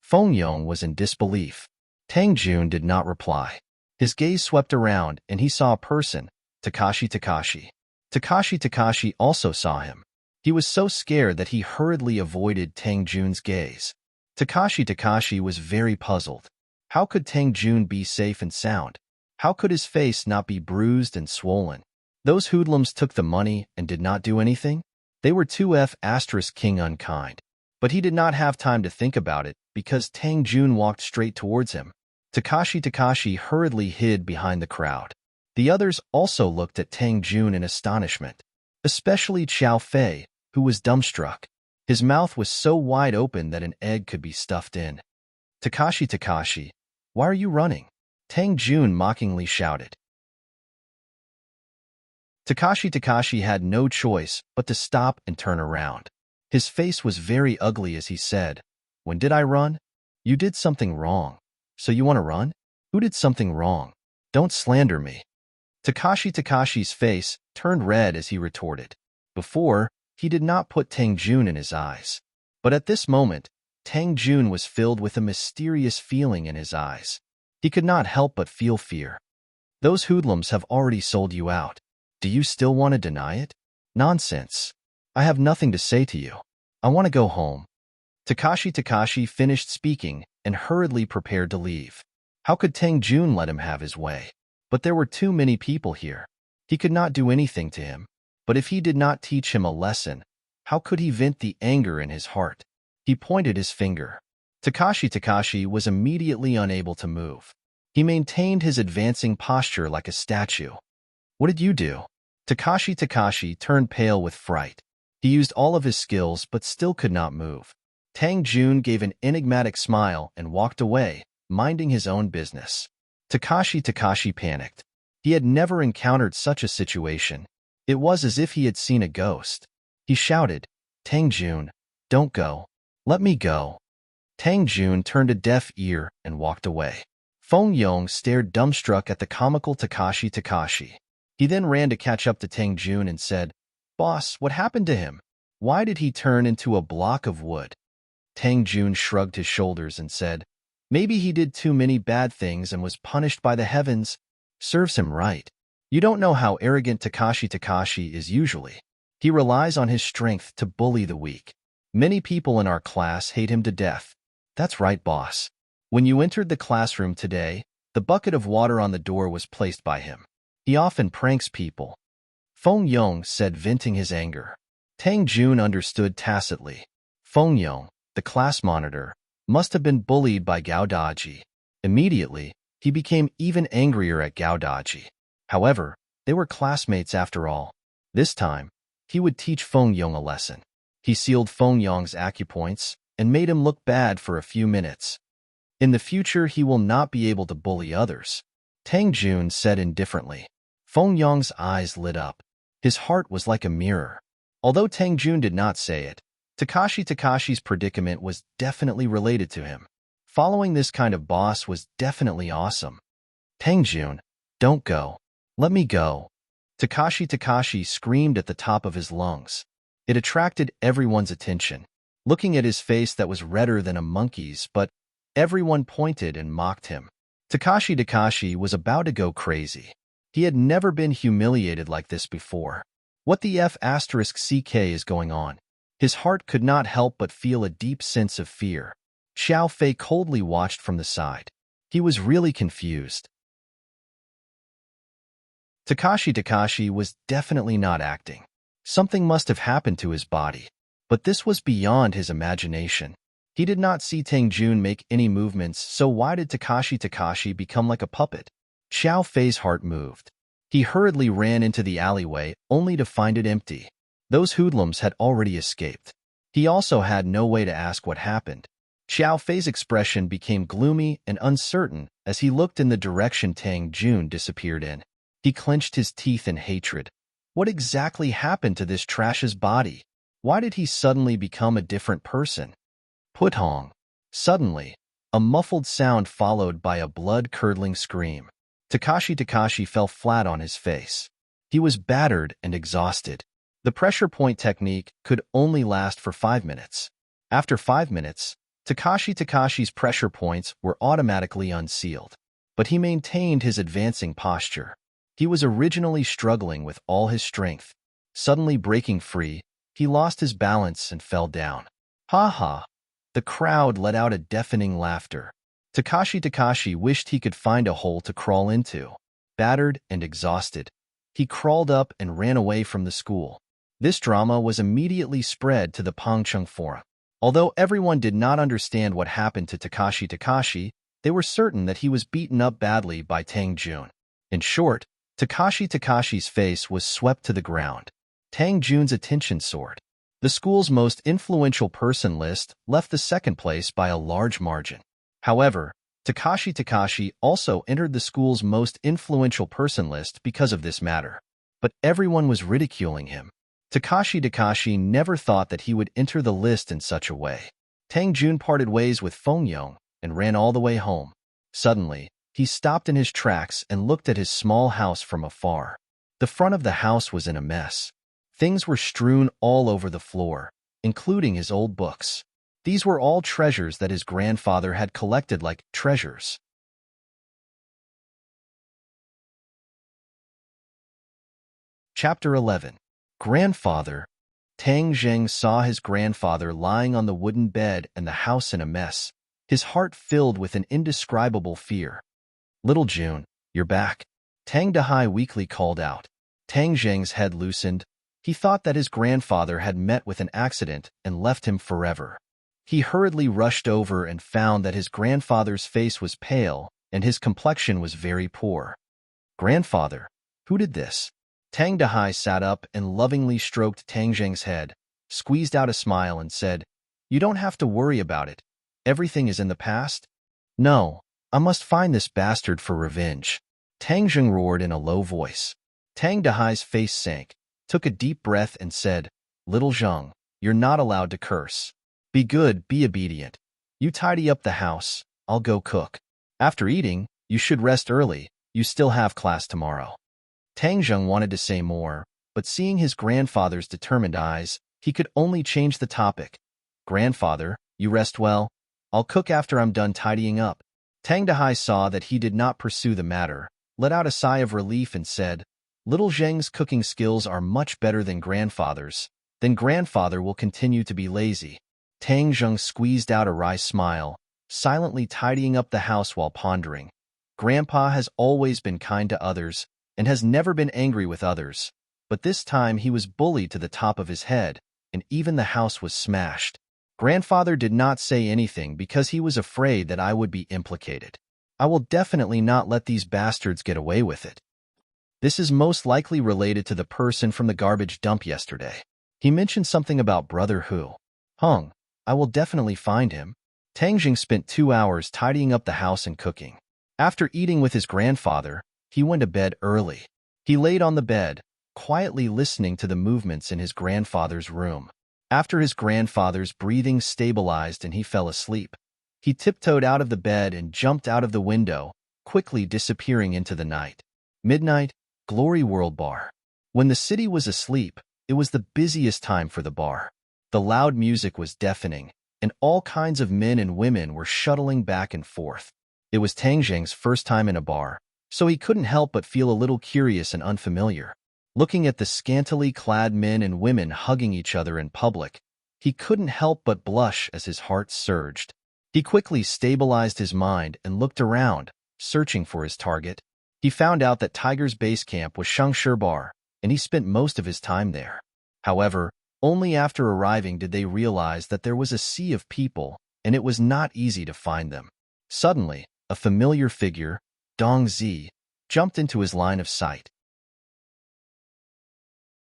Feng Yong was in disbelief. Tang Jun did not reply. His gaze swept around and he saw a person, Takashi. Takashi also saw him. He was so scared that he hurriedly avoided Tang Jun's gaze. Takashi was very puzzled. How could Tang Jun be safe and sound? How could his face not be bruised and swollen? Those hoodlums took the money and did not do anything? They were 2F** king unkind. But he did not have time to think about it because Tang Jun walked straight towards him. Takashi hurriedly hid behind the crowd. The others also looked at Tang Jun in astonishment, especially Xiao Fei, who was dumbstruck. His mouth was so wide open that an egg could be stuffed in. Takashi, why are you running? Tang Jun mockingly shouted. Takashi had no choice but to stop and turn around. His face was very ugly as he said, When did I run? You did something wrong. So you want to run? Who did something wrong? Don't slander me. Takashi's face turned red as he retorted. Before, he did not put Tang Jun in his eyes. But at this moment, Tang Jun was filled with a mysterious feeling in his eyes. He could not help but feel fear. Those hoodlums have already sold you out. Do you still want to deny it? Nonsense. I have nothing to say to you. I want to go home. Takashi finished speaking and hurriedly prepared to leave. How could Tang Jun let him have his way? But there were too many people here. He could not do anything to him. But if he did not teach him a lesson, how could he vent the anger in his heart? He pointed his finger. Takashi was immediately unable to move. He maintained his advancing posture like a statue. What did you do? Takashi turned pale with fright. He used all of his skills but still could not move. Tang Jun gave an enigmatic smile and walked away, minding his own business. Takashi panicked. He had never encountered such a situation. It was as if he had seen a ghost. He shouted, Tang Jun, don't go. Let me go. Tang Jun turned a deaf ear and walked away. Feng Yong stared dumbstruck at the comical Takashi. He then ran to catch up to Tang Jun and said, Boss, what happened to him? Why did he turn into a block of wood? Tang Jun shrugged his shoulders and said, Maybe he did too many bad things and was punished by the heavens. Serves him right. You don't know how arrogant Takashi is usually. He relies on his strength to bully the weak. Many people in our class hate him to death. That's right, boss. When you entered the classroom today, the bucket of water on the door was placed by him. He often pranks people. Feng Yong said, venting his anger. Tang Jun understood tacitly. Feng Yong, the class monitor, must have been bullied by Gao Daji. Immediately, he became even angrier at Gao Daji. However, they were classmates after all. This time, he would teach Feng Yong a lesson. He sealed Feng Yong's acupoints and made him look bad for a few minutes. In the future, he will not be able to bully others. Tang Jun said indifferently. Feng Yong's eyes lit up. His heart was like a mirror. Although Tang Jun did not say it, Takashi's predicament was definitely related to him. Following this kind of boss was definitely awesome. Tang Jun, don't go. Let me go. Takashi screamed at the top of his lungs. It attracted everyone's attention. Looking at his face that was redder than a monkey's, but everyone pointed and mocked him. Takashi was about to go crazy. He had never been humiliated like this before. What the F***ck is going on? His heart could not help but feel a deep sense of fear. Xiao Fei coldly watched from the side. He was really confused. Takashi was definitely not acting. Something must have happened to his body. But this was beyond his imagination. He did not see Tang Jun make any movements, so why did Takashi become like a puppet? Xiao Fei's heart moved. He hurriedly ran into the alleyway, only to find it empty. Those hoodlums had already escaped. He also had no way to ask what happened. Xiao Fei's expression became gloomy and uncertain as he looked in the direction Tang Jun disappeared in. He clenched his teeth in hatred. What exactly happened to this trash's body? Why did he suddenly become a different person? Putong. Suddenly, a muffled sound followed by a blood-curdling scream. Takashi fell flat on his face. He was battered and exhausted. The pressure point technique could only last for 5 minutes. After 5 minutes, Takashi's pressure points were automatically unsealed. But he maintained his advancing posture. He was originally struggling with all his strength. Suddenly breaking free, he lost his balance and fell down. Ha ha! The crowd let out a deafening laughter. Takashi wished he could find a hole to crawl into. Battered and exhausted, he crawled up and ran away from the school. This drama was immediately spread to the Pangcheng Forum. Although everyone did not understand what happened to Takashi, they were certain that he was beaten up badly by Tang Jun. In short, Takashi's face was swept to the ground. Tang Jun's attention soared. The school's most influential person list left the second place by a large margin. However, Takashi also entered the school's most influential person list because of this matter. But everyone was ridiculing him. Takashi never thought that he would enter the list in such a way. Tang Jun parted ways with Feng Yong and ran all the way home. Suddenly, he stopped in his tracks and looked at his small house from afar. The front of the house was in a mess. Things were strewn all over the floor, including his old books. These were all treasures that his grandfather had collected like treasures. Chapter 11. Grandfather. Tang Zheng saw his grandfather lying on the wooden bed and the house in a mess. His heart filled with an indescribable fear. "Little June, you're back," Tang Dahai weakly called out. Tang Zheng's head loosened. He thought that his grandfather had met with an accident and left him forever. He hurriedly rushed over and found that his grandfather's face was pale and his complexion was very poor. "Grandfather, who did this?" Tang Dahai sat up and lovingly stroked Tang Zheng's head, squeezed out a smile and said, "You don't have to worry about it. Everything is in the past." "No, I must find this bastard for revenge," Tang Zheng roared in a low voice. Tang Dahai's face sank, took a deep breath and said, "Little Zheng, you're not allowed to curse. Be good, be obedient. You tidy up the house, I'll go cook. After eating, you should rest early, you still have class tomorrow." Tang Zheng wanted to say more, but seeing his grandfather's determined eyes, he could only change the topic. "Grandfather, you rest well. I'll cook after I'm done tidying up." Tang Dahai saw that he did not pursue the matter, let out a sigh of relief and said, "Little Zheng's cooking skills are much better than grandfather's. Then grandfather will continue to be lazy." Tang Zheng squeezed out a wry smile, silently tidying up the house while pondering. Grandpa has always been kind to others and has never been angry with others, but this time he was bullied to the top of his head, and even the house was smashed. Grandfather did not say anything because he was afraid that I would be implicated. I will definitely not let these bastards get away with it. This is most likely related to the person from the garbage dump yesterday. He mentioned something about Brother Hu. Hung. I will definitely find him. Tang Jing spent 2 hours tidying up the house and cooking. After eating with his grandfather, he went to bed early. He laid on the bed, quietly listening to the movements in his grandfather's room. After his grandfather's breathing stabilized and he fell asleep, he tiptoed out of the bed and jumped out of the window, quickly disappearing into the night. Midnight, Glory World Bar. When the city was asleep, it was the busiest time for the bar. The loud music was deafening, and all kinds of men and women were shuttling back and forth. It was Tang Zheng's first time in a bar, so he couldn't help but feel a little curious and unfamiliar. Looking at the scantily clad men and women hugging each other in public, he couldn't help but blush as his heart surged. He quickly stabilized his mind and looked around, searching for his target. He found out that Tiger's base camp was Shangshi Bar, and he spent most of his time there. However, only after arriving did they realize that there was a sea of people, and it was not easy to find them. Suddenly, a familiar figure, Dong Zi, jumped into his line of sight.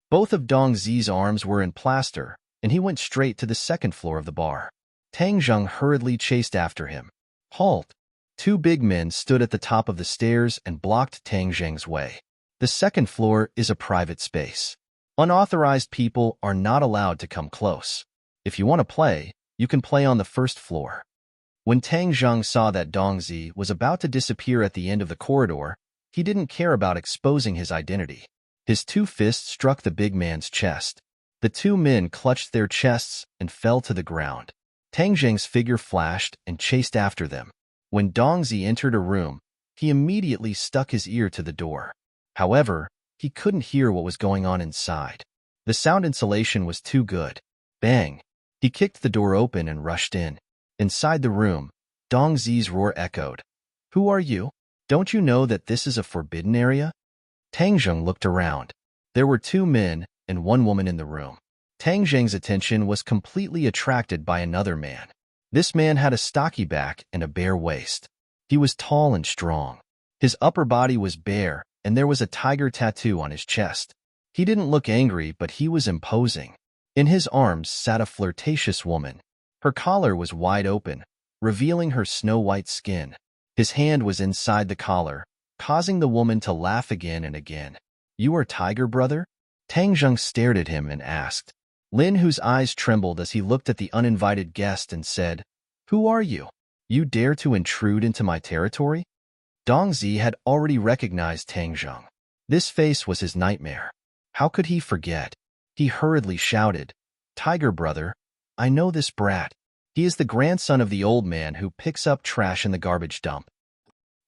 Both of Dong Zi's arms were in plaster, and he went straight to the second floor of the bar. Tang Zheng hurriedly chased after him. Halt! Two big men stood at the top of the stairs and blocked Tang Zheng's way. The second floor is a private space. Unauthorized people are not allowed to come close. If you want to play, you can play on the first floor. When Tang Zheng saw that Dong Zi was about to disappear at the end of the corridor, he didn't care about exposing his identity. His two fists struck the big man's chest. The two men clutched their chests and fell to the ground. Tang Zheng's figure flashed and chased after them. When Dong Zi entered a room, he immediately stuck his ear to the door. However, he couldn't hear what was going on inside. The sound insulation was too good. Bang! He kicked the door open and rushed in. Inside the room, Dong Zi's roar echoed. Who are you? Don't you know that this is a forbidden area? Tang Zheng looked around. There were two men and one woman in the room. Tang Zheng's attention was completely attracted by another man. This man had a stocky back and a bare waist. He was tall and strong. His upper body was bare, and there was a tiger tattoo on his chest. He didn't look angry, but he was imposing. In his arms sat a flirtatious woman. Her collar was wide open, revealing her snow-white skin. His hand was inside the collar, causing the woman to laugh again and again. You are Tiger, brother? Tang Zheng stared at him and asked. Lin Hu's eyes trembled as he looked at the uninvited guest and said, Who are you? You dare to intrude into my territory? Dong Zi had already recognized Tang Zheng. This face was his nightmare. How could he forget? He hurriedly shouted, Tiger, brother, I know this brat. He is the grandson of the old man who picks up trash in the garbage dump.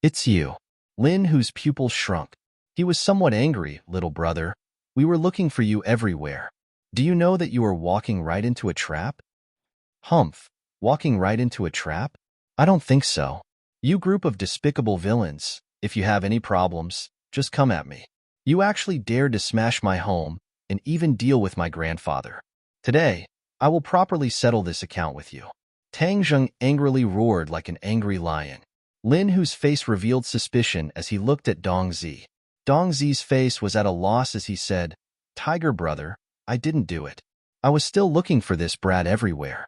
It's you. Lin Hu's pupils shrunk. He was somewhat angry, little brother. We were looking for you everywhere. Do you know that you are walking right into a trap? Humph, walking right into a trap? I don't think so. You group of despicable villains, if you have any problems, just come at me. You actually dared to smash my home and even deal with my grandfather. Today, I will properly settle this account with you. Tang Zheng angrily roared like an angry lion. Lin Hu's face revealed suspicion as he looked at Dong Zi. Dong Zi's face was at a loss as he said, Tiger, brother, I didn't do it. I was still looking for this brat everywhere.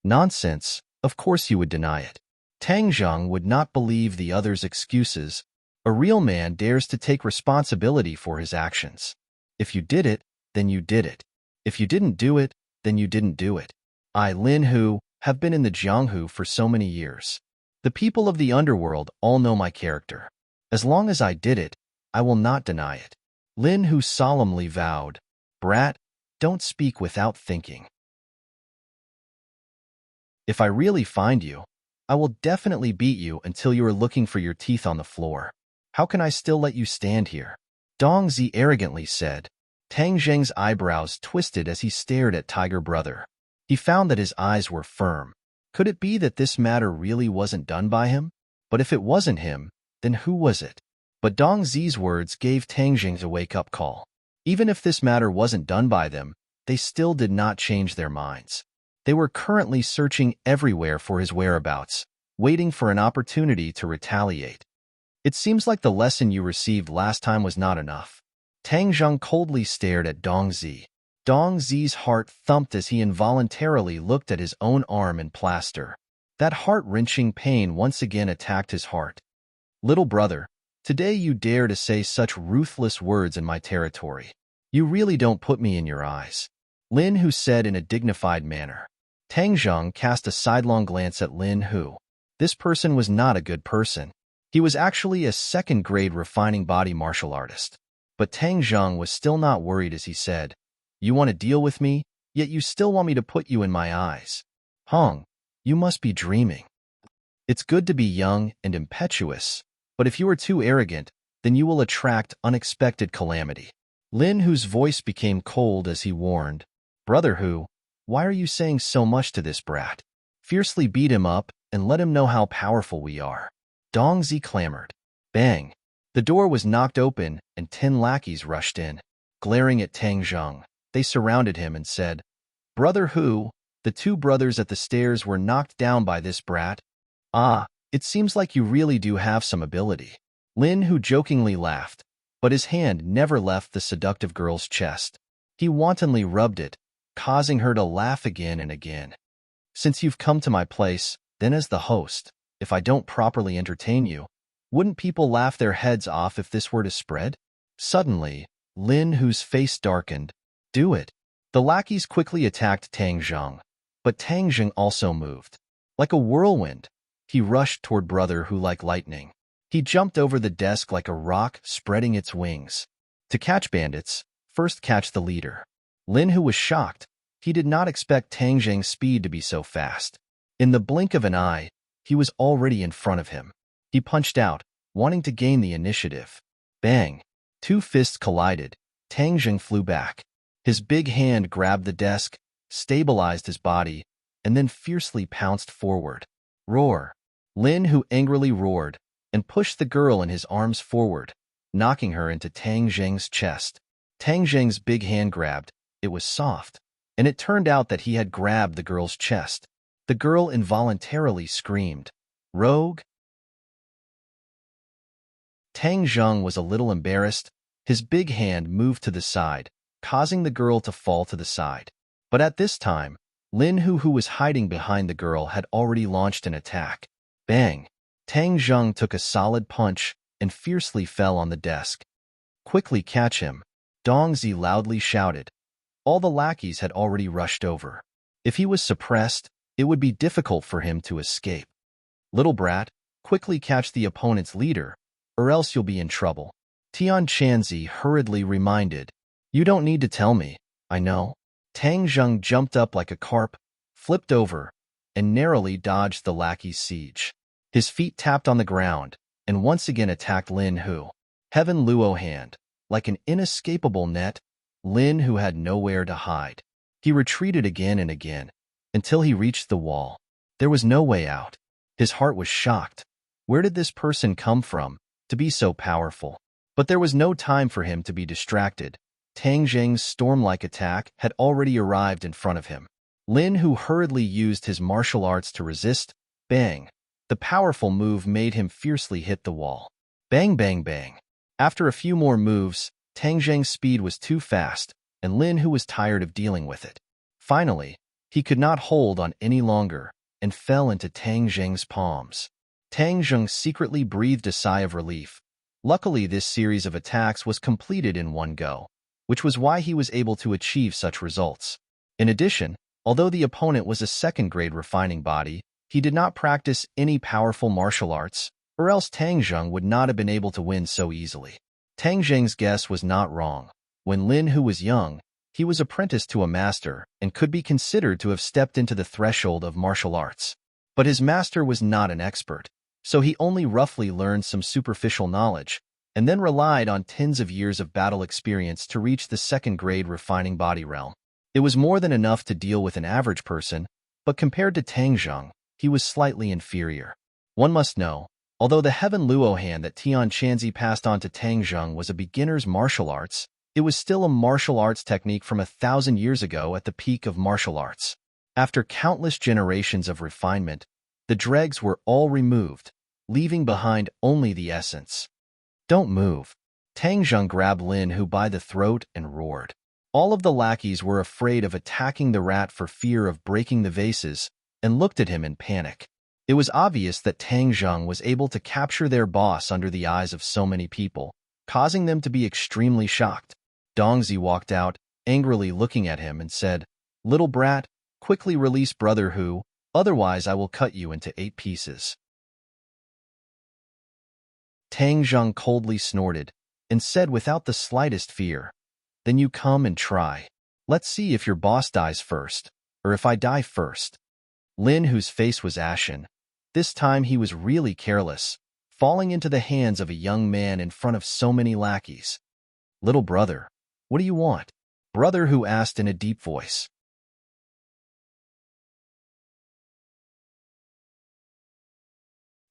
Nonsense, of course you would deny it. Tang Zheng would not believe the other's excuses. A real man dares to take responsibility for his actions. If you did it, then you did it. If you didn't do it, then you didn't do it. I, Lin Hu, have been in the Jianghu for so many years. The people of the underworld all know my character. As long as I did it, I will not deny it. Lin Hu solemnly vowed, Brat, don't speak without thinking. If I really find you, I will definitely beat you until you are looking for your teeth on the floor. How can I still let you stand here? Dong Zi arrogantly said. Tang Zheng's eyebrows twisted as he stared at Tiger Brother. He found that his eyes were firm. Could it be that this matter really wasn't done by him? But if it wasn't him, then who was it? But Dong Zi's words gave Tang Zheng a wake-up call. Even if this matter wasn't done by them, they still did not change their minds. They were currently searching everywhere for his whereabouts, waiting for an opportunity to retaliate. It seems like the lesson you received last time was not enough. Tang Zheng coldly stared at Dong Zi. Dong Zi's heart thumped as he involuntarily looked at his own arm in plaster. That heart-wrenching pain once again attacked his heart. Little brother, today you dare to say such ruthless words in my territory. You really don't put me in your eyes. Lin Hu said in a dignified manner. Tang Zheng cast a sidelong glance at Lin Hu. This person was not a good person. He was actually a second-grade refining body martial artist. But Tang Zheng was still not worried as he said, You want to deal with me, yet you still want me to put you in my eyes. Hong, you must be dreaming. It's good to be young and impetuous, but if you are too arrogant, then you will attract unexpected calamity. Lin Hu's voice became cold as he warned, Brother Hu, why are you saying so much to this brat? Fiercely beat him up and let him know how powerful we are. Dongzi clamored. Bang! The door was knocked open and 10 lackeys rushed in. Glaring at Tang Zheng, they surrounded him and said, Brother Hu, the 2 brothers at the stairs were knocked down by this brat. Ah, it seems like you really do have some ability. Lin Hu jokingly laughed, but his hand never left the seductive girl's chest. He wantonly rubbed it, causing her to laugh again and again. Since you've come to my place, then as the host, if I don't properly entertain you, wouldn't people laugh their heads off if this were to spread? Suddenly, Lin Hu's face darkened. Do it. The lackeys quickly attacked Tang Zheng, but Tang Zheng also moved. Like a whirlwind, he rushed toward Brother Hu like lightning. He jumped over the desk like a rock, spreading its wings. To catch bandits, first catch the leader. Lin Hu was shocked. He did not expect Tang Zheng's speed to be so fast. In the blink of an eye, he was already in front of him. He punched out, wanting to gain the initiative. Bang! 2 fists collided. Tang Zheng flew back. His big hand grabbed the desk, stabilized his body, and then fiercely pounced forward. Roar! Lin Hu angrily roared and pushed the girl in his arms forward, knocking her into Tang Zheng's chest. Tang Zheng's big hand grabbed. It was soft, and it turned out that he had grabbed the girl's chest. The girl involuntarily screamed, Rogue! Tang Zheng was a little embarrassed. His big hand moved to the side, causing the girl to fall to the side. But at this time, Lin Hu, who was hiding behind the girl, had already launched an attack. Bang! Tang Zheng took a solid punch and fiercely fell on the desk. Quickly catch him, Dongzi loudly shouted. All the lackeys had already rushed over. If he was suppressed, it would be difficult for him to escape. Little brat, quickly catch the opponent's leader, or else you'll be in trouble. Tian Chanzi hurriedly reminded. You don't need to tell me, I know. Tang Zheng jumped up like a carp, flipped over, and narrowly dodged the lackey's siege. His feet tapped on the ground, and once again attacked Lin Hu. Heaven Luo hand. Like an inescapable net, Lin Hu had nowhere to hide. He retreated again and again, until he reached the wall. There was no way out. His heart was shocked. Where did this person come from, to be so powerful? But there was no time for him to be distracted. Tang Zheng's storm-like attack had already arrived in front of him. Lin Hu hurriedly used his martial arts to resist. Bang! The powerful move made him fiercely hit the wall. Bang, bang, bang. After a few more moves, Tang Zheng's speed was too fast, and Lin Hu was tired of dealing with it. Finally, he could not hold on any longer and fell into Tang Zheng's palms. Tang Zheng secretly breathed a sigh of relief. Luckily, this series of attacks was completed in one go, which was why he was able to achieve such results. In addition, although the opponent was a second-grade refining body, he did not practice any powerful martial arts, or else Tang Zheng would not have been able to win so easily. Tang Zheng's guess was not wrong. When Lin Hu was young, he was apprenticed to a master and could be considered to have stepped into the threshold of martial arts. But his master was not an expert, so he only roughly learned some superficial knowledge, and then relied on tens of years of battle experience to reach the second-grade refining body realm. It was more than enough to deal with an average person, but compared to Tang Zheng, he was slightly inferior. One must know, although the Heaven Luo hand that Tian Chanzi passed on to Tang Zheng was a beginner's martial arts, it was still a martial arts technique from 1,000 years ago at the peak of martial arts. After countless generations of refinement, the dregs were all removed, leaving behind only the essence. Don't move. Tang Zheng grabbed Lin Hu by the throat and roared. All of the lackeys were afraid of attacking the rat for fear of breaking the vases, and looked at him in panic. It was obvious that Tang Zheng was able to capture their boss under the eyes of so many people, causing them to be extremely shocked. Dongzi walked out, angrily looking at him, and said, Little brat, quickly release Brother Hu, otherwise I will cut you into 8 pieces. Tang Zheng coldly snorted, and said without the slightest fear, Then you come and try. Let's see if your boss dies first, or if I die first. Lin Hu's face was ashen. This time he was really careless, falling into the hands of a young man in front of so many lackeys. "Little brother, what do you want?" Brother Hu asked in a deep voice.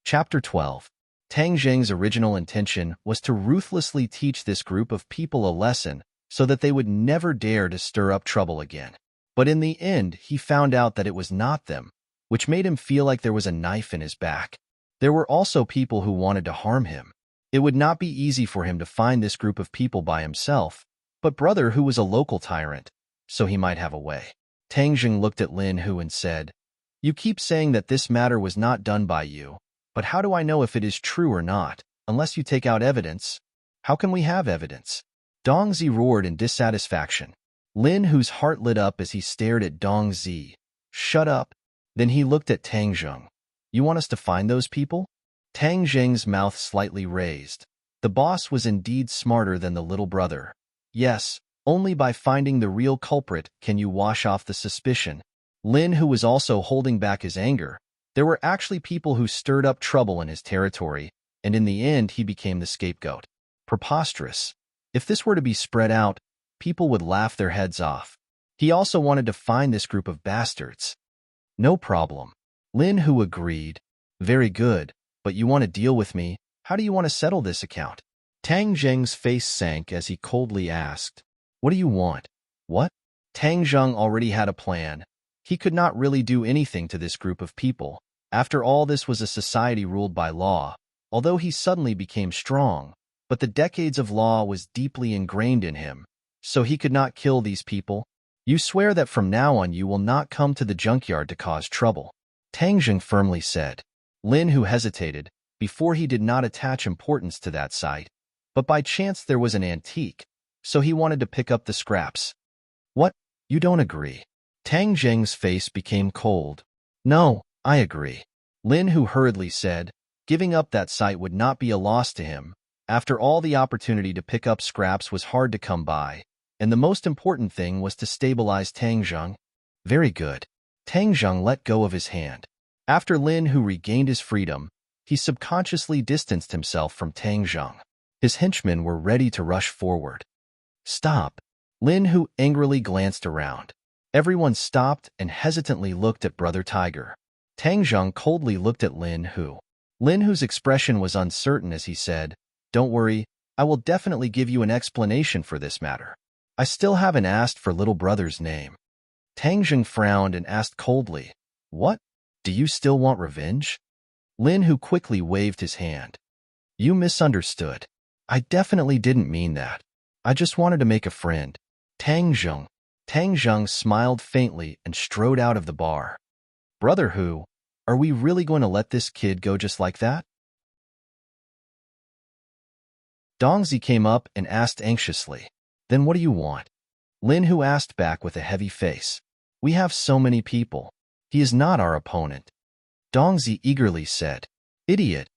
Chapter 12. Tang Zheng's original intention was to ruthlessly teach this group of people a lesson so that they would never dare to stir up trouble again. But in the end, he found out that it was not them, which made him feel like there was a knife in his back. There were also people who wanted to harm him. It would not be easy for him to find this group of people by himself, but Brother Hu was a local tyrant, so he might have a way. Tang Zheng looked at Lin Hu and said, "You keep saying that this matter was not done by you, but how do I know if it is true or not, unless you take out evidence? How can we have evidence?" Dong Zi roared in dissatisfaction. Lin Hu's heart lit up as he stared at Dong Zi. "Shut up." Then he looked at Tang Zheng. "You want us to find those people?" Tang Zheng's mouth slightly raised. The boss was indeed smarter than the little brother. Yes, only by finding the real culprit can you wash off the suspicion. Lin Hu was also holding back his anger. There were actually people who stirred up trouble in his territory, and in the end he became the scapegoat. Preposterous. If this were to be spread out, people would laugh their heads off. He also wanted to find this group of bastards. "No problem." Lin Hu agreed. "Very good, but you want to deal with me. How do you want to settle this account?" Tang Zheng's face sank as he coldly asked, "What do you want?" "What?" Tang Zheng already had a plan. He could not really do anything to this group of people. After all, this was a society ruled by law, although he suddenly became strong. But the decades of law was deeply ingrained in him, so he could not kill these people. "You swear that from now on you will not come to the junkyard to cause trouble," Tang Zheng firmly said. Lin Hu hesitated. Before he did not attach importance to that site, but by chance there was an antique, so he wanted to pick up the scraps. "What? You don't agree?" Tang Zheng's face became cold. "No, I agree," Lin Hu hurriedly said. Giving up that site would not be a loss to him. After all, the opportunity to pick up scraps was hard to come by, and the most important thing was to stabilize Tang Zheng. "Very good." Tang Zheng let go of his hand. After Lin Hu regained his freedom, he subconsciously distanced himself from Tang Zheng. His henchmen were ready to rush forward. "Stop." Lin Hu angrily glanced around. Everyone stopped and hesitantly looked at Brother Tiger. Tang Zheng coldly looked at Lin Hu. Lin Hu's expression was uncertain as he said, "Don't worry, I will definitely give you an explanation for this matter. I still haven't asked for little brother's name." Tang Zheng frowned and asked coldly, "What? Do you still want revenge?" Lin Hu quickly waved his hand. "You misunderstood. I definitely didn't mean that. I just wanted to make a friend." Tang Zheng smiled faintly and strode out of the bar. "Brother Hu, are we really going to let this kid go just like that?" Dongzi came up and asked anxiously, "Then what do you want?" Lin Hu asked back with a heavy face. "We have so many people. He is not our opponent." Dongzi eagerly said, "Idiot."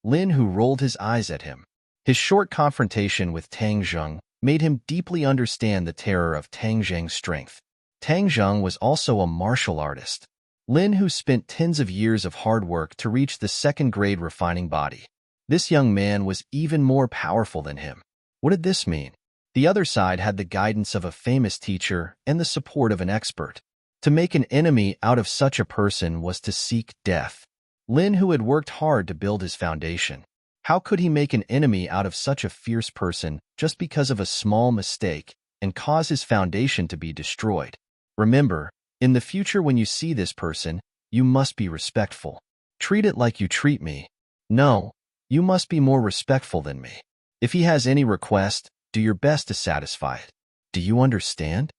Lin Hu rolled his eyes at him. His short confrontation with Tang Zheng made him deeply understand the terror of Tang Zheng's strength. Tang Zheng was also a martial artist. Lin Hu spent tens of years of hard work to reach the second-grade refining body. This young man was even more powerful than him. What did this mean? The other side had the guidance of a famous teacher and the support of an expert. To make an enemy out of such a person was to seek death. Lin Hu had worked hard to build his foundation. How could he make an enemy out of such a fierce person just because of a small mistake and cause his foundation to be destroyed? Remember, in the future when you see this person, you must be respectful. Treat it like you treat me. No, you must be more respectful than me. If he has any request, do your best to satisfy it. Do you understand?"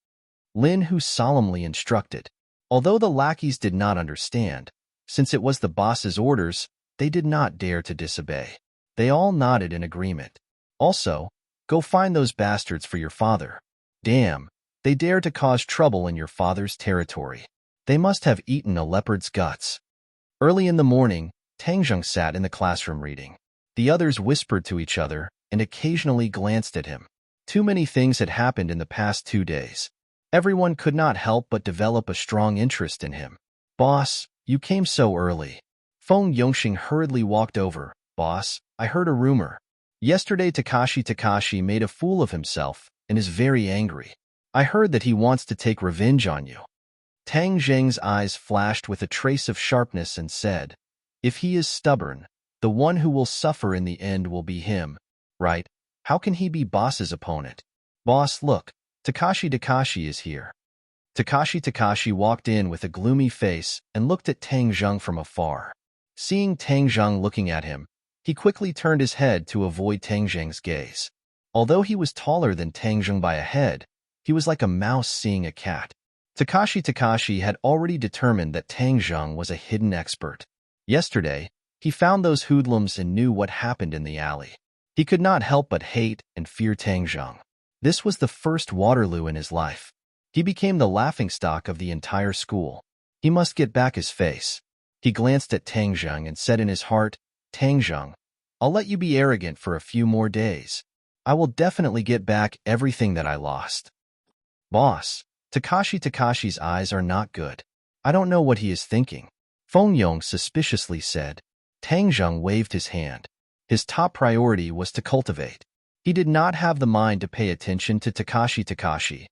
Lin Hu solemnly instructed. Although the lackeys did not understand, since it was the boss's orders, they did not dare to disobey. They all nodded in agreement. "Also, go find those bastards for your father. Damn, they dared to cause trouble in your father's territory. They must have eaten a leopard's guts." Early in the morning, Tang Zheng sat in the classroom reading. The others whispered to each other and occasionally glanced at him. Too many things had happened in the past 2 days. Everyone could not help but develop a strong interest in him. "Boss, you came so early." Feng Yongxing hurriedly walked over. Boss, I heard a rumor. Yesterday Takashi made a fool of himself and is very angry. I heard that he wants to take revenge on you. Tang Zheng's eyes flashed with a trace of sharpness and said, if he is stubborn, the one who will suffer in the end will be him, right? How can he be boss's opponent? Boss, look, Takashi is here. Takashi walked in with a gloomy face and looked at Tang Zheng from afar. Seeing Tang Zheng looking at him, he quickly turned his head to avoid Tang Zheng's gaze. Although he was taller than Tang Zheng by a head, he was like a mouse seeing a cat. Takashi had already determined that Tang Zheng was a hidden expert. Yesterday, he found those hoodlums and knew what happened in the alley. He could not help but hate and fear Tang Zheng. This was the first Waterloo in his life. He became the laughingstock of the entire school. He must get back his face. He glanced at Tang Zheng and said in his heart, Tang Zheng, I'll let you be arrogant for a few more days. I will definitely get back everything that I lost. Boss, Takashi's eyes are not good. I don't know what he is thinking. Feng Yong suspiciously said. Tang Zheng waved his hand. His top priority was to cultivate. He did not have the mind to pay attention to Takashi.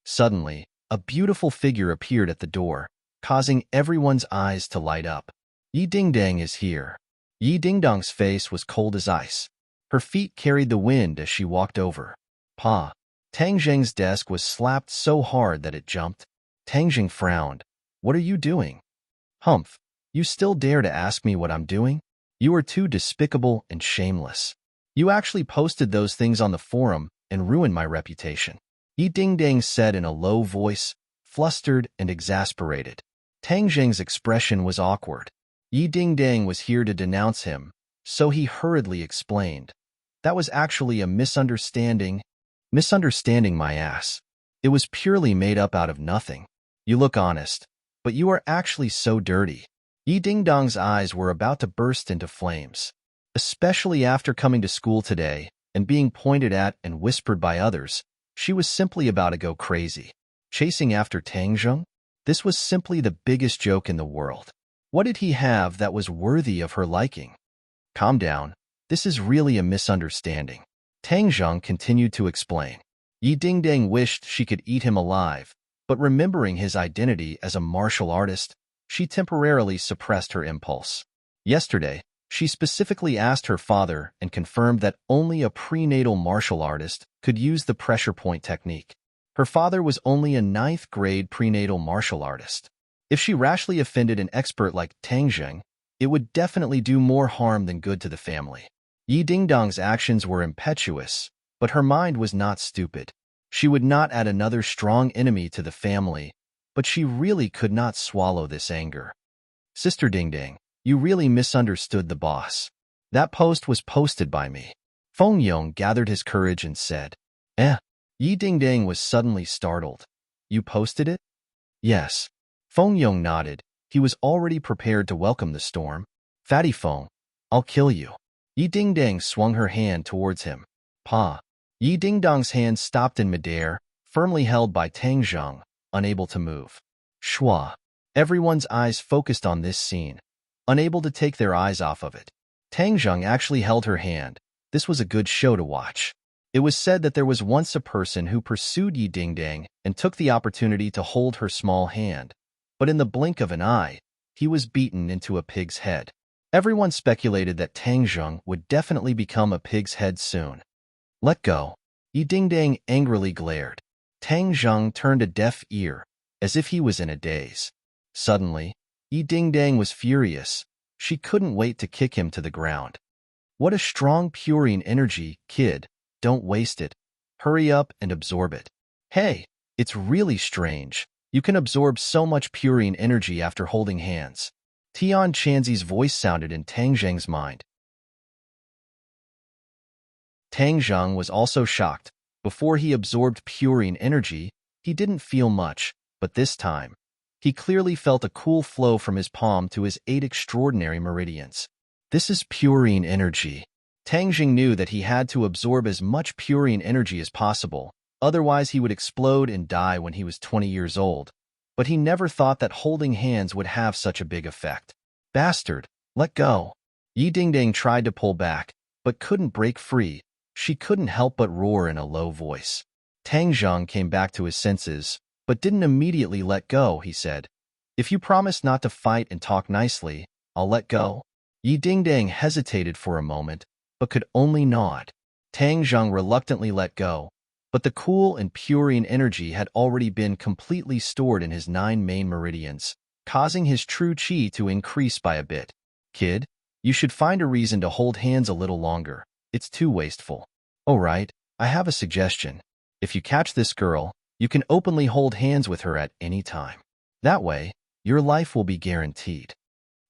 Suddenly, a beautiful figure appeared at the door, causing everyone's eyes to light up. Yi Dingdang is here. Yi Dingdang's face was cold as ice. Her feet carried the wind as she walked over. Pa. Tang Zheng's desk was slapped so hard that it jumped. Tang Zheng frowned. What are you doing? Humph. You still dare to ask me what I'm doing? You are too despicable and shameless. You actually posted those things on the forum and ruined my reputation. Yi Dingdang said in a low voice, flustered and exasperated. Tang Zheng's expression was awkward. Yi Dingdang was here to denounce him, so he hurriedly explained. That was actually a misunderstanding. Misunderstanding my ass. It was purely made up out of nothing. You look honest, but you are actually so dirty. Yi Dingdang's eyes were about to burst into flames. Especially after coming to school today and being pointed at and whispered by others, she was simply about to go crazy. Chasing after Tang Zheng? This was simply the biggest joke in the world. What did he have that was worthy of her liking? Calm down. This is really a misunderstanding. Tang Zheng continued to explain. Yi Dingdang wished she could eat him alive, but remembering his identity as a martial artist, she temporarily suppressed her impulse. Yesterday, she specifically asked her father and confirmed that only a prenatal martial artist could use the pressure point technique. Her father was only a 9th grade prenatal martial artist. If she rashly offended an expert like Tang Zheng, it would definitely do more harm than good to the family. Yi Dingdang's actions were impetuous, but her mind was not stupid. She would not add another strong enemy to the family, but she really could not swallow this anger. Sister Dingdang, you really misunderstood the boss. That post was posted by me. Feng Yong gathered his courage and said, Yi Dingdang was suddenly startled. You posted it? Yes. Feng Yong nodded. He was already prepared to welcome the storm. Fatty Feng, I'll kill you. Yi Dingdang swung her hand towards him. Pa. Yi Dingdang's hand stopped in midair, firmly held by Tang Zheng, unable to move. Shua. Everyone's eyes focused on this scene, unable to take their eyes off of it. Tang Zheng actually held her hand. This was a good show to watch. It was said that there was once a person who pursued Yi Dingdang and took the opportunity to hold her small hand. But in the blink of an eye, he was beaten into a pig's head. Everyone speculated that Tang Zheng would definitely become a pig's head soon. Let go. Yi Dingdang angrily glared. Tang Zheng turned a deaf ear, as if he was in a daze. Suddenly, Yi Dingdang was furious. She couldn't wait to kick him to the ground. What a strong purine energy, kid. Don't waste it. Hurry up and absorb it. Hey, it's really strange. You can absorb so much purine energy after holding hands. Tian Chanzi's voice sounded in Tang Zheng's mind. Tang Zheng was also shocked. Before he absorbed purine energy, he didn't feel much, but this time, he clearly felt a cool flow from his palm to his 8 extraordinary meridians. This is purine energy. Tang Zheng knew that he had to absorb as much purine energy as possible, otherwise he would explode and die when he was 20 years old. but he never thought that holding hands would have such a big effect. Bastard, let go. Yi Dingdang tried to pull back, but couldn't break free. She couldn't help but roar in a low voice. Tang Zheng came back to his senses, but didn't immediately let go. He said, "If you promise not to fight and talk nicely, I'll let go." Yi Dingdang hesitated for a moment, but could only nod. Tang Zheng reluctantly let go, but the cool and purine energy had already been completely stored in his 9 main meridians, causing his true qi to increase by a bit. "Kid, you should find a reason to hold hands a little longer. It's too wasteful." "Oh right, I have a suggestion. If you catch this girl, you can openly hold hands with her at any time. That way, your life will be guaranteed."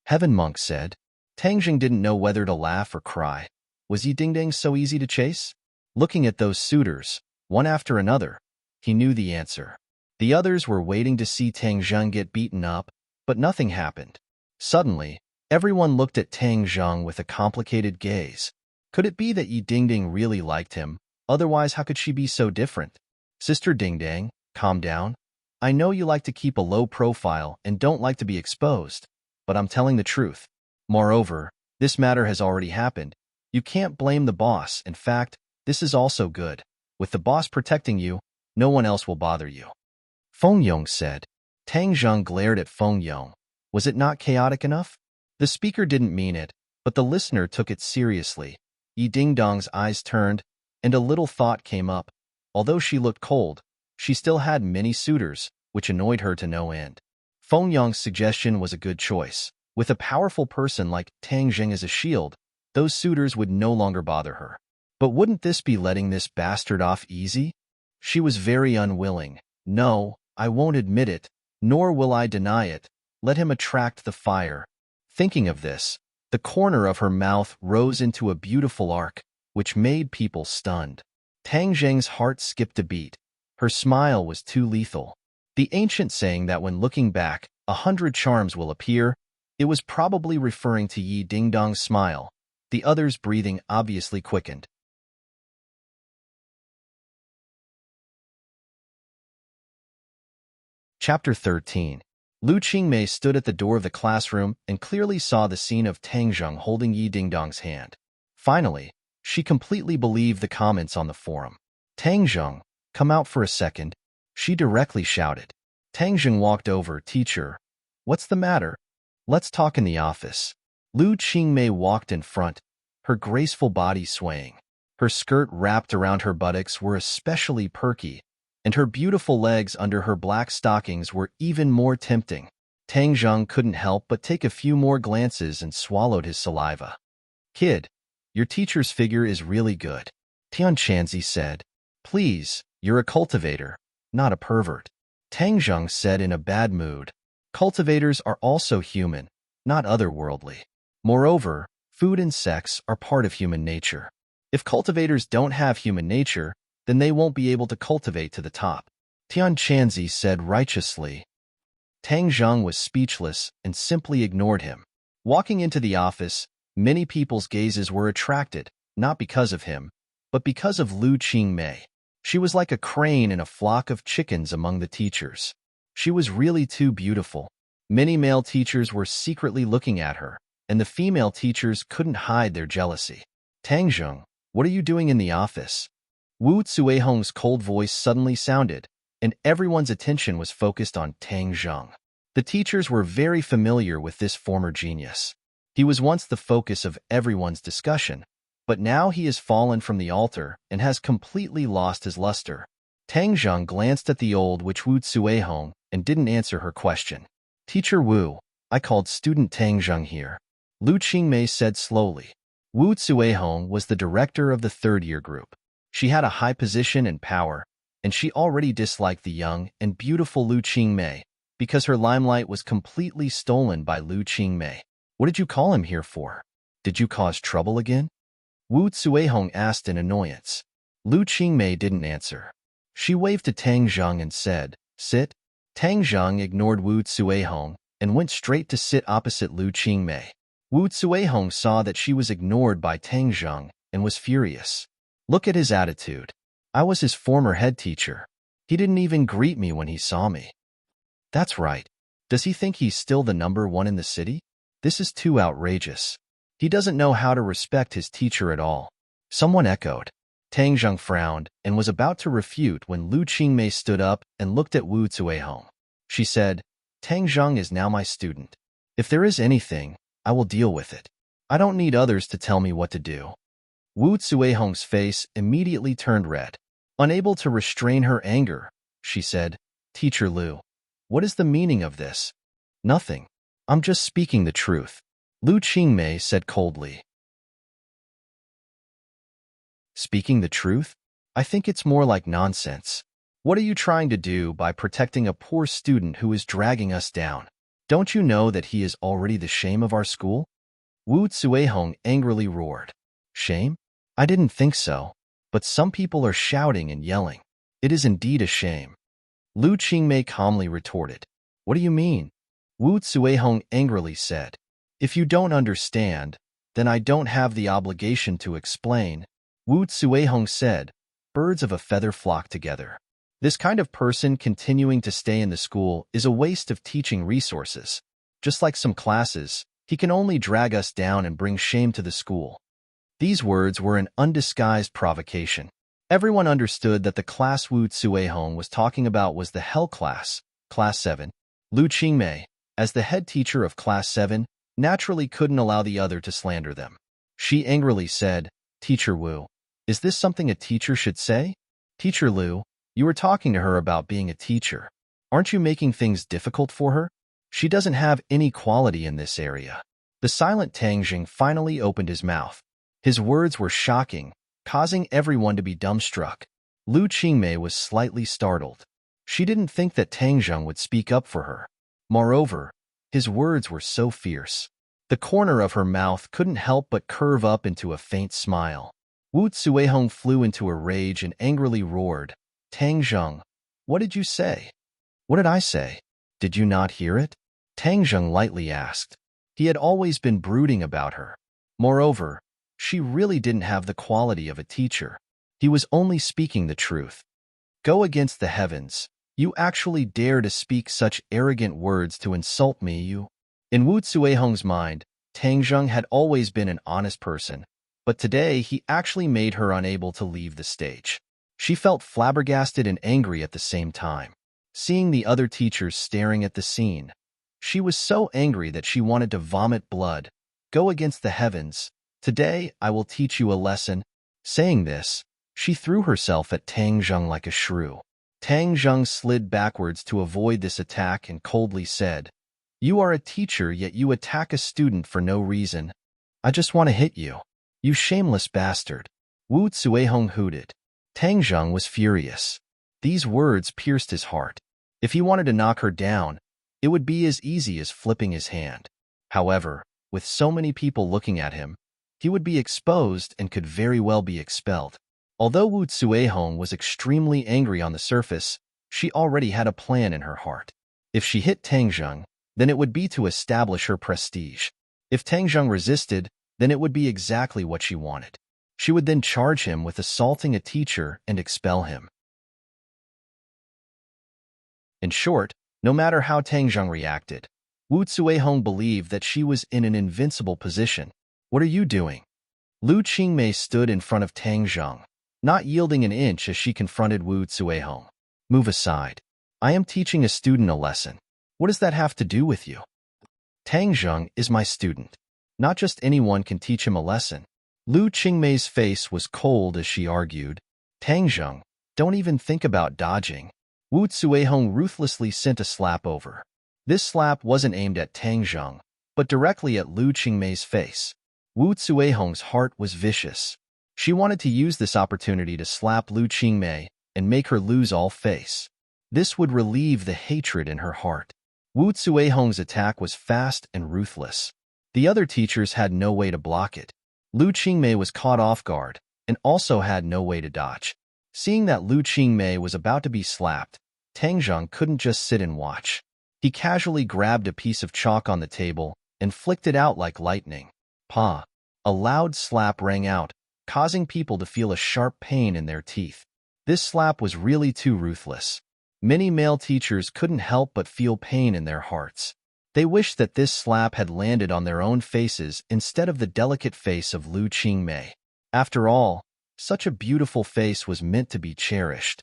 Heaven Monk said. Tang Jing didn't know whether to laugh or cry. Was Yi Dingdang so easy to chase? Looking at those suitors, one after another, he knew the answer. The others were waiting to see Tang Zheng get beaten up, but nothing happened. Suddenly, everyone looked at Tang Zheng with a complicated gaze. Could it be that Yi Dingdang really liked him? Otherwise, how could she be so different? "Sister Dingdang, calm down. I know you like to keep a low profile and don't like to be exposed, but I'm telling the truth. Moreover, this matter has already happened. You can't blame the boss. In fact, this is also good. With the boss protecting you, no one else will bother you." Feng Yong said. Tang Zheng glared at Feng Yong. Was it not chaotic enough? The speaker didn't mean it, but the listener took it seriously. Yi Dingdang's eyes turned, and a little thought came up. Although she looked cold, she still had many suitors, which annoyed her to no end. Feng Yong's suggestion was a good choice. With a powerful person like Tang Jing as a shield, those suitors would no longer bother her. But wouldn't this be letting this bastard off easy? She was very unwilling. "No, I won't admit it, nor will I deny it. Let him attract the fire." Thinking of this, the corner of her mouth rose into a beautiful arc, which made people stunned. Tang Zheng's heart skipped a beat. Her smile was too lethal. The ancient saying that when looking back, 100 charms will appear, it was probably referring to Yi Dingdang's smile. The others' breathing obviously quickened. Chapter 13. Lu Qingmei stood at the door of the classroom and clearly saw the scene of Tang Zheng holding Yi Dingdang's hand. Finally, she completely believed the comments on the forum. "Tang Zheng, come out for a second," she directly shouted. Tang Zheng walked over. "Teacher, what's the matter? Let's talk in the office." Lu Qingmei walked in front, her graceful body swaying. Her skirt wrapped around her buttocks were especially perky, and her beautiful legs under her black stockings were even more tempting. Tang Zheng couldn't help but take a few more glances and swallowed his saliva. "Kid, your teacher's figure is really good," Tian Chanzi said. "Please, you're a cultivator, not a pervert," Tang Zheng said in a bad mood. Cultivators are also human, not otherworldly. Moreover, food and sex are part of human nature. If cultivators don't have human nature, then they won't be able to cultivate to the top, Tian Chanzi said righteously. Tang Zheng was speechless and simply ignored him. Walking into the office, many people's gazes were attracted, not because of him, but because of Lu Qingmei. She was like a crane in a flock of chickens among the teachers. She was really too beautiful. Many male teachers were secretly looking at her, and the female teachers couldn't hide their jealousy. "Tang Zheng, what are you doing in the office?" Wu Cuihong's cold voice suddenly sounded, and everyone's attention was focused on Tang Zheng. The teachers were very familiar with this former genius. He was once the focus of everyone's discussion, but now he has fallen from the altar and has completely lost his luster. Tang Zheng glanced at the old witch Wu Cuihong and didn't answer her question. "Teacher Wu, I called student Tang Zheng here," Lu Qingmei said slowly. Wu Cuihong was the director of the third-year group. She had a high position and power, and she already disliked the young and beautiful Lu Qingmei because her limelight was completely stolen by Lu Qingmei. "What did you call him here for? Did you cause trouble again?" Wu Cuihong asked in annoyance. Lu Qingmei didn't answer. She waved to Tang Zheng and said, "Sit." Tang Zheng ignored Wu Cuihong and went straight to sit opposite Lu Qingmei. Wu Cuihong saw that she was ignored by Tang Zheng and was furious. Look at his attitude. I was his former head teacher. He didn't even greet me when he saw me. That's right. Does he think he's still the #1 in the city? This is too outrageous. He doesn't know how to respect his teacher at all. Someone echoed. Tang Zheng frowned and was about to refute when Lu Qingmei stood up and looked at Wu Zuehong. She said, Tang Zheng is now my student. If there is anything, I will deal with it. I don't need others to tell me what to do. Wu Zuehong's face immediately turned red. Unable to restrain her anger, she said, Teacher Lu, what is the meaning of this? Nothing. I'm just speaking the truth. Lu Qingmei said coldly. Speaking the truth? I think it's more like nonsense. What are you trying to do by protecting a poor student who is dragging us down? Don't you know that he is already the shame of our school? Wu Zuehong angrily roared. Shame? I didn't think so. But some people are shouting and yelling. It is indeed a shame. Lu Qingmei calmly retorted. What do you mean? Wu Zuehong angrily said. If you don't understand, then I don't have the obligation to explain. Wu Zuehong said, birds of a feather flock together. This kind of person continuing to stay in the school is a waste of teaching resources. Just like some classes, he can only drag us down and bring shame to the school. These words were an undisguised provocation. Everyone understood that the class Wu Zuehong was talking about was the Hell class, Class 7. Lu Qingmei, as the head teacher of Class 7, naturally couldn't allow the other to slander them. She angrily said, Teacher Wu, is this something a teacher should say? Teacher Lu, you were talking to her about being a teacher. Aren't you making things difficult for her? She doesn't have any quality in this area. The silent Tang Zheng finally opened his mouth. His words were shocking, causing everyone to be dumbstruck. Lu Qingmei was slightly startled. She didn't think that Tang Zheng would speak up for her. Moreover, his words were so fierce. The corner of her mouth couldn't help but curve up into a faint smile. Wu Zuehong flew into a rage and angrily roared, Tang Zheng, what did you say? What did I say? Did you not hear it? Tang Zheng lightly asked. He had always been brooding about her. Moreover, she really didn't have the quality of a teacher. He was only speaking the truth. Go against the heavens. You actually dare to speak such arrogant words to insult me, you? In Wu Zuehong's mind, Tang Zheng had always been an honest person, but today he actually made her unable to leave the stage. She felt flabbergasted and angry at the same time. Seeing the other teachers staring at the scene, she was so angry that she wanted to vomit blood. Go against the heavens. Today, I will teach you a lesson. Saying this, she threw herself at Tang Zheng like a shrew. Tang Zheng slid backwards to avoid this attack and coldly said, You are a teacher, yet you attack a student for no reason. I just want to hit you. You shameless bastard. Wu Zuehong hooted. Tang Zheng was furious. These words pierced his heart. If he wanted to knock her down, it would be as easy as flipping his hand. However, with so many people looking at him, he would be exposed and could very well be expelled. Although Wu Zuehong was extremely angry on the surface, she already had a plan in her heart. If she hit Tang Zheng, then it would be to establish her prestige. If Tang Zheng resisted, then it would be exactly what she wanted. She would then charge him with assaulting a teacher and expel him. In short, no matter how Tang Zheng reacted, Wu Zuehong believed that she was in an invincible position. What are you doing? Lu Qingmei stood in front of Tang Zheng, not yielding an inch as she confronted Wu Zuehong. Move aside. I am teaching a student a lesson. What does that have to do with you? Tang Zheng is my student. Not just anyone can teach him a lesson. Lu Qingmei's face was cold as she argued. Tang Zheng, don't even think about dodging. Wu Zuehong ruthlessly sent a slap over. This slap wasn't aimed at Tang Zheng, but directly at Lu Qingmei's face. Wu Zuehong's heart was vicious. She wanted to use this opportunity to slap Lu Qingmei and make her lose all face. This would relieve the hatred in her heart. Wu Zuehong's attack was fast and ruthless. The other teachers had no way to block it. Lu Qingmei was caught off guard and also had no way to dodge. Seeing that Lu Qingmei was about to be slapped, Tang Zheng couldn't just sit and watch. He casually grabbed a piece of chalk on the table and flicked it out like lightning. Pa! A loud slap rang out, causing people to feel a sharp pain in their teeth. This slap was really too ruthless. Many male teachers couldn't help but feel pain in their hearts. They wished that this slap had landed on their own faces instead of the delicate face of Lu Qingmei. After all, such a beautiful face was meant to be cherished.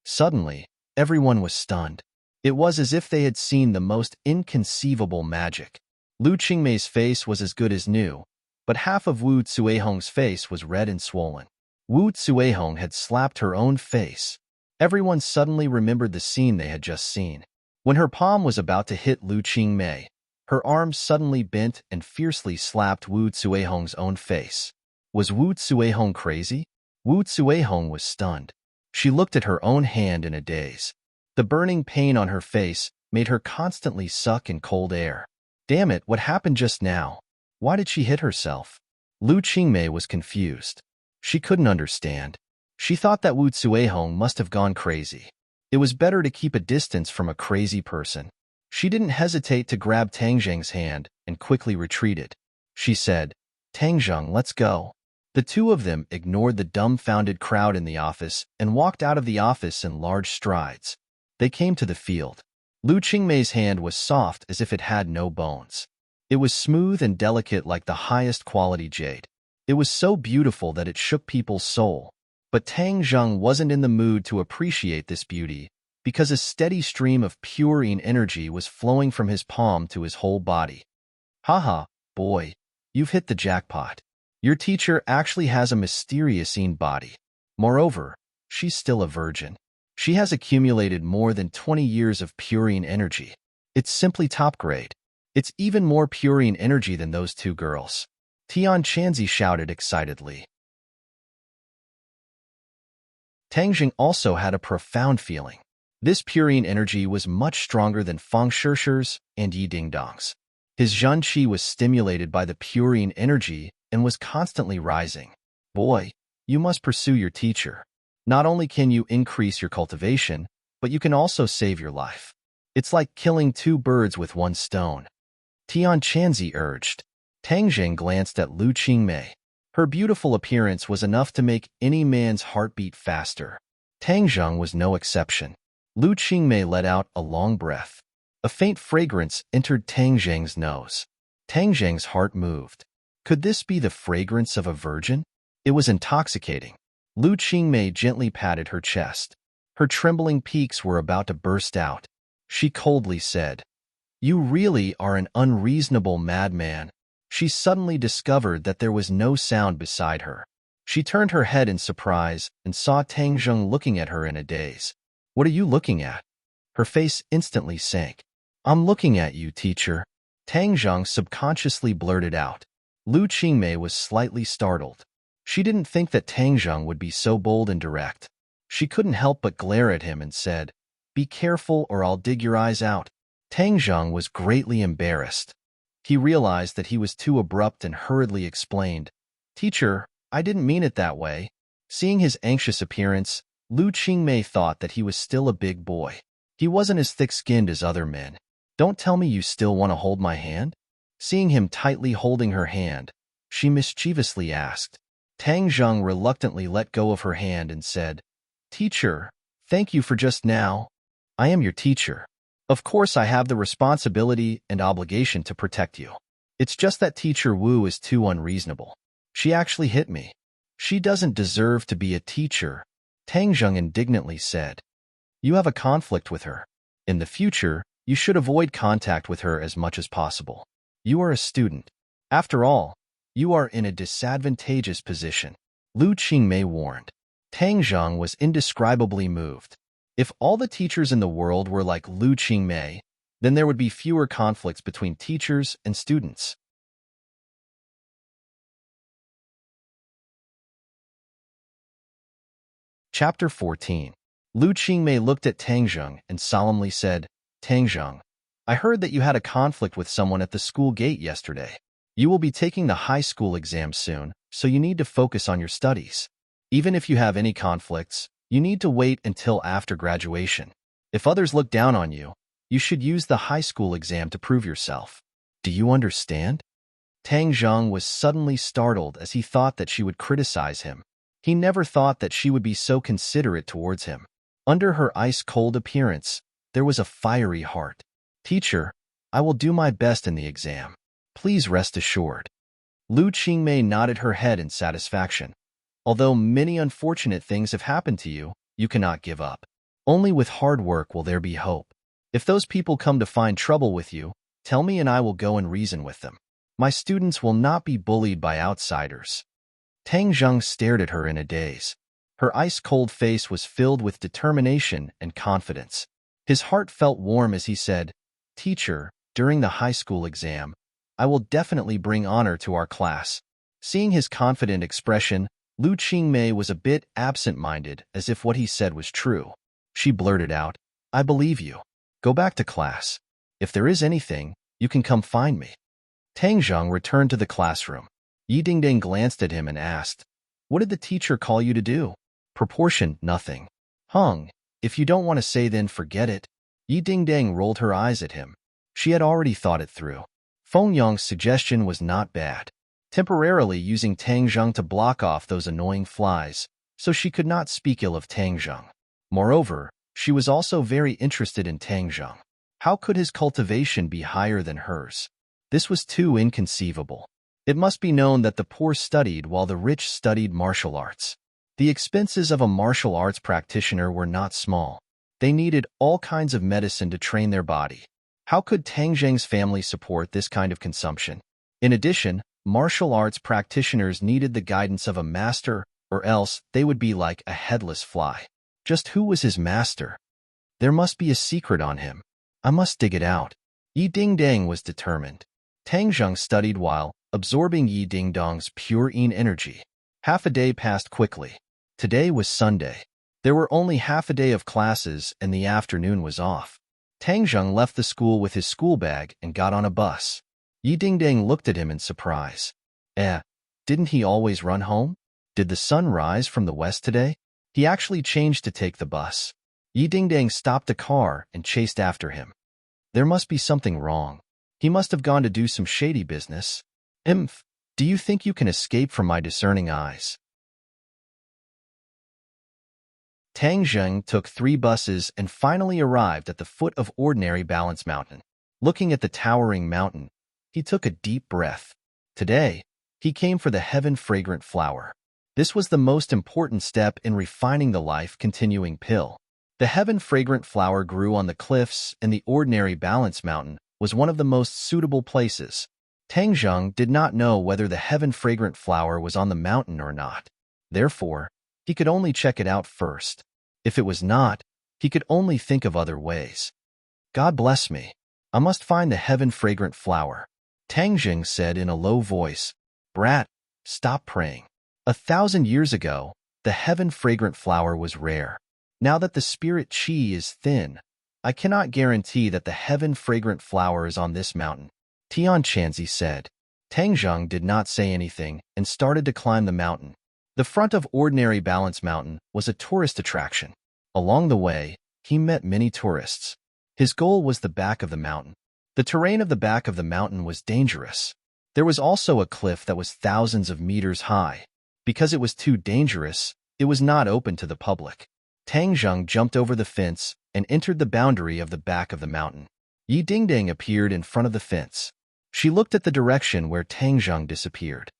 Suddenly, everyone was stunned. It was as if they had seen the most inconceivable magic. Lu Qingmei's face was as good as new, but half of Wu Cuihong's face was red and swollen. Wu Cuihong had slapped her own face. Everyone suddenly remembered the scene they had just seen. When her palm was about to hit Lu Qingmei, her arms suddenly bent and fiercely slapped Wu Cuihong's own face. Was Wu Cuihong crazy? Wu Cuihong was stunned. She looked at her own hand in a daze. The burning pain on her face made her constantly suck in cold air. Damn it, what happened just now? Why did she hit herself? Lu Qingmei was confused. She couldn't understand. She thought that Wu Cuihong must have gone crazy. It was better to keep a distance from a crazy person. She didn't hesitate to grab Tang Zheng's hand and quickly retreated. She said, "Tang Zheng, let's go." The two of them ignored the dumbfounded crowd in the office and walked out of the office in large strides. They came to the field. Lu Qingmei's hand was soft as if it had no bones. It was smooth and delicate like the highest quality jade. It was so beautiful that it shook people's soul. But Tang Zheng wasn't in the mood to appreciate this beauty because a steady stream of purine energy was flowing from his palm to his whole body. Haha, boy, you've hit the jackpot. Your teacher actually has a mysterious body. Moreover, she's still a virgin. She has accumulated more than 20 years of purine energy. It's simply top grade. It's even more purine energy than those two girls. Tian Chanzi shouted excitedly. Tang Zheng also had a profound feeling. This purine energy was much stronger than Fang Shishir's and Yi Dingdong's. His Zhan Qi was stimulated by the purine energy and was constantly rising. Boy, you must pursue your teacher. Not only can you increase your cultivation, but you can also save your life. It's like killing two birds with one stone. Tian Chanzi urged. Tang Zheng glanced at Lu Qingmei. Her beautiful appearance was enough to make any man's heart beat faster. Tang Zheng was no exception. Lu Qingmei let out a long breath. A faint fragrance entered Tang Zheng's nose. Tang Zheng's heart moved. Could this be the fragrance of a virgin? It was intoxicating. Lu Qingmei gently patted her chest. Her trembling peaks were about to burst out. She coldly said, "You really are an unreasonable madman." She suddenly discovered that there was no sound beside her. She turned her head in surprise and saw Tang Zheng looking at her in a daze. "What are you looking at?" Her face instantly sank. "I'm looking at you, teacher." Tang Zheng subconsciously blurted out. Lu Qingmei was slightly startled. She didn't think that Tang Zheng would be so bold and direct. She couldn't help but glare at him and said, "Be careful or I'll dig your eyes out." Tang Zheng was greatly embarrassed. He realized that he was too abrupt and hurriedly explained, "Teacher, I didn't mean it that way." Seeing his anxious appearance, Lu Qingmei thought that he was still a big boy. He wasn't as thick-skinned as other men. "Don't tell me you still want to hold my hand?" Seeing him tightly holding her hand, she mischievously asked. Tang Zheng reluctantly let go of her hand and said, "Teacher, thank you for just now. I am your teacher. Of course I have the responsibility and obligation to protect you. It's just that Teacher Wu is too unreasonable. She actually hit me. She doesn't deserve to be a teacher." Tang Zheng indignantly said, "You have a conflict with her. In the future, you should avoid contact with her as much as possible. You are a student. After all, you are in a disadvantageous position," Lu Qingmei warned. Tang Zheng was indescribably moved. If all the teachers in the world were like Lu Qingmei, then there would be fewer conflicts between teachers and students. Chapter 14. Lu Qingmei looked at Tang Zheng and solemnly said, "Tang Zheng, I heard that you had a conflict with someone at the school gate yesterday. You will be taking the high school exam soon, so you need to focus on your studies. Even if you have any conflicts, you need to wait until after graduation. If others look down on you, you should use the high school exam to prove yourself. Do you understand?" Tang Zheng was suddenly startled as he thought that she would criticize him. He never thought that she would be so considerate towards him. Under her ice-cold appearance, there was a fiery heart. "Teacher, I will do my best in the exam. Please rest assured." Lu Qingmei nodded her head in satisfaction. "Although many unfortunate things have happened to you, you cannot give up. Only with hard work will there be hope. If those people come to find trouble with you, tell me and I will go and reason with them. My students will not be bullied by outsiders." Tang Zheng stared at her in a daze. Her ice-cold face was filled with determination and confidence. His heart felt warm as he said, "Teacher, during the high school exam, I will definitely bring honor to our class." Seeing his confident expression, Lu Qingmei was a bit absent-minded, as if what he said was true. She blurted out, "I believe you. Go back to class. If there is anything, you can come find me." Tang Zheng returned to the classroom. Yi Dingding glanced at him and asked, "What did the teacher call you to do?" "Proportion, nothing." "Hung, if you don't want to say then forget it." Yi Dingding rolled her eyes at him. She had already thought it through. Feng Yang's suggestion was not bad. Temporarily using Tang Zheng to block off those annoying flies, so she could not speak ill of Tang Zheng. Moreover, she was also very interested in Tang Zheng. How could his cultivation be higher than hers? This was too inconceivable. It must be known that the poor studied while the rich studied martial arts. The expenses of a martial arts practitioner were not small. They needed all kinds of medicine to train their body. How could Tang Zheng's family support this kind of consumption? In addition, martial arts practitioners needed the guidance of a master, or else they would be like a headless fly. Just who was his master? There must be a secret on him. I must dig it out. Yi Dingdang was determined. Tang Zheng studied while absorbing Yi Dingdong's pure yin energy. Half a day passed quickly. Today was Sunday. There were only half a day of classes and the afternoon was off. Tang Zheng left the school with his school bag and got on a bus. Yi Dingdang looked at him in surprise. Didn't he always run home? Did the sun rise from the west today? He actually changed to take the bus. Yi Dingdang stopped the car and chased after him. There must be something wrong. He must have gone to do some shady business. Do you think you can escape from my discerning eyes? Tang Zheng took 3 buses and finally arrived at the foot of Ordinary Balance Mountain. Looking at the towering mountain, he took a deep breath. Today, he came for the heaven-fragrant flower. This was the most important step in refining the life-continuing pill. The heaven-fragrant flower grew on the cliffs, and the Ordinary Balance Mountain was one of the most suitable places. Tang Zheng did not know whether the heaven-fragrant flower was on the mountain or not. Therefore, he could only check it out first. If it was not, he could only think of other ways. God bless me. I must find the heaven-fragrant flower. Tang Zheng said in a low voice, "Brat, stop praying." 1,000 years ago, the heaven-fragrant flower was rare. Now that the spirit qi is thin, I cannot guarantee that the heaven-fragrant flower is on this mountain. Tian Chanzi said. Tang Zheng did not say anything and started to climb the mountain. The front of Ordinary Balance Mountain was a tourist attraction. Along the way, he met many tourists. His goal was the back of the mountain. The terrain of the back of the mountain was dangerous. There was also a cliff that was thousands of meters high. Because it was too dangerous, it was not open to the public. Tang Zheng jumped over the fence and entered the boundary of the back of the mountain. Yi Dingdang appeared in front of the fence. She looked at the direction where Tang Zheng disappeared.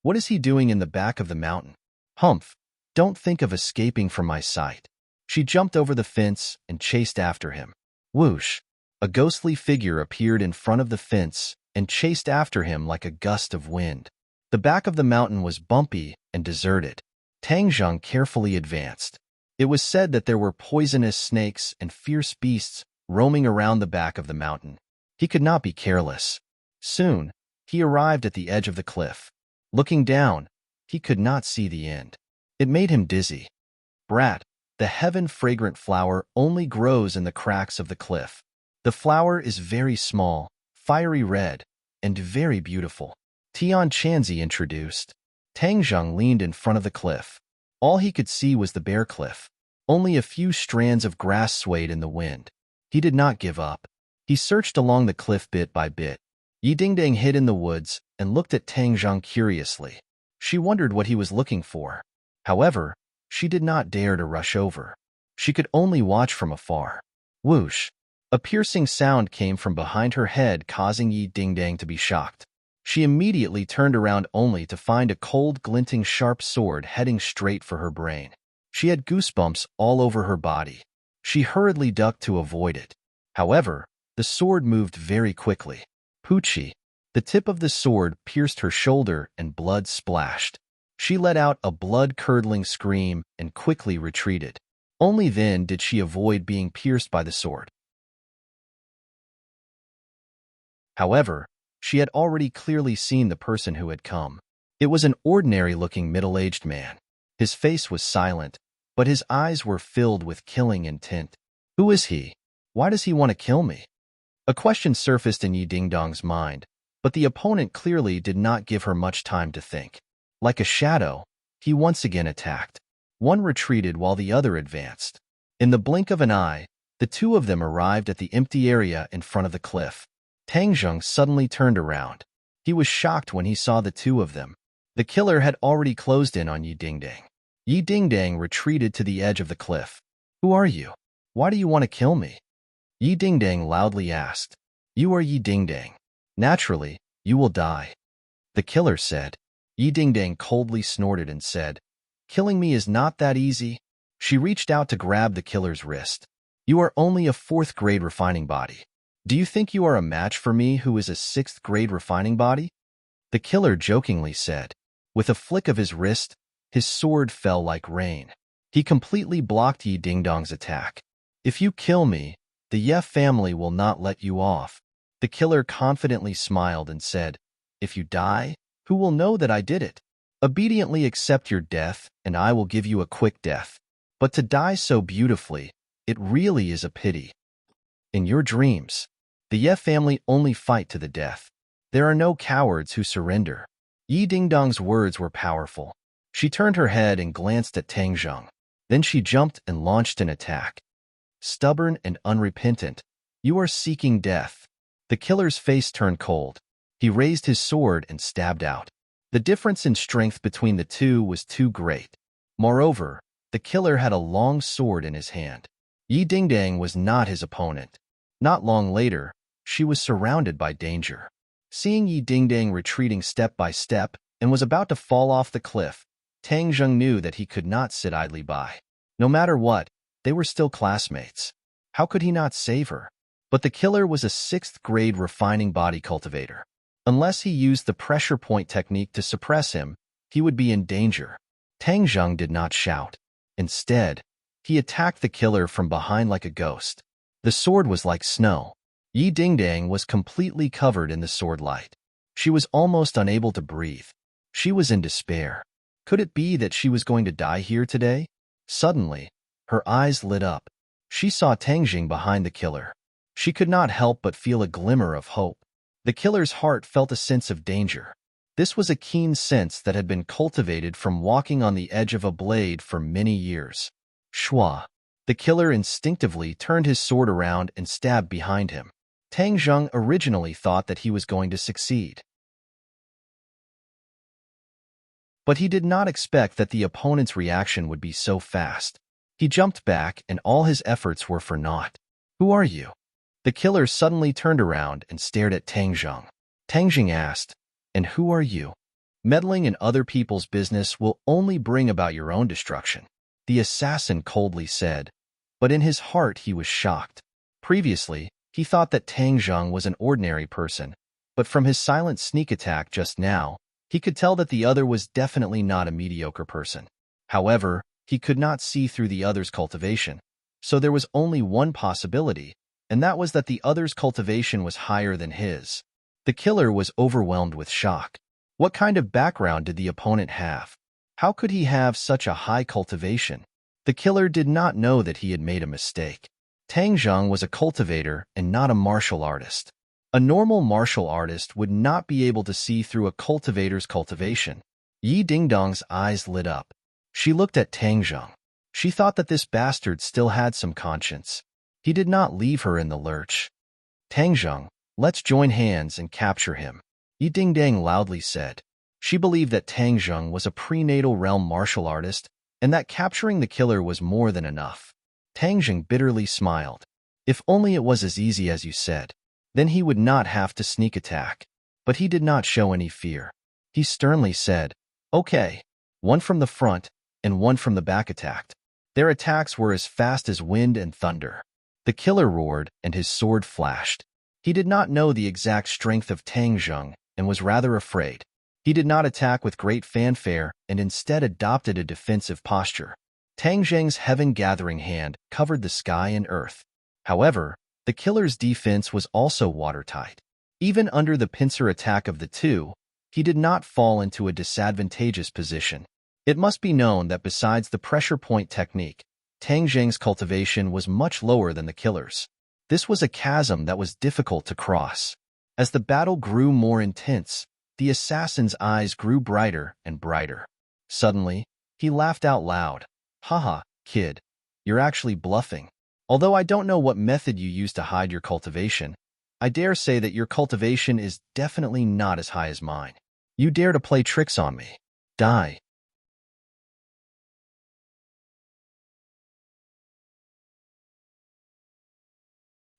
What is he doing in the back of the mountain? Humph! Don't think of escaping from my sight. She jumped over the fence and chased after him. Whoosh! A ghostly figure appeared in front of the fence and chased after him like a gust of wind. The back of the mountain was bumpy and deserted. Tang Zheng carefully advanced. It was said that there were poisonous snakes and fierce beasts roaming around the back of the mountain. He could not be careless. Soon, he arrived at the edge of the cliff. Looking down, he could not see the end. It made him dizzy. Brat, the heaven-fragrant flower only grows in the cracks of the cliff. The flower is very small, fiery red, and very beautiful. Tian Chanzi introduced. Tang Zheng leaned in front of the cliff. All he could see was the bare cliff. Only a few strands of grass swayed in the wind. He did not give up. He searched along the cliff bit by bit. Yi Dingdang hid in the woods and looked at Tang Zheng curiously. She wondered what he was looking for. However, she did not dare to rush over. She could only watch from afar. Whoosh! A piercing sound came from behind her head, causing Yi Dingdang to be shocked. She immediately turned around only to find a cold, glinting, sharp sword heading straight for her brain. She had goosebumps all over her body. She hurriedly ducked to avoid it. However, the sword moved very quickly. Poochie! The tip of the sword pierced her shoulder and blood splashed. She let out a blood-curdling scream and quickly retreated. Only then did she avoid being pierced by the sword. However, she had already clearly seen the person who had come. It was an ordinary-looking middle-aged man. His face was silent, but his eyes were filled with killing intent. Who is he? Why does he want to kill me? A question surfaced in Yi Dingdong's mind, but the opponent clearly did not give her much time to think. Like a shadow, he once again attacked. One retreated while the other advanced. In the blink of an eye, the two of them arrived at the empty area in front of the cliff. Tang Zheng suddenly turned around. He was shocked when he saw the two of them. The killer had already closed in on Yi Dingdang. Yi Dingdang retreated to the edge of the cliff. Who are you? Why do you want to kill me? Yi Dingdang loudly asked. You are Yi Dingdang. Naturally, you will die. The killer said. Yi Dingdang coldly snorted and said, Killing me is not that easy. She reached out to grab the killer's wrist. You are only a 4th-grade refining body. Do you think you are a match for me who is a 6th-grade refining body? The killer jokingly said. With a flick of his wrist, his sword fell like rain. He completely blocked Yi Dingdong's attack. If you kill me, the Ye family will not let you off. The killer confidently smiled and said, If you die, who will know that I did it? Obediently accept your death, and I will give you a quick death. But to die so beautifully, it really is a pity. In your dreams, the Ye family only fight to the death. There are no cowards who surrender. Yi Dingdong's words were powerful. She turned her head and glanced at Tang Zheng. Then she jumped and launched an attack. Stubborn and unrepentant, you are seeking death. The killer's face turned cold. He raised his sword and stabbed out. The difference in strength between the two was too great. Moreover, the killer had a long sword in his hand. Yi Dingdang was not his opponent. Not long later, she was surrounded by danger. Seeing Yi Dingdang retreating step by step and was about to fall off the cliff, Tang Zheng knew that he could not sit idly by. No matter what, they were still classmates. How could he not save her? But the killer was a 6th-grade refining body cultivator. Unless he used the pressure point technique to suppress him, he would be in danger. Tang Zheng did not shout. Instead, he attacked the killer from behind like a ghost. The sword was like snow. Yi Dingdang was completely covered in the sword light. She was almost unable to breathe. She was in despair. Could it be that she was going to die here today? Suddenly, her eyes lit up. She saw Tang Zheng behind the killer. She could not help but feel a glimmer of hope. The killer's heart felt a sense of danger. This was a keen sense that had been cultivated from walking on the edge of a blade for many years. Shua! The killer instinctively turned his sword around and stabbed behind him. Tang Zheng originally thought that he was going to succeed. But he did not expect that the opponent's reaction would be so fast. He jumped back and all his efforts were for naught. Who are you? The killer suddenly turned around and stared at Tang Zheng. Tang Zheng asked, And who are you? Meddling in other people's business will only bring about your own destruction. The assassin coldly said, but in his heart he was shocked. Previously, he thought that Tang Zheng was an ordinary person, but from his silent sneak attack just now, he could tell that the other was definitely not a mediocre person. However, he could not see through the other's cultivation, so there was only one possibility, and that was that the other's cultivation was higher than his. The killer was overwhelmed with shock. What kind of background did the opponent have? How could he have such a high cultivation? The killer did not know that he had made a mistake. Tang Zheng was a cultivator and not a martial artist. A normal martial artist would not be able to see through a cultivator's cultivation. Yi Dingdong's eyes lit up. She looked at Tang Zheng. She thought that this bastard still had some conscience. He did not leave her in the lurch. Tang Zheng, let's join hands and capture him, Yi Dingdang loudly said. She believed that Tang Zheng was a prenatal realm martial artist and that capturing the killer was more than enough. Tang Jing bitterly smiled. If only it was as easy as you said. Then he would not have to sneak attack. But he did not show any fear. He sternly said, "Okay." One from the front and one from the back attacked. Their attacks were as fast as wind and thunder. The killer roared and his sword flashed. He did not know the exact strength of Tang Jing and was rather afraid. He did not attack with great fanfare and instead adopted a defensive posture. Tang Jing's heaven-gathering hand covered the sky and earth. However, the killer's defense was also watertight. Even under the pincer attack of the two, he did not fall into a disadvantageous position. It must be known that besides the pressure point technique, Tang Jing's cultivation was much lower than the killer's. This was a chasm that was difficult to cross. As the battle grew more intense, the assassin's eyes grew brighter and brighter. Suddenly, he laughed out loud. "Haha, kid, you're actually bluffing. Although I don't know what method you use to hide your cultivation, I dare say that your cultivation is definitely not as high as mine. You dare to play tricks on me. Die."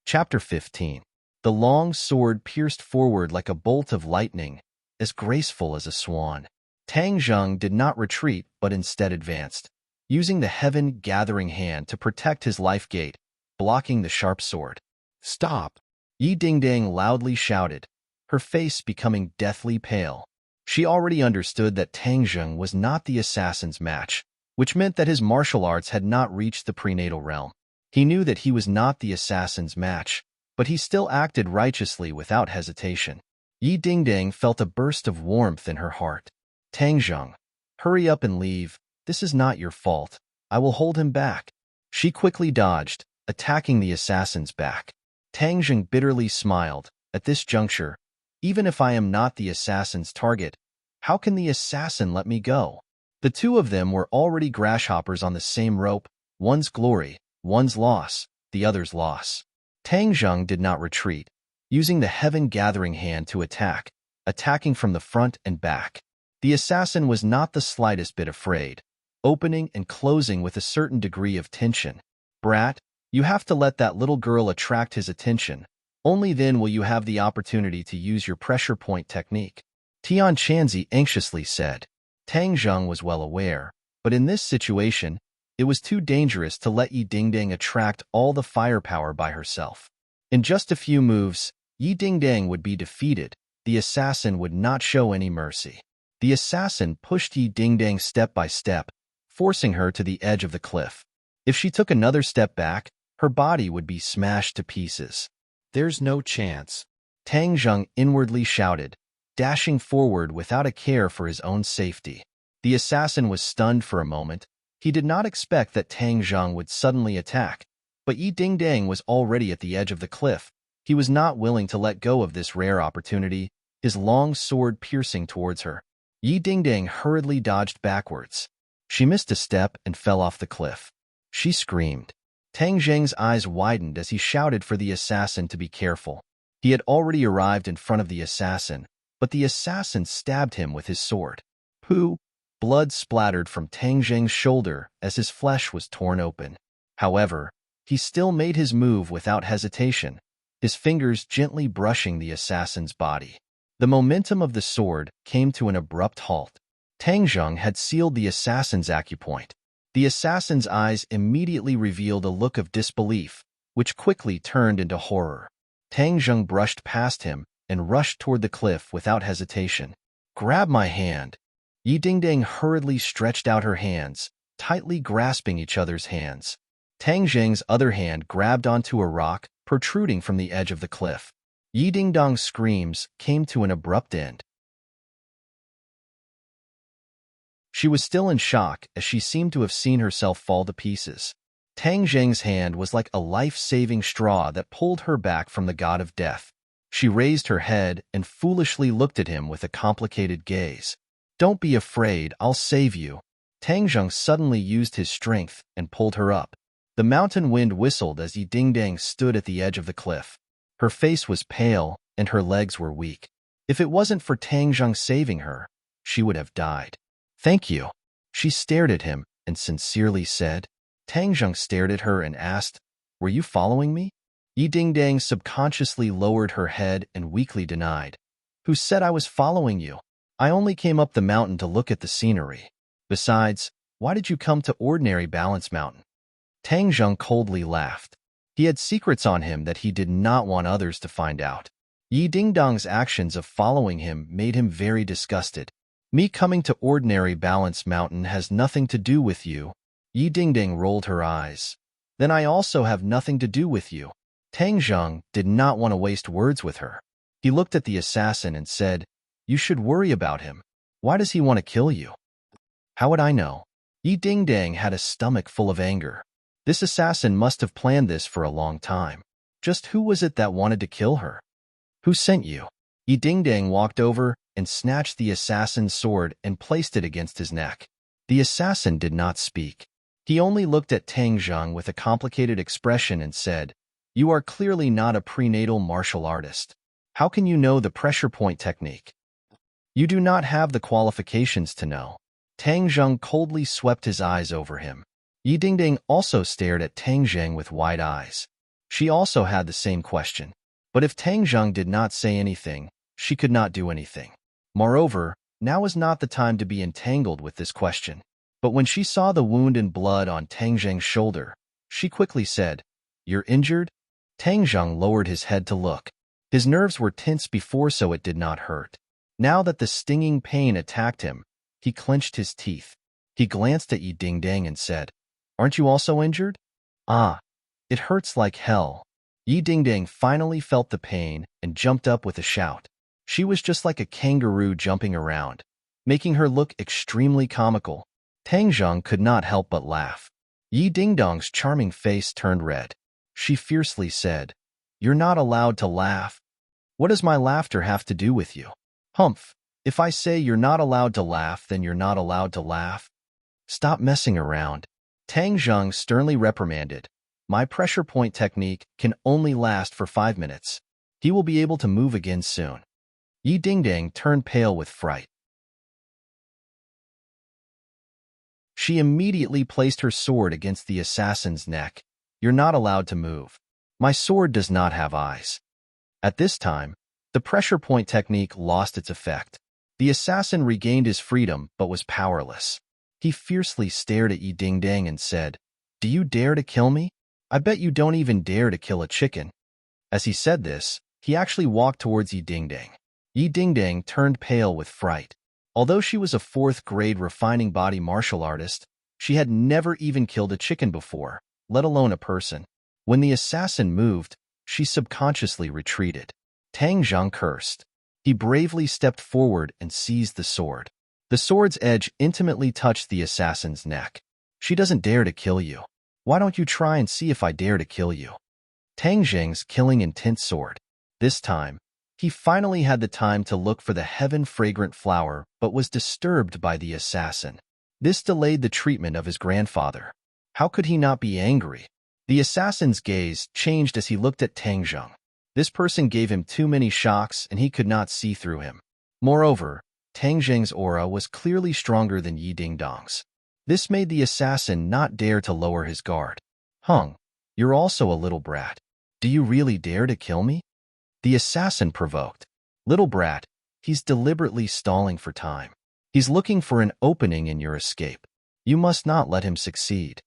Chapter 15. The long sword pierced forward like a bolt of lightning, as graceful as a swan. Tang Jing did not retreat but instead advanced, using the heaven-gathering hand to protect his life gate, blocking the sharp sword. "Stop!" Yi Dingdang loudly shouted, her face becoming deathly pale. She already understood that Tang Jing was not the assassin's match, which meant that his martial arts had not reached the prenatal realm. He knew that he was not the assassin's match, but he still acted righteously without hesitation. Yi Dingdang felt a burst of warmth in her heart. "Tang Jing, hurry up and leave. This is not your fault. I will hold him back." She quickly dodged, attacking the assassin's back. Tang Jing bitterly smiled. At this juncture, even if I am not the assassin's target, how can the assassin let me go? The two of them were already grasshoppers on the same rope, one's glory, one's loss, the other's loss. Tang Jing did not retreat, using the heaven-gathering hand to attack, attacking from the front and back. The assassin was not the slightest bit afraid, opening and closing with a certain degree of tension. "Brat, you have to let that little girl attract his attention. Only then will you have the opportunity to use your pressure point technique," Tian Chanzi anxiously said. Tang Jing was well aware, but in this situation, it was too dangerous to let Yi Dingdang attract all the firepower by herself. In just a few moves, Yi Dingdang would be defeated. The assassin would not show any mercy. The assassin pushed Yi Dingdang step by step, forcing her to the edge of the cliff. If she took another step back, her body would be smashed to pieces. "There's no chance," Tang Jing inwardly shouted, dashing forward without a care for his own safety. The assassin was stunned for a moment. He did not expect that Tang Jing would suddenly attack, but Yi Dingdang was already at the edge of the cliff. He was not willing to let go of this rare opportunity, his long sword piercing towards her. Yi Dingdang hurriedly dodged backwards. She missed a step and fell off the cliff. She screamed. Tang Jing's eyes widened as he shouted for the assassin to be careful. He had already arrived in front of the assassin, but the assassin stabbed him with his sword. Pooh! Blood splattered from Tang Jing's shoulder as his flesh was torn open. However, he still made his move without hesitation, his fingers gently brushing the assassin's body. The momentum of the sword came to an abrupt halt. Tang Jing had sealed the assassin's acupoint. The assassin's eyes immediately revealed a look of disbelief, which quickly turned into horror. Tang Jing brushed past him and rushed toward the cliff without hesitation. "Grab my hand." Yi Dingdang hurriedly stretched out her hands, tightly grasping each other's hands. Tang Jing's other hand grabbed onto a rock protruding from the edge of the cliff. Yi Dingdang's screams came to an abrupt end. She was still in shock as she seemed to have seen herself fall to pieces. Tang Jing's hand was like a life-saving straw that pulled her back from the god of death. She raised her head and foolishly looked at him with a complicated gaze. "Don't be afraid, I'll save you." Tang Jing suddenly used his strength and pulled her up. The mountain wind whistled as Yi Dingdang stood at the edge of the cliff. Her face was pale and her legs were weak. If it wasn't for Tang Jing saving her, she would have died. "Thank you." She stared at him and sincerely said, Tang Zheng stared at her and asked, "Were you following me?" Yi Dingdang subconsciously lowered her head and weakly denied. "Who said I was following you? I only came up the mountain to look at the scenery. Besides, why did you come to ordinary Balance Mountain?" Tang Zheng coldly laughed. He had secrets on him that he did not want others to find out. Yi Dingdang's actions of following him made him very disgusted. "Me coming to ordinary Balance Mountain has nothing to do with you." Yi Dingdang rolled her eyes. "Then I also have nothing to do with you." Tang Zheng did not want to waste words with her. He looked at the assassin and said, "You should worry about him. Why does he want to kill you?" "How would I know?" Yi Dingdang had a stomach full of anger. This assassin must have planned this for a long time. Just who was it that wanted to kill her? "Who sent you?" Yi Dingdang walked over and snatched the assassin's sword and placed it against his neck. The assassin did not speak. He only looked at Tang Zheng with a complicated expression and said, "You are clearly not a prenatal martial artist. How can you know the pressure point technique? You do not have the qualifications to know." Tang Zheng coldly swept his eyes over him. Yi Dingdang also stared at Tang Zheng with wide eyes. She also had the same question. But if Tang Zheng did not say anything, she could not do anything. Moreover, now was not the time to be entangled with this question. But when she saw the wound and blood on Tang Zheng's shoulder, she quickly said, "You're injured?" Tang Zheng lowered his head to look. His nerves were tense before, so it did not hurt. Now that the stinging pain attacked him, he clenched his teeth. He glanced at Yi Dingdang and said, "Aren't you also injured?" "Ah, it hurts like hell." Yi Dingdang finally felt the pain and jumped up with a shout. She was just like a kangaroo jumping around, making her look extremely comical. Tang Zheng could not help but laugh. Yi Dingdang's charming face turned red. She fiercely said, "You're not allowed to laugh." "What does my laughter have to do with you?" "Humph, if I say you're not allowed to laugh, then you're not allowed to laugh." "Stop messing around," Tang Zheng sternly reprimanded. "My pressure point technique can only last for 5 minutes. He will be able to move again soon." Yi Dingdang turned pale with fright. She immediately placed her sword against the assassin's neck. "You're not allowed to move. My sword does not have eyes." At this time, the pressure point technique lost its effect. The assassin regained his freedom but was powerless. He fiercely stared at Yi Dingdang and said, "Do you dare to kill me? I bet you don't even dare to kill a chicken." As he said this, he actually walked towards Yi Dingdang. Yi Dingdang turned pale with fright. Although she was a 4th-grade refining body martial artist, she had never even killed a chicken before, let alone a person. When the assassin moved, she subconsciously retreated. Tang Zheng cursed. He bravely stepped forward and seized the sword. The sword's edge intimately touched the assassin's neck. "She doesn't dare to kill you. Why don't you try and see if I dare to kill you?" Tang Zheng's killing intent sword. This time, he finally had the time to look for the heaven-fragrant flower, but was disturbed by the assassin. This delayed the treatment of his grandfather. How could he not be angry? The assassin's gaze changed as he looked at Tang Zheng. This person gave him too many shocks and he could not see through him. Moreover, Tang Zheng's aura was clearly stronger than Yi Dingdang's. This made the assassin not dare to lower his guard. "Hung, you're also a little brat. Do you really dare to kill me?" The assassin provoked. "Little brat, he's deliberately stalling for time. He's looking for an opening in your escape. You must not let him succeed."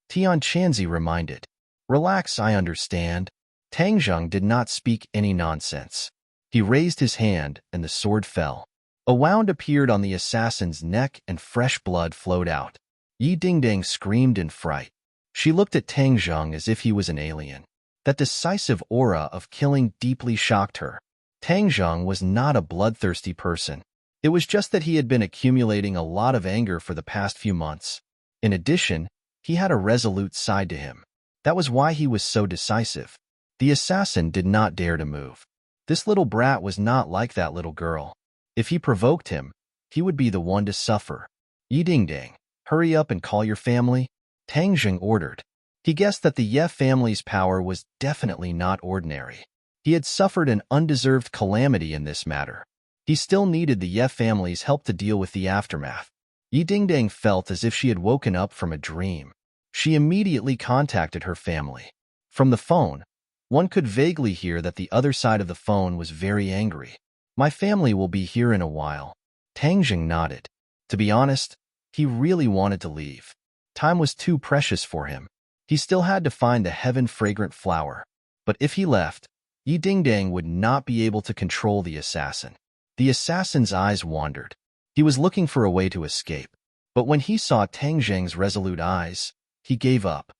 Tian Chanzi reminded. "Relax, I understand." Tang Zheng did not speak any nonsense. He raised his hand and the sword fell. A wound appeared on the assassin's neck and fresh blood flowed out. Yi Dingdang screamed in fright. She looked at Tang Zheng as if he was an alien. That decisive aura of killing deeply shocked her. Tang Zheng was not a bloodthirsty person. It was just that he had been accumulating a lot of anger for the past few months. In addition, he had a resolute side to him. That was why he was so decisive. The assassin did not dare to move. This little brat was not like that little girl. If he provoked him, he would be the one to suffer. "Yi Dingdang, hurry up and call your family," Tang Zheng ordered. He guessed that the Ye family's power was definitely not ordinary. He had suffered an undeserved calamity in this matter. He still needed the Ye family's help to deal with the aftermath. Yi Dingdang felt as if she had woken up from a dream. She immediately contacted her family. From the phone, one could vaguely hear that the other side of the phone was very angry. My family will be here in a while. Tang Jing nodded. To be honest, he really wanted to leave. Time was too precious for him. He still had to find the heaven-fragrant flower. But if he left, Yi Dingdang would not be able to control the assassin. The assassin's eyes wandered. He was looking for a way to escape. But when he saw Tang Jing's resolute eyes, he gave up.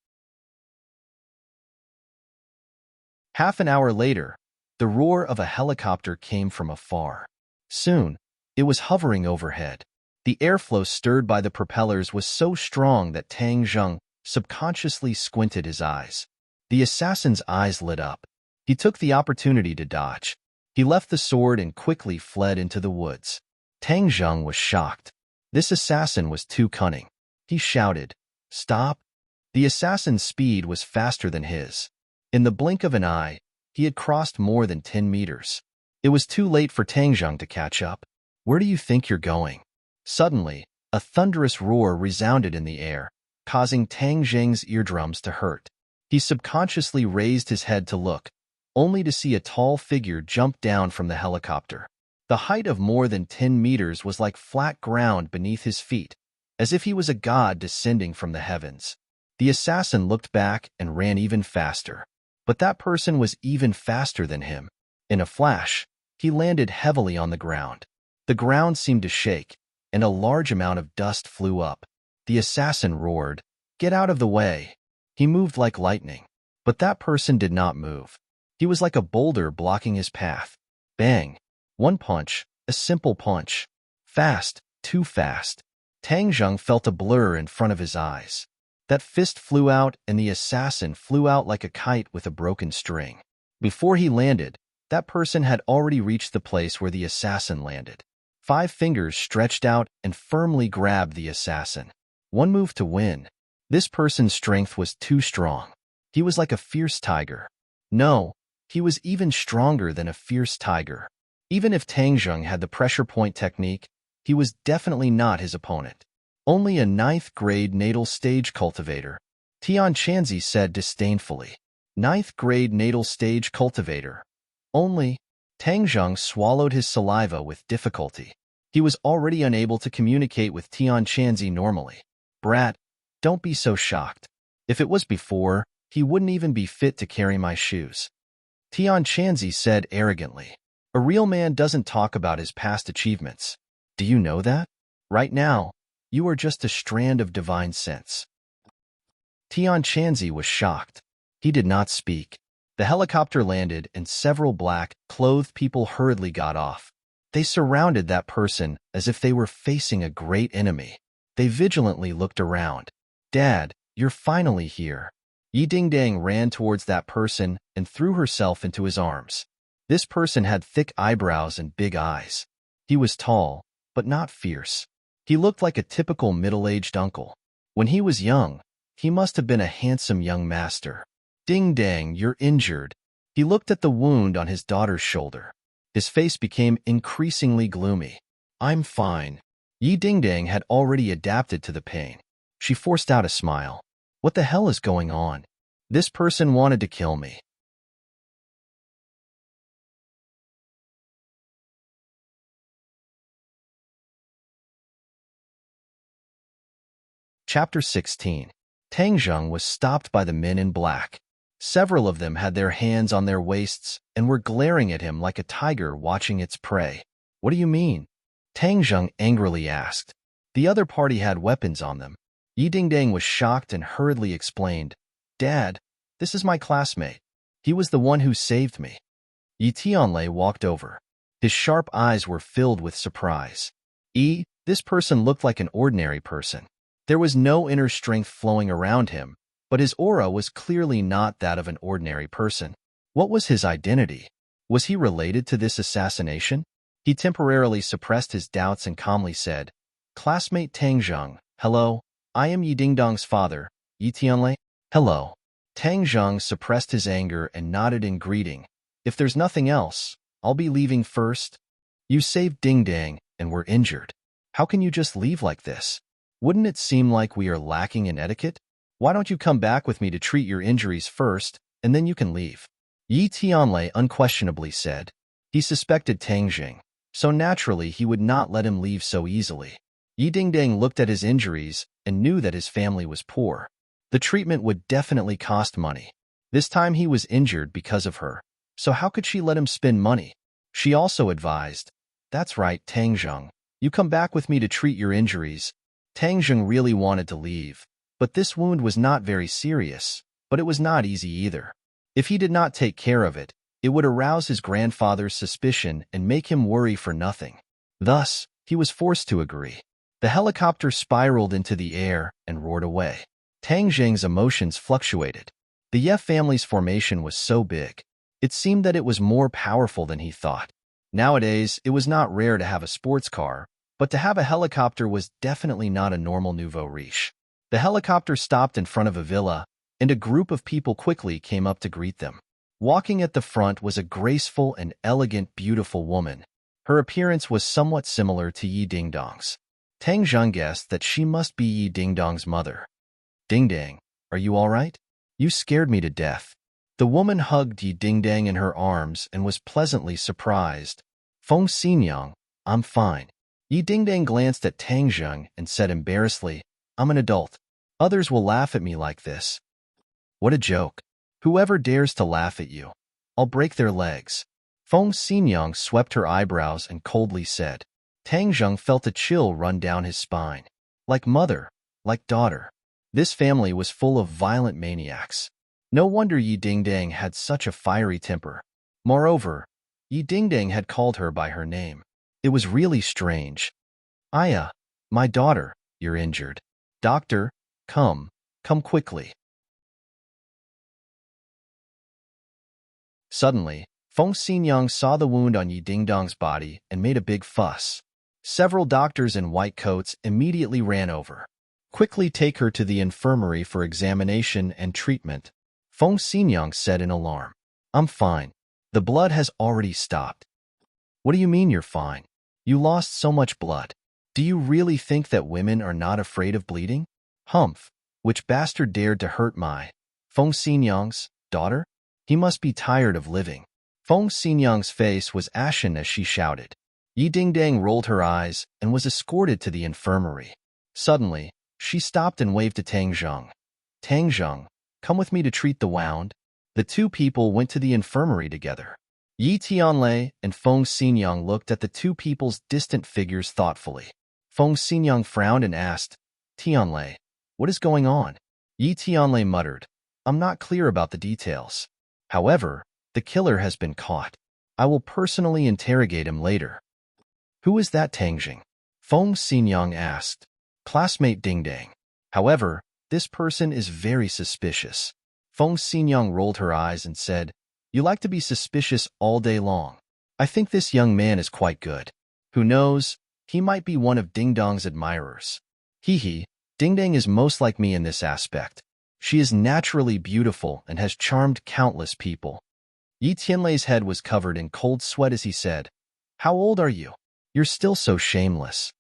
Half an hour later, the roar of a helicopter came from afar. Soon, it was hovering overhead. The airflow stirred by the propellers was so strong that Tang Jing subconsciously squinted his eyes. The assassin's eyes lit up. He took the opportunity to dodge. He left the sword and quickly fled into the woods. Tang Jing was shocked. This assassin was too cunning. He shouted, "Stop!" The assassin's speed was faster than his. In the blink of an eye, he had crossed more than 10 meters. It was too late for Tang Jing to catch up. "Where do you think you're going?" Suddenly, a thunderous roar resounded in the air, causing Tang Jing's eardrums to hurt. He subconsciously raised his head to look, only to see a tall figure jump down from the helicopter. The height of more than 10 meters was like flat ground beneath his feet, as if he was a god descending from the heavens. The assassin looked back and ran even faster. But that person was even faster than him. In a flash, he landed heavily on the ground. The ground seemed to shake, and a large amount of dust flew up. The assassin roared, "Get out of the way!" He moved like lightning. But that person did not move. He was like a boulder blocking his path. Bang! One punch, a simple punch. Fast, too fast. Tang Jing felt a blur in front of his eyes. That fist flew out, and the assassin flew out like a kite with a broken string. Before he landed, that person had already reached the place where the assassin landed. 5 fingers stretched out and firmly grabbed the assassin. One move to win. This person's strength was too strong. He was like a fierce tiger. No, he was even stronger than a fierce tiger. Even if Tang Jing had the pressure point technique, he was definitely not his opponent. Only a 9th grade natal stage cultivator, Tian Chanzi said disdainfully. 9th grade natal stage cultivator. Only. Tang Jing swallowed his saliva with difficulty. He was already unable to communicate with Tian Chanzi normally. "Brat, don't be so shocked. If it was before, he wouldn't even be fit to carry my shoes," Tian Chanzi said arrogantly. "A real man doesn't talk about his past achievements. Do you know that? Right now, you are just a strand of divine sense." Tian Chanzi was shocked. He did not speak. The helicopter landed, and several black-clothed people hurriedly got off. They surrounded that person as if they were facing a great enemy. They vigilantly looked around. "Dad, you're finally here." Yi Dingdang ran towards that person and threw herself into his arms. This person had thick eyebrows and big eyes. He was tall, but not fierce. He looked like a typical middle-aged uncle. When he was young, he must have been a handsome young master. "Ding Dang, you're injured." He looked at the wound on his daughter's shoulder. His face became increasingly gloomy. "I'm fine." Yi Dingdang had already adapted to the pain. She forced out a smile. "What the hell is going on? This person wanted to kill me." Chapter 16. Tang Jing was stopped by the men in black. Several of them had their hands on their waists and were glaring at him like a tiger watching its prey. "What do you mean?" Tang Jing angrily asked. The other party had weapons on them. Yi Dingdang was shocked and hurriedly explained, "Dad, this is my classmate. He was the one who saved me." Yi Tianlei walked over. His sharp eyes were filled with surprise. This person looked like an ordinary person. There was no inner strength flowing around him, but his aura was clearly not that of an ordinary person. What was his identity? Was he related to this assassination? He temporarily suppressed his doubts and calmly said, "Classmate Tang Jing, hello, I am Yi Dingdong's father, Yi Tianlei." "Hello." Tang Jing suppressed his anger and nodded in greeting. "If there's nothing else, I'll be leaving first." "You saved Ding Dang and were injured. How can you just leave like this? Wouldn't it seem like we are lacking in etiquette?" Why don't you come back with me to treat your injuries first, and then you can leave? Yi Tianlei unquestionably said. He suspected Tang Jing, so naturally he would not let him leave so easily. Yi Dingdang looked at his injuries and knew that his family was poor. The treatment would definitely cost money. This time he was injured because of her, so how could she let him spend money? She also advised, "That's right, Tang Zheng. You come back with me to treat your injuries." Tang Zheng really wanted to leave, but this wound was not very serious, but it was not easy either. If he did not take care of it, it would arouse his grandfather's suspicion and make him worry for nothing. Thus, he was forced to agree. The helicopter spiraled into the air and roared away. Tang Zheng's emotions fluctuated. The Ye family's formation was so big. It seemed that it was more powerful than he thought. Nowadays, it was not rare to have a sports car, but to have a helicopter was definitely not a normal nouveau riche. The helicopter stopped in front of a villa, and a group of people quickly came up to greet them. Walking at the front was a graceful and elegant, beautiful woman. Her appearance was somewhat similar to Yi Dingdong's. Tang Zheng guessed that she must be Yi Dingdong's mother. "Dingdang, are you all right? You scared me to death." The woman hugged Yi Dingdang in her arms and was pleasantly surprised. "Feng Xinyang, I'm fine." Yi Dingdang glanced at Tang Zheng and said embarrassedly, "I'm an adult. Others will laugh at me like this." "What a joke. Whoever dares to laugh at you, I'll break their legs." Feng Xinyang swept her eyebrows and coldly said. Tang Zheng felt a chill run down his spine. Like mother, like daughter. This family was full of violent maniacs. No wonder Yi Dingdang had such a fiery temper. Moreover, Yi Dingdang had called her by her name. It was really strange. "Aya, my daughter, you're injured. Doctor, come quickly." Suddenly, Feng Xinyang saw the wound on Yi Dingdong's body and made a big fuss. Several doctors in white coats immediately ran over. "Quickly take her to the infirmary for examination and treatment," Feng Xinyang said in alarm. "I'm fine. The blood has already stopped." "What do you mean you're fine? You lost so much blood. Do you really think that women are not afraid of bleeding?" "Humph, which bastard dared to hurt my Feng Xinyang's daughter? He must be tired of living." Feng Xinyang's face was ashen as she shouted. Yi Dingdang rolled her eyes and was escorted to the infirmary. Suddenly, she stopped and waved to Tang Zheng. "Tang Zheng, come with me to treat the wound." The two people went to the infirmary together. Yi Tianlei and Feng Xinyang looked at the two people's distant figures thoughtfully. Feng Xinyang frowned and asked, "Tianlei, what is going on?" Yi Tianlei muttered, "I'm not clear about the details. However, the killer has been caught. I will personally interrogate him later." "Who is that Tang Jing?" Feng Xinyang asked. "Classmate Dingdang. However, this person is very suspicious." Feng Xinyang rolled her eyes and said, "You like to be suspicious all day long. I think this young man is quite good. Who knows, he might be one of Dingdong's admirers. Hee, Dingdang is most like me in this aspect. She is naturally beautiful and has charmed countless people." Yi Tianlei's head was covered in cold sweat as he said, "How old are you? You're still so shameless."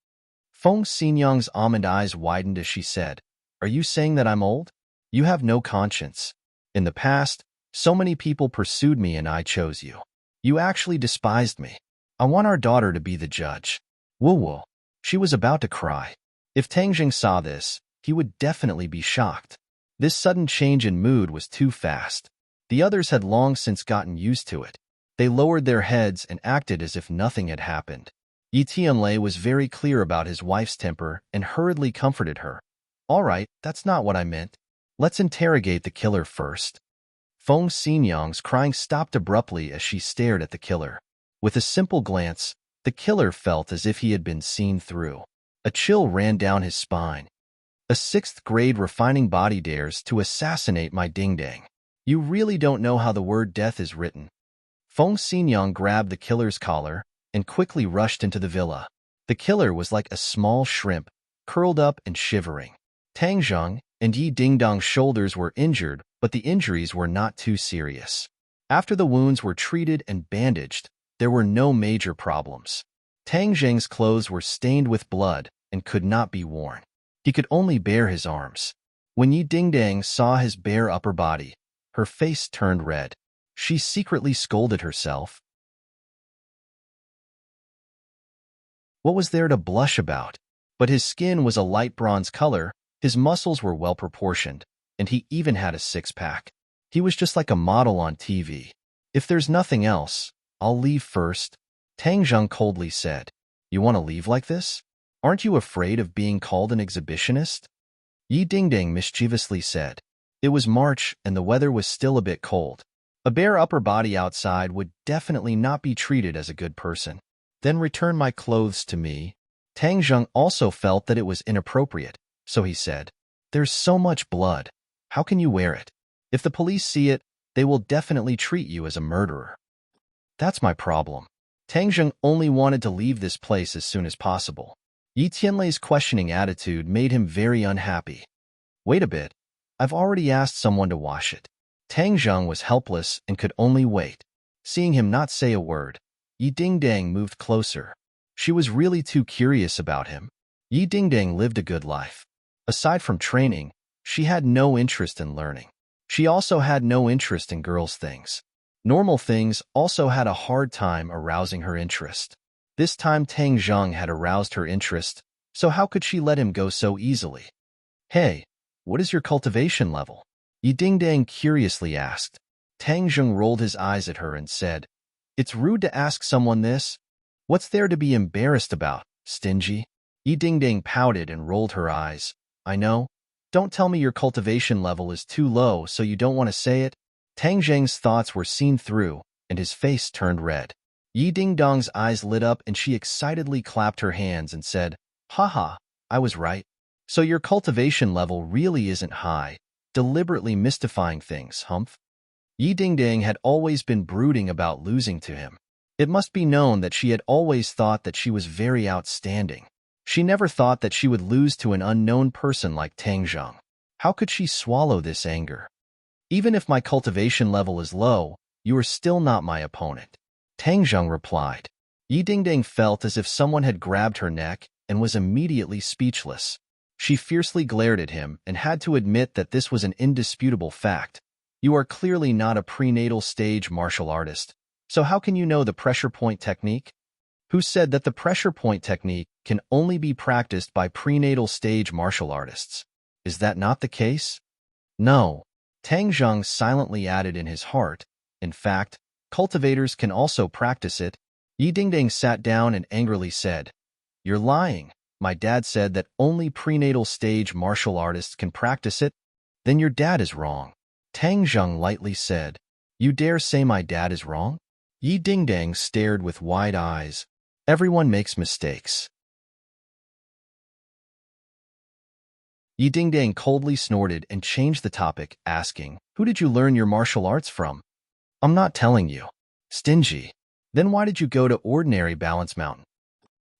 Feng Xinyang's almond eyes widened as she said, "Are you saying that I'm old? You have no conscience. In the past, so many people pursued me and I chose you. You actually despised me. I want our daughter to be the judge." Woo. She was about to cry. If Tang Jing saw this, he would definitely be shocked. This sudden change in mood was too fast. The others had long since gotten used to it. They lowered their heads and acted as if nothing had happened. Yi Tianlei was very clear about his wife's temper and hurriedly comforted her. "All right, that's not what I meant. Let's interrogate the killer first." Feng Xinyang's crying stopped abruptly as she stared at the killer. With a simple glance, the killer felt as if he had been seen through. A chill ran down his spine. "A sixth-grade refining body dares to assassinate my Dingdang. You really don't know how the word death is written." Feng Xinyang grabbed the killer's collar and quickly rushed into the villa. The killer was like a small shrimp, curled up and shivering. Tang Zheng and Yi Dingdong's shoulders were injured, but the injuries were not too serious. After the wounds were treated and bandaged, there were no major problems. Tang Zheng's clothes were stained with blood and could not be worn. He could only bare his arms. When Yi Dingdang saw his bare upper body, her face turned red. She secretly scolded herself. What was there to blush about? But his skin was a light bronze color, his muscles were well proportioned, and he even had a six-pack. He was just like a model on TV. If there's nothing else, I'll leave first, Tang Zheng coldly said. You want to leave like this? Aren't you afraid of being called an exhibitionist? Yi Dingdang mischievously said. It was March and the weather was still a bit cold. A bare upper body outside would definitely not be treated as a good person. Then return my clothes to me. Tang Zheng also felt that it was inappropriate, so he said, There's so much blood. How can you wear it? If the police see it, they will definitely treat you as a murderer. That's my problem. Tang Zheng only wanted to leave this place as soon as possible. Yi Tianlei's questioning attitude made him very unhappy. Wait a bit. I've already asked someone to wash it. Tang Zheng was helpless and could only wait. Seeing him not say a word, Yi Dingdang moved closer. She was really too curious about him. Yi Dingdang lived a good life. Aside from training, she had no interest in learning. She also had no interest in girls' things. Normal things also had a hard time arousing her interest. This time Tang Zheng had aroused her interest, so how could she let him go so easily? Hey, what is your cultivation level? Yi Dingdang curiously asked. Tang Zheng rolled his eyes at her and said, It's rude to ask someone this. What's there to be embarrassed about, stingy? Yi Dingdang pouted and rolled her eyes. I know. Don't tell me your cultivation level is too low so you don't want to say it. Tang Zheng's thoughts were seen through, and his face turned red. Yi Dingdang's eyes lit up and she excitedly clapped her hands and said, Haha, I was right. So your cultivation level really isn't high, deliberately mystifying things, humph? Yi Dingdang had always been brooding about losing to him. It must be known that she had always thought that she was very outstanding. She never thought that she would lose to an unknown person like Tang Zheng. How could she swallow this anger? Even if my cultivation level is low, you are still not my opponent, Tang Zheng replied. Yi Dingdang felt as if someone had grabbed her neck and was immediately speechless. She fiercely glared at him and had to admit that this was an indisputable fact. You are clearly not a prenatal stage martial artist, so how can you know the pressure point technique? Who said that the pressure point technique can only be practiced by prenatal stage martial artists? Is that not the case? No. Tang Zheng silently added in his heart. In fact, cultivators can also practice it. Yi Dingdang sat down and angrily said, You're lying. My dad said that only prenatal stage martial artists can practice it. Then your dad is wrong. Tang Zheng lightly said, You dare say my dad is wrong? Yi Dingdang stared with wide eyes. Everyone makes mistakes. Yi Dingdang coldly snorted and changed the topic, asking, Who did you learn your martial arts from? I'm not telling you. Stingy. Then why did you go to ordinary Balance Mountain?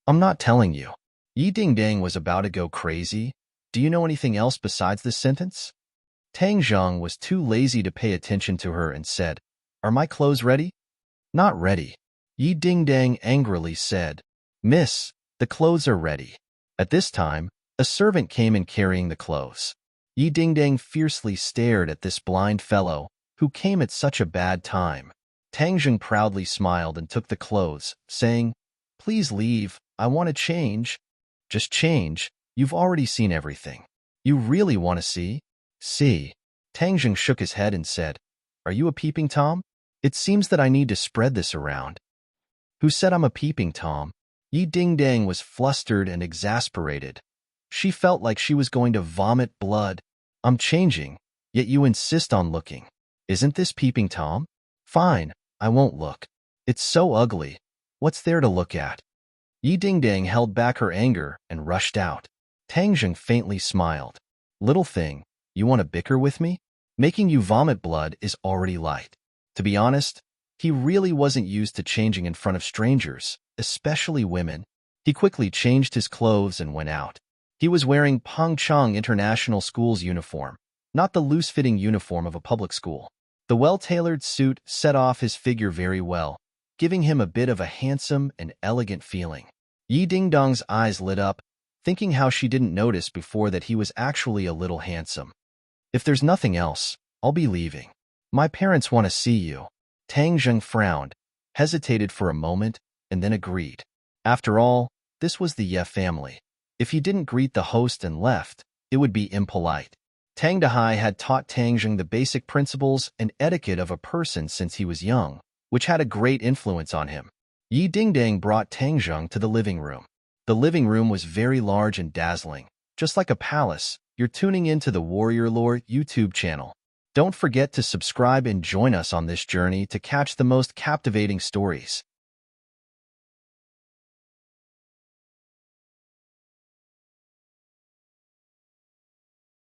I'm not telling you. Yi Dingdang was about to go crazy. Do you know anything else besides this sentence? Tang Zheng was too lazy to pay attention to her and said, Are my clothes ready? Not ready. Yi Dingdang angrily said, Miss, the clothes are ready. At this time, a servant came in carrying the clothes. Yi Dingdang fiercely stared at this blind fellow, who came at such a bad time. Tang Zheng proudly smiled and took the clothes, saying, Please leave, I want to change. Just change, you've already seen everything. You really want to see? See. Tang Zheng shook his head and said, Are you a peeping Tom? It seems that I need to spread this around. Who said I'm a peeping Tom? Yi Dingdang was flustered and exasperated. She felt like she was going to vomit blood. I'm changing, yet you insist on looking. Isn't this peeping Tom? Fine, I won't look. It's so ugly. What's there to look at? Yi Dingdang held back her anger and rushed out. Tang Zheng faintly smiled. Little thing, you want to bicker with me? Making you vomit blood is already light. To be honest, he really wasn't used to changing in front of strangers, especially women. He quickly changed his clothes and went out. He was wearing Pengcheng International School's uniform, not the loose-fitting uniform of a public school. The well-tailored suit set off his figure very well, giving him a bit of a handsome and elegant feeling. Yi Dingdang's eyes lit up, thinking how she didn't notice before that he was actually a little handsome. If there's nothing else, I'll be leaving. My parents want to see you. Tang Zheng frowned, hesitated for a moment, and then agreed. After all, this was the Ye family. If he didn't greet the host and left, it would be impolite. Tang Dehai had taught Tang Zheng the basic principles and etiquette of a person since he was young, which had a great influence on him. Yi Dingdang brought Tang Zheng to the living room. The living room was very large and dazzling, just like a palace. You're tuning into the Warrior Lore YouTube channel. Don't forget to subscribe and join us on this journey to catch the most captivating stories.